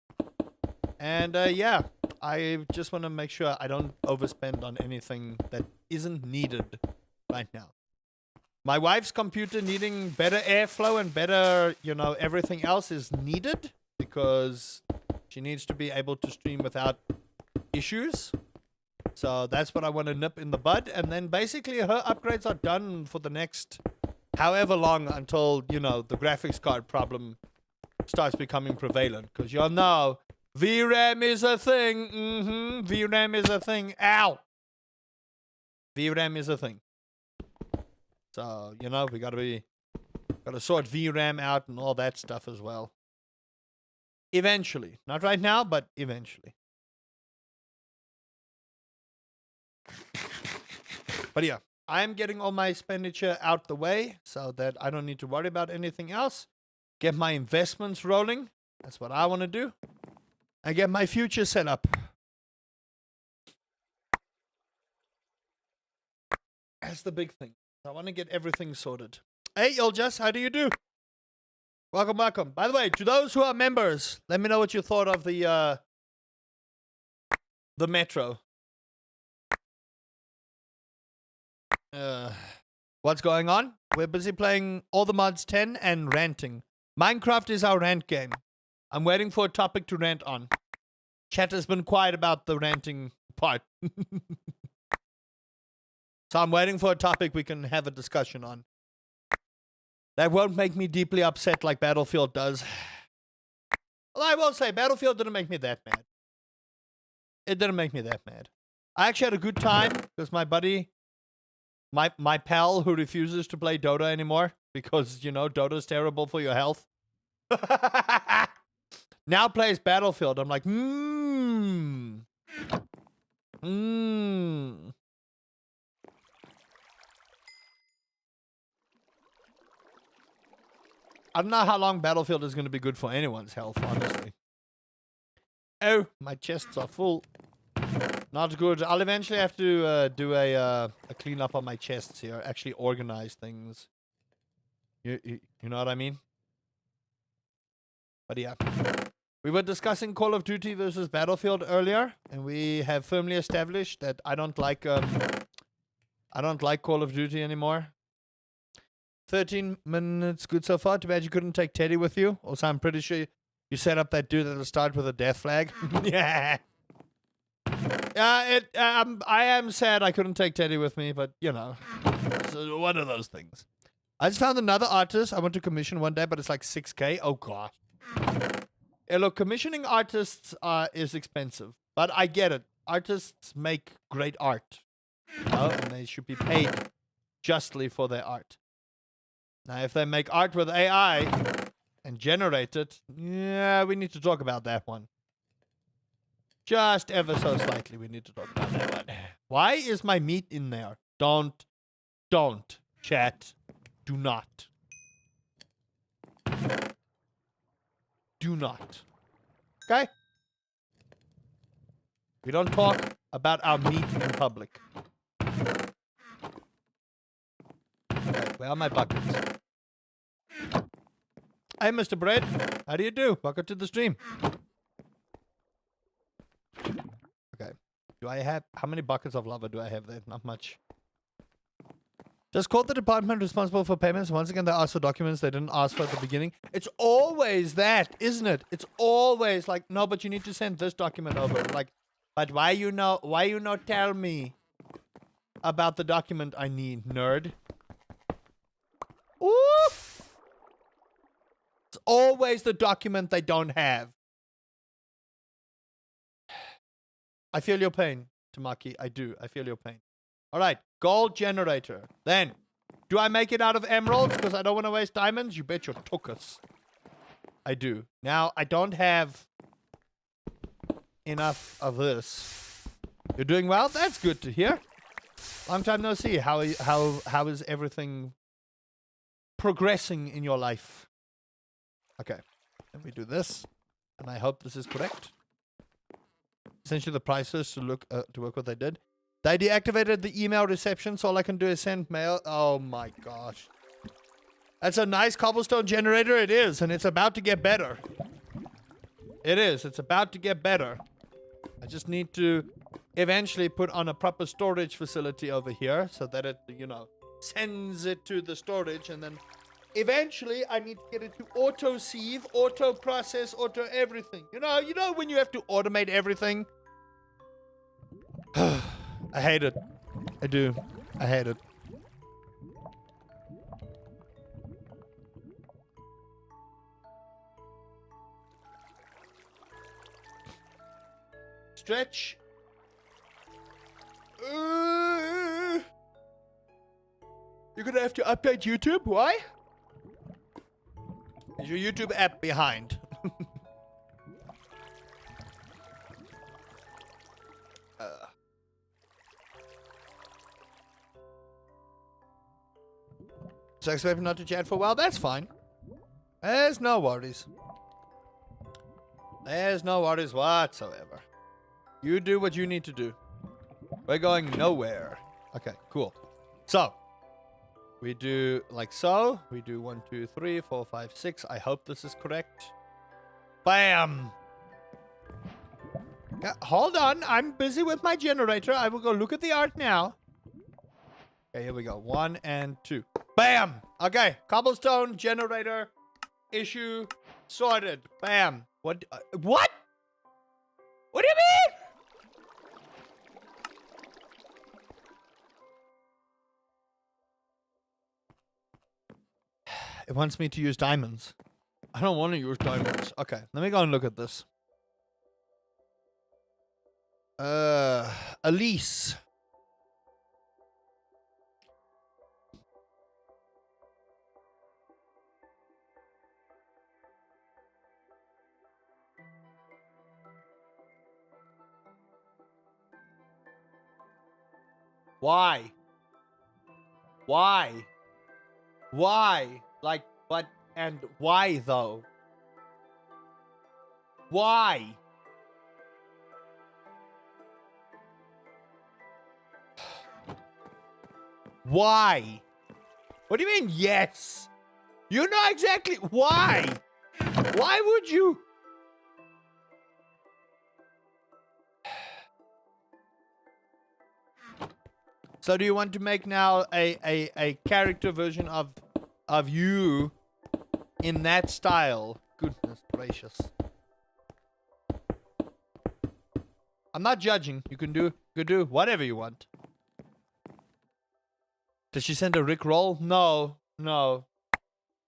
And yeah, I just want to make sure I don't overspend on anything that isn't needed right now. My wife's computer needing better airflow and better, you know, everything else is needed because she needs to be able to stream without issues. So that's what I want to nip in the bud. And then basically her upgrades are done for the next however long until, you know, the graphics card problem starts becoming prevalent. Because you'll know VRAM is a thing. VRAM is a thing. Ow. VRAM is a thing. So, you know, we gotta sort VRAM out and all that stuff as well. Eventually. Not right now, but eventually. But yeah, I'm getting all my expenditure out the way so that I don't need to worry about anything else. Get my investments rolling. That's what I want to do. And get my future set up. That's the big thing. I want to get everything sorted. Hey, Iljas, how do you do? Welcome, welcome. By the way, to those who are members, let me know what you thought of the Metro. What's going on? We're busy playing All the Mods 10 and ranting. Minecraft is our rant game. I'm waiting for a topic to rant on. Chat has been quiet about the ranting part. So I'm waiting for a topic we can have a discussion on. That won't make me deeply upset like Battlefield does. Well, I will say, Battlefield didn't make me that mad. It didn't make me that mad. I actually had a good time because my buddy, my pal who refuses to play Dota anymore because, you know, Dota's terrible for your health. Now plays Battlefield. I'm like, I don't know how long Battlefield is going to be good for anyone's health, honestly. Oh, my chests are full. Not good. I'll eventually have to do a cleanup on my chests here. Actually organize things. You know what I mean? But yeah. We were discussing Call of Duty versus Battlefield earlier, and we have firmly established that I don't like Call of Duty anymore. 13 minutes good so far. Too bad you couldn't take Teddy with you. Also, I'm pretty sure you set up that dude that'll start with a death flag. Yeah. I am sad I couldn't take Teddy with me, but, you know, it's one of those things. I just found another artist I want to commission one day, but it's like 6K. Oh, gosh. Yeah, look, commissioning artists is expensive, but I get it. Artists make great art, you know, and they should be paid justly for their art. Now, if they make art with AI and generate it, yeah, we need to talk about that one. Just ever so slightly, we need to talk about that one. Why is my meat in there? Don't, chat. Do not. Do not. Okay? We don't talk about our meat in public. Okay, where are my buckets? Hey, Mr. Bread. How do you do? Welcome to the stream. Okay. Do I have... How many buckets of lava do I have there? Not much. Just call the department responsible for payments. Once again, they ask for documents they didn't ask for at the beginning. It's always that, isn't it? It's always like, no, but you need to send this document over. Like, but why you not tell me about the document I need, nerd? Oof! It's always the document they don't have. I feel your pain, Tamaki. I do. I feel your pain. All right, gold generator. Then, do I make it out of emeralds because I don't want to waste diamonds? You bet your tuchus. I do. Now, I don't have enough of this. You're doing well? That's good to hear. Long time no see. How is everything progressing in your life? Okay. Let me do this. And I hope this is correct. Essentially, the prices to work what they did. They deactivated the email reception, so all I can do is send mail. Oh my gosh. That's a nice cobblestone generator. It is, and it's about to get better. It is. It's about to get better. I just need to eventually put on a proper storage facility over here so that it, you know, sends it to the storage, and then eventually I need to get it to auto sieve, auto process, auto everything. You know when you have to automate everything? I hate it. I do. I hate it. Stretch. You're gonna have to update YouTube. Why? Is your YouTube app behind? So expect me not to chat for a while. That's fine. There's no worries. There's no worries whatsoever. You do what you need to do. We're going nowhere. Okay, cool. So, we do like so. We do 1, 2, 3, 4, 5, 6. I hope this is correct. Bam! Yeah, hold on. I'm busy with my generator. I will go look at the art now. Okay, here we go. 1 and 2. Bam! Okay, cobblestone generator issue sorted. Bam. What? What? What do you mean? It wants me to use diamonds. I don't want to use diamonds. Okay, let me go and look at this. Elise. Why? Why? Why? Like, but, and why though? Why? Why? What do you mean, yes? You know exactly why. Why would you? So do you want to make now a character version of you in that style? Goodness gracious. I'm not judging. You can do whatever you want. Did she send a Rickroll? No, no.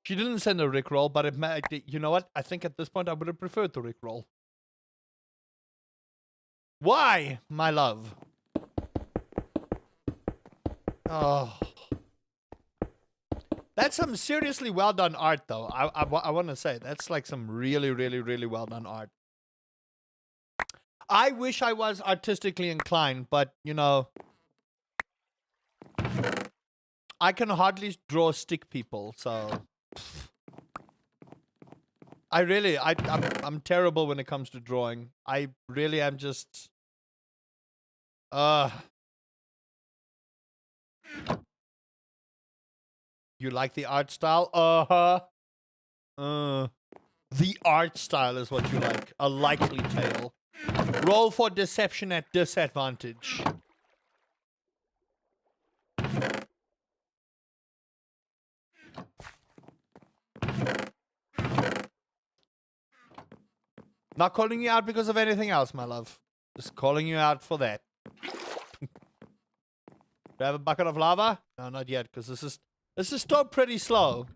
She didn't send a Rickroll, but it might, you know what? I think at this point I would have preferred the Rickroll. Why, my love? Oh. That's some seriously well done art, though. I want to say, that's like some really, really, really well done art. I wish I was artistically inclined, but, you know, I can hardly draw stick people, so I'm terrible when it comes to drawing. I really am just You like the art style? The art style is what you like. A likely tale. Roll for deception at disadvantage. Not calling you out because of anything else, my love. Just calling you out for that. Do I have a bucket of lava? No, not yet, because this is still pretty slow.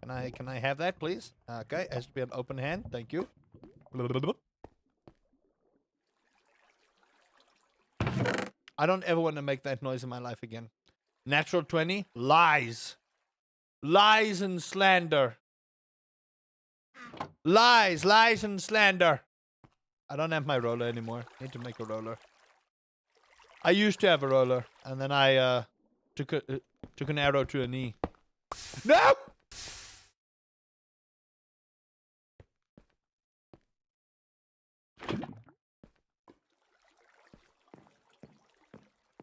Can I have that, please? Okay, it has to be an open hand. Thank you. I don't ever want to make that noise in my life again. Natural 20? Lies. Lies and slander. Lies, lies, and slander. I don't have my roller anymore. Need to make a roller. I used to have a roller, and then I took an arrow to a knee. No!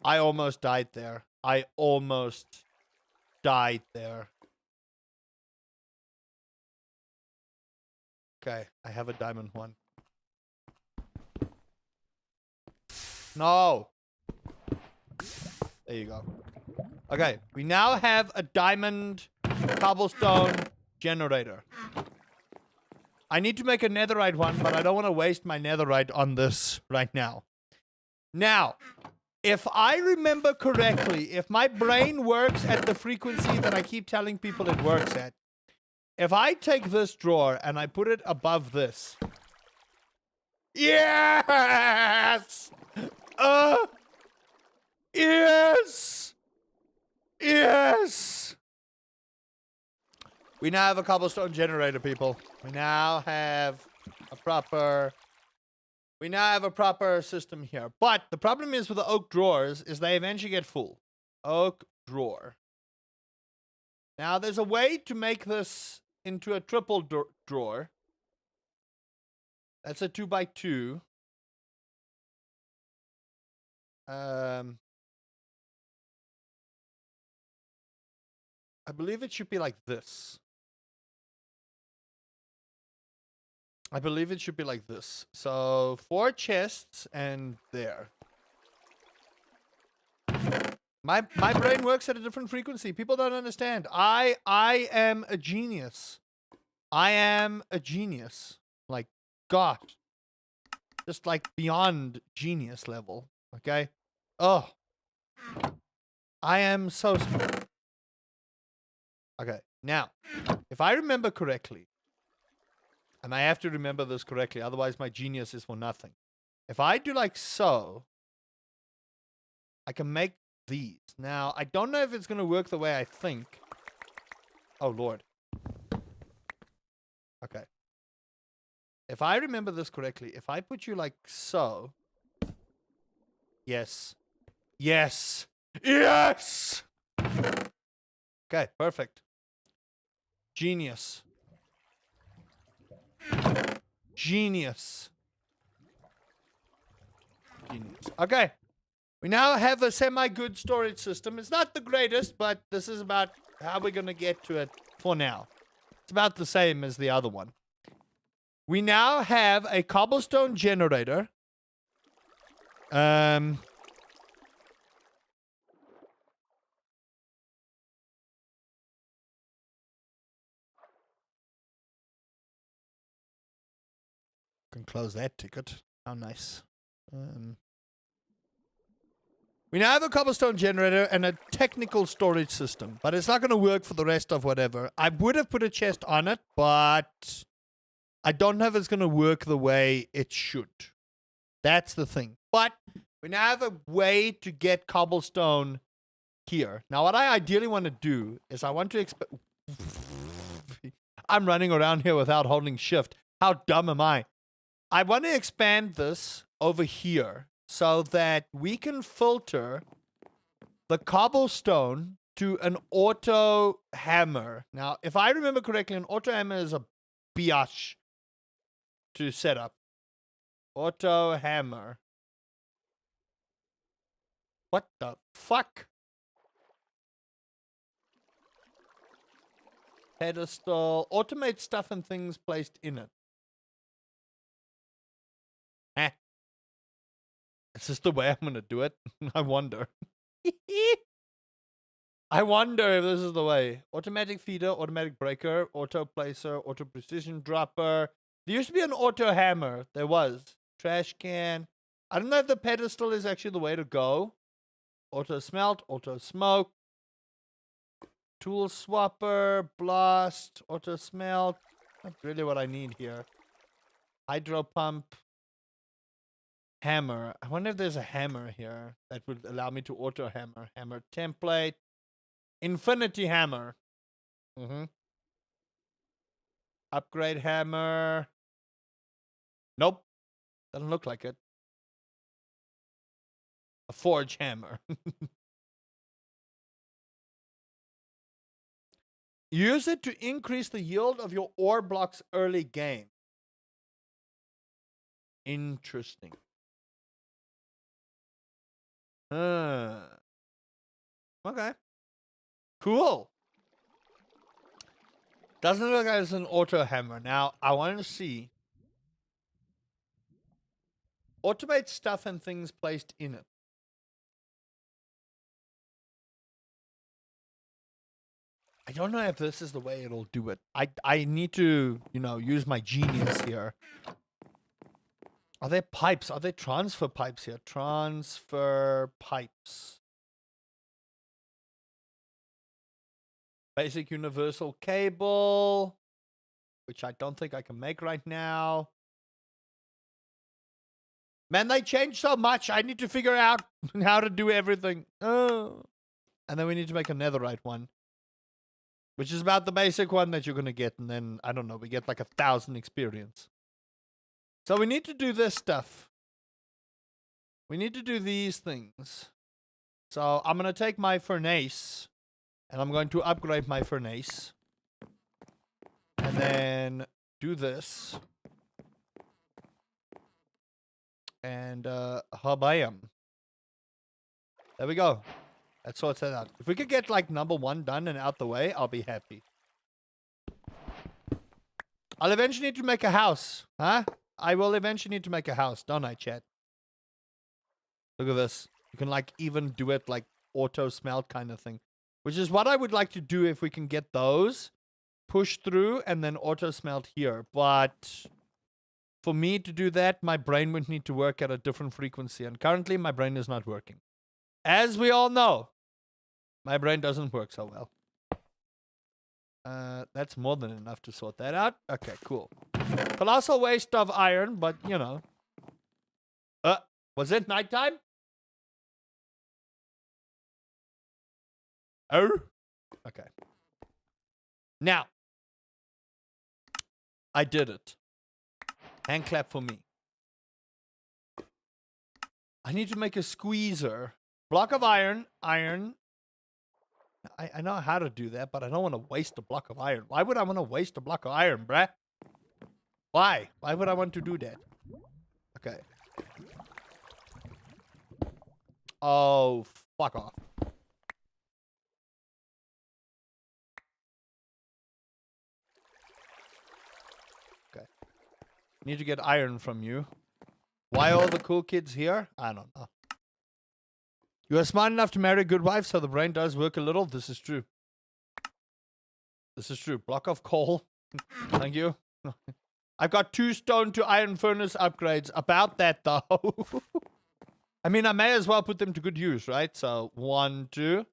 I almost died there. I almost died there. Okay, I have a diamond one. No! There you go. Okay, we now have a diamond cobblestone generator. I need to make a netherite one, but I don't want to waste my netherite on this right now. Now, if I remember correctly, if my brain works at the frequency that I keep telling people it works at, if I take this drawer and I put it above this. Yes! Yes! Yes! We now have a cobblestone generator, people. We now have a proper system here. But the problem is with the oak drawers is they eventually get full. Oak drawer. Now there's a way to make this into a triple drawer. That's a 2x2. I believe it should be like this. I believe it should be like this. So 4 chests and there. My brain works at a different frequency. People don't understand. I am a genius. I am a genius. Like, God. Just like beyond genius level. Okay? Oh. I am so smart. Okay. Now, if I remember correctly, and I have to remember this correctly, otherwise my genius is for nothing. If I do like so, I can make these. Now, I don't know if it's going to work the way I think. Oh, Lord. Okay. If I remember this correctly, if I put you like so. Yes. Yes. Yes! Okay, perfect. Genius. Genius. Genius. Okay. We now have a semi-good storage system. It's not the greatest, but this is about how we're going to get to it for now. It's about the same as the other one. We now have a cobblestone generator. Can close that ticket. How nice. We now have a cobblestone generator and a technical storage system, but it's not going to work for the rest of whatever. I would have put a chest on it, but I don't know if it's going to work the way it should. That's the thing. But we now have a way to get cobblestone here. Now, what I ideally want to do is I want to I'm running around here without holding shift. How dumb am I? I want to expand this over here so that we can filter the cobblestone to an auto hammer. Now, if I remember correctly, an auto hammer is a biatch to set up. Auto hammer. What the fuck? Pedestal. Automate stuff and things placed in it. Eh. Is this the way I'm going to do it? I wonder. I wonder if this is the way. Automatic feeder, automatic breaker, auto placer, auto precision dropper. There used to be an auto hammer. There was. Trash can. I don't know if the pedestal is actually the way to go. Auto smelt, auto smoke. Tool swapper, blast, auto smelt. Not really what I need here. Hydro pump. Hammer. I wonder if there's a hammer here that would allow me to auto hammer. Hammer template. Infinity hammer. Upgrade hammer. Nope. Doesn't look like it. A forge hammer. Use it to increase the yield of your ore blocks early game. Interesting. Okay. Cool. Doesn't look like it's an auto hammer. Now, I want to see. Automate stuff and things placed in it. I don't know if this is the way it'll do it. I need to, use my genius here. Are there pipes? Are there transfer pipes here? Transfer pipes. Basic universal cable, which I don't think I can make right now. Man, they changed so much. I need to figure out how to do everything. Oh. And then we need to make a netherite one, which is about the basic one that you're going to get. And then, I don't know, we get like 1,000 experience. So we need to do this stuff. We need to do these things. So I'm going to take my furnace. And I'm going to upgrade my furnace. And then do this. And Habayam. There we go. That sorts that out. If we could get like number 1 done and out the way, I'll be happy. I'll eventually need to make a house. Huh? I will eventually need to make a house, don't I, chat? Look at this. You can like even do it like auto smelt kind of thing. Which is what I would like to do if we can get those. Push through and then auto smelt here. But for me to do that, my brain would need to work at a different frequency. And currently, my brain is not working. As we all know, my brain doesn't work so well. That's more than enough to sort that out. Okay, cool. Colossal waste of iron, but, was it nighttime? Oh. Okay. Now. I did it. Hand clap for me. I need to make a squeezer. Block of iron. Iron. I know how to do that, but I don't want to waste a block of iron. Why would I want to waste a block of iron, bruh? Why? Why would I want to do that? Okay. Oh, fuck off. Okay. Need to get iron from you. Why all the cool kids here? I don't know. You are smart enough to marry a good wife, so the brain does work a little. This is true. This is true. Block of coal. Thank you. I've got 2 stone to iron furnace upgrades. About that, though. I mean, I may as well put them to good use, right? So, 1, 2.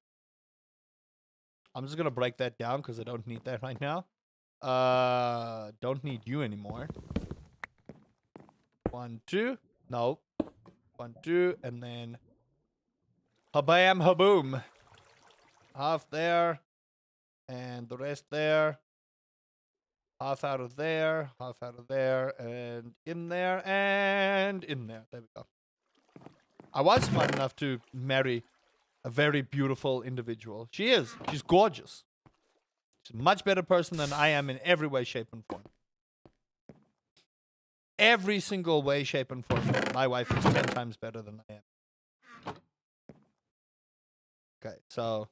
I'm just going to break that down because I don't need that right now. Don't need you anymore. 1, 2. No. 1, 2. And then... Habam haboom. Half there. And the rest there. Half out of there. Half out of there. And in there. And in there. There we go. I was smart enough to marry a very beautiful individual. She is. She's gorgeous. She's a much better person than I am in every way, shape, and form. Every single way, shape, and form. My wife is 10 times better than I am. Okay, so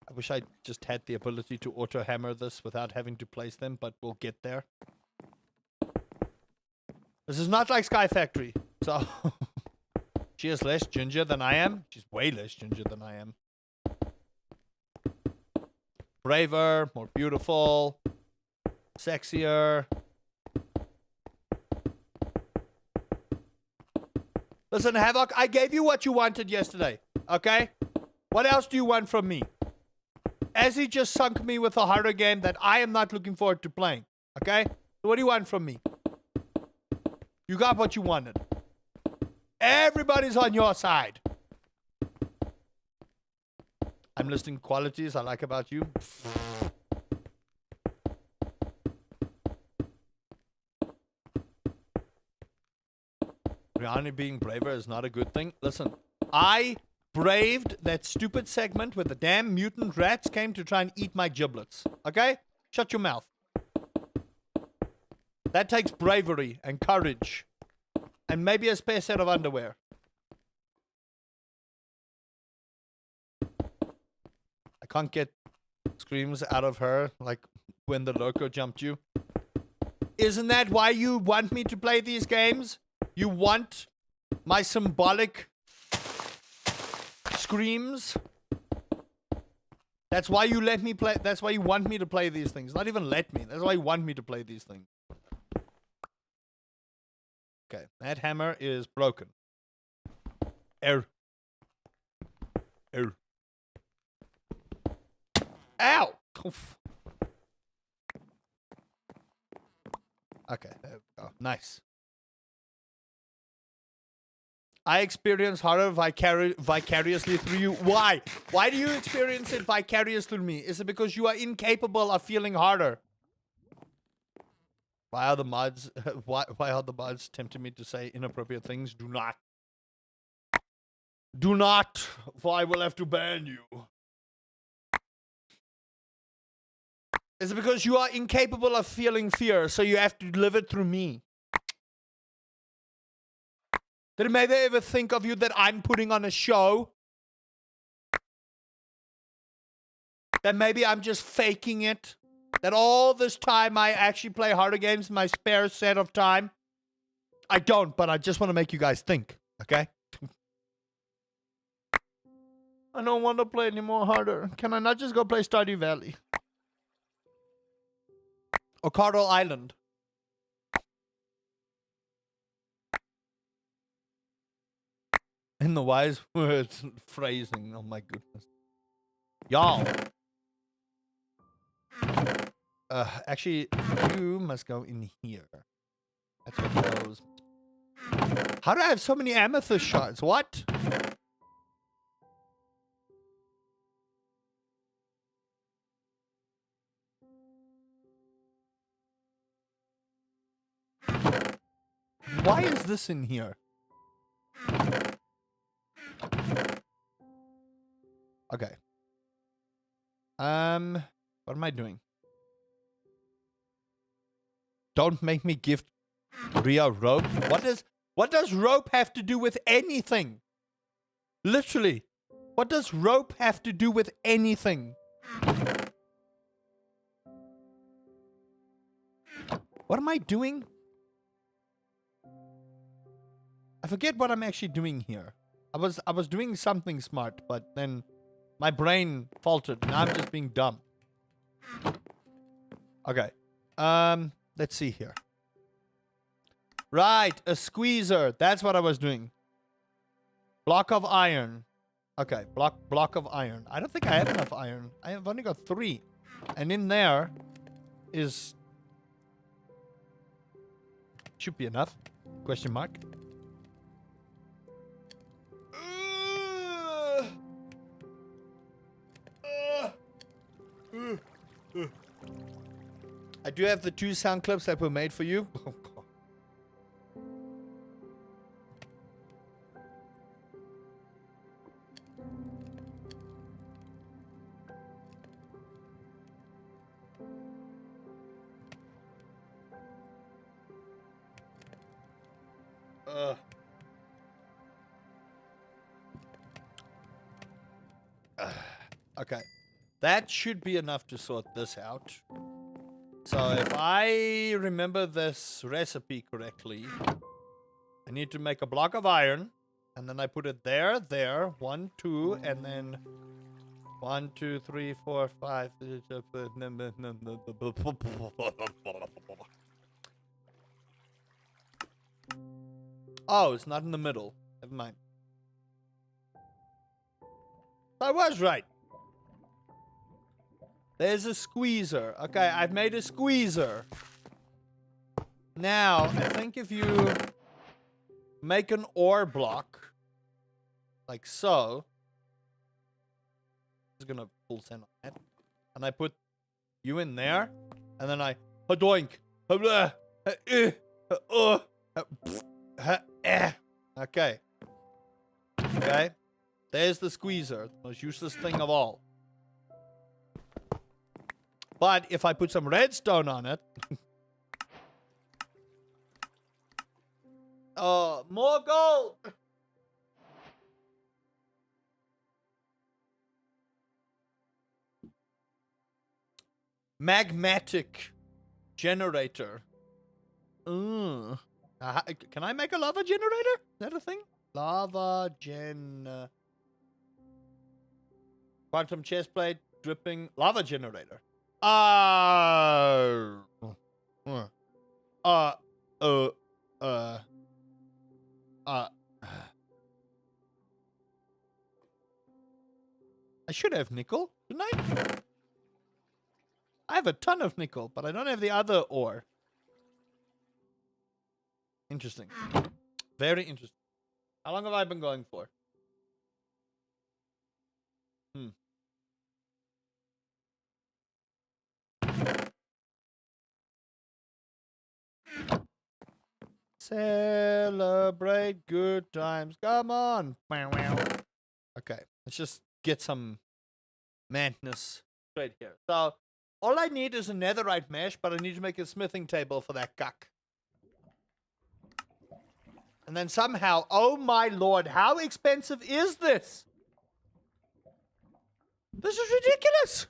I wish I just had the ability to auto hammer this without having to place them, but we'll get there. This is not like Sky Factory, so she is less ginger than I am. She's way less ginger than I am. Braver, more beautiful, sexier. Listen, Havoc, I gave you what you wanted yesterday, okay? What else do you want from me? Ezzy just sunk me with a horror game that I am not looking forward to playing, okay? So what do you want from me? You got what you wanted. Everybody's on your side. I'm I'm listing qualities I like about you. Rihanna being braver is not a good thing. Listen, I braved that stupid segment where the damn mutant rats came to try and eat my giblets. Okay? Shut your mouth. That takes bravery and courage. And maybe a spare set of underwear. I can't get screams out of her like when the loco jumped you. Isn't that why you want me to play these games? You want my symbolic screams? That's why you let me play. That's why you want me to play these things. Not even let me. That's why you want me to play these things. Okay, that hammer is broken. Ow. Oof. Okay, there we go. Nice. I experience horror vicariously through you. Why? Why do you experience it vicariously through me? Is it because you are incapable of feeling horror? Why are the mods why are the mods tempting me to say inappropriate things? Do not. Do not, for I will have to ban you. Is it because you are incapable of feeling fear, so you have to live it through me? Did maybe ever think of you that I'm putting on a show? That maybe I'm just faking it? That all this time I actually play horror games in my spare set of time? I don't, but I just want to make you guys think, okay? I don't want to play any more harder. Can I not just go play Stardew Valley? Or Coral Island? In the wise words phrasing, oh my goodness. Y'all. Actually, you must go in here. That's what those. How do I have so many amethyst shards? What? Why is this in here? Okay. What am I doing? Don't make me gift Ria rope. What does rope have to do with anything? Literally. What does rope have to do with anything? What am I doing? I forget what I'm actually doing here. I was doing something smart, but then my brain faltered. Now I'm just being dumb. Okay. Let's see here. Right, a squeezer. That's what I was doing. Block of iron. Okay, block of iron. I don't think I have enough iron. I have only got 3. And in there is... should be enough. Question mark. I do have the 2 sound clips that were made for you. Oh, God. Okay. That should be enough to sort this out. So if I remember this recipe correctly, I need to make a block of iron, and then I put it there, 1, 2, and then 1, 2, 3, 4, 5. Oh, it's not in the middle. Never mind. I was right. There's a squeezer. Okay, I've made a squeezer. Now, I think if you make an ore block, like so, just gonna full send on that. And I put you in there. And then I hadoink. Okay. Okay. There's the squeezer. The most useless thing of all. But if I put some redstone on it. Oh, more gold! Magmatic generator. Can I make a lava generator? Is that a thing? Lava quantum chest plate dripping lava generator. I should have nickel, shouldn't I? I have a ton of nickel, but I don't have the other ore. Interesting. Very interesting. How long have I been going for? Celebrate good times. Come on. Okay, let's just get some madness straight here. So, all I need is a netherite mesh, but I need to make a smithing table for that cuck. And then somehow, oh my lord, how expensive is this? This is ridiculous.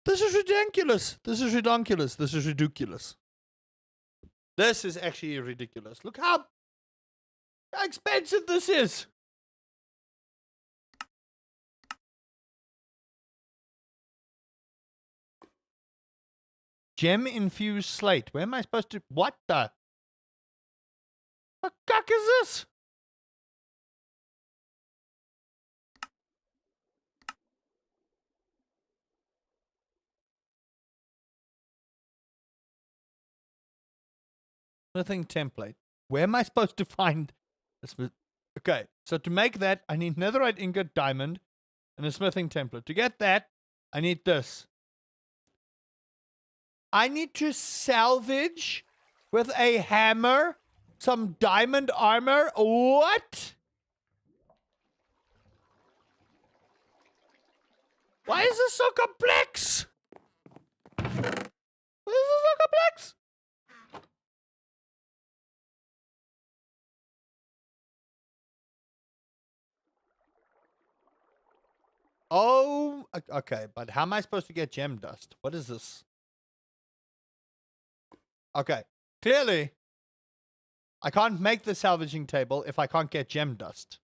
This is ridiculous. This is ridiculous. This is ridiculous. This is actually ridiculous. Look how expensive this is. Gem infused slate. Where am I supposed to? What the? What cuck is this? Smithing template. Where am I supposed to find a smith? Okay, so to make that, I need netherite ingot, diamond, and a smithing template. To get that, I need this. I need to salvage with a hammer some diamond armor. What? Why is this so complex? Why is this so complex? Oh, okay, but how am I supposed to get gem dust? What is this? Okay, clearly, I can't make the salvaging table if I can't get gem dust.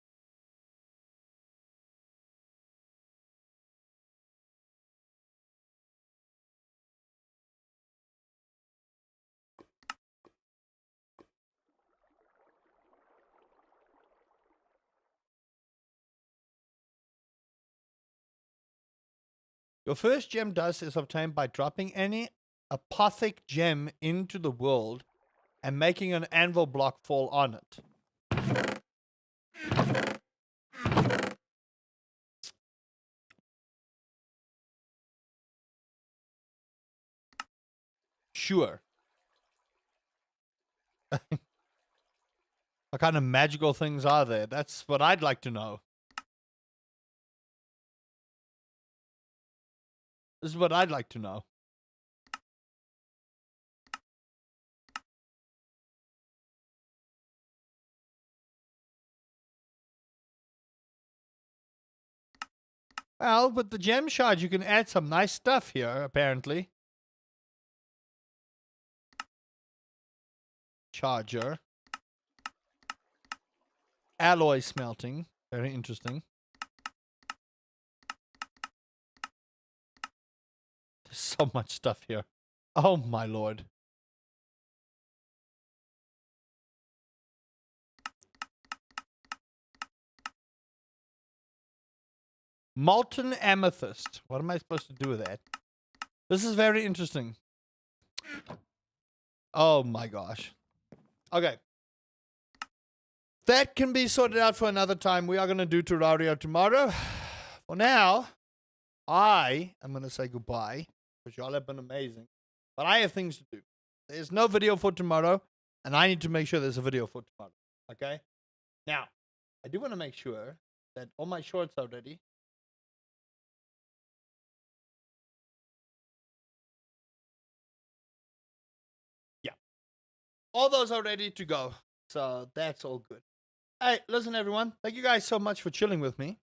Your first gem dust is obtained by dropping any apothic gem into the world and making an anvil block fall on it. Sure. What kind of magical things are there? That's what I'd like to know. This is what I'd like to know. Well, with the gem shard, you can add some nice stuff here, apparently. Charger. Alloy smelting. Very interesting. There's so much stuff here. Oh, my lord. Molten amethyst. What am I supposed to do with that? This is very interesting. Oh my gosh. Okay. That can be sorted out for another time. We are going to do Terraria tomorrow. For now, I am going to say goodbye because y'all have been amazing. But I have things to do. There's no video for tomorrow, and I need to make sure there's a video for tomorrow. Okay? Now, I do want to make sure that all my shorts are ready. Yeah. All those are ready to go. So that's all good. Hey, listen, everyone. Thank you guys so much for chilling with me.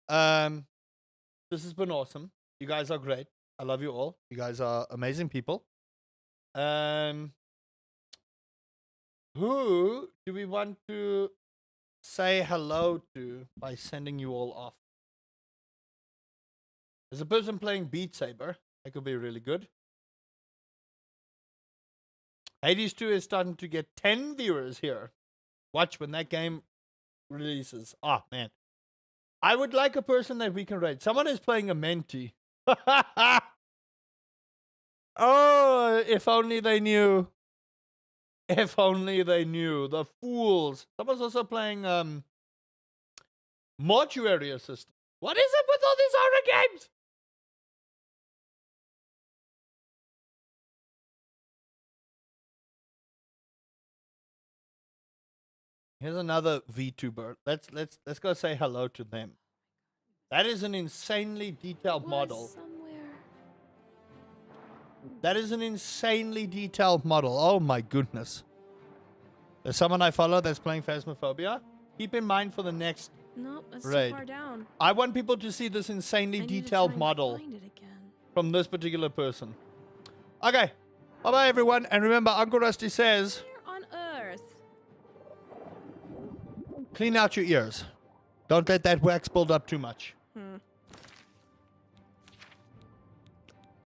This has been awesome. You guys are great. I love you all. You guys are amazing people. Who do we want to say hello to by sending you all off? There's a person playing Beat Saber. That could be really good. Hades 2 is starting to get 10 viewers here. Watch when that game releases. Oh, man. I would like a person that we can rate. Someone is playing a Menti. Oh, if only they knew. If only they knew. The fools. Someone's also playing Mortuary Assistant. What is it with all these horror games? Here's another VTuber. Let's go say hello to them. That is an insanely detailed model. That is an insanely detailed model. Oh my goodness. There's someone I follow that's playing Phasmophobia. Keep in mind for the next Nope, that's raid. too far down. I want people to see this insanely detailed model from this particular person. Okay. Bye-bye, everyone. And remember, Uncle Rusty says, Here on Earth. clean out your ears. Don't let that wax build up too much.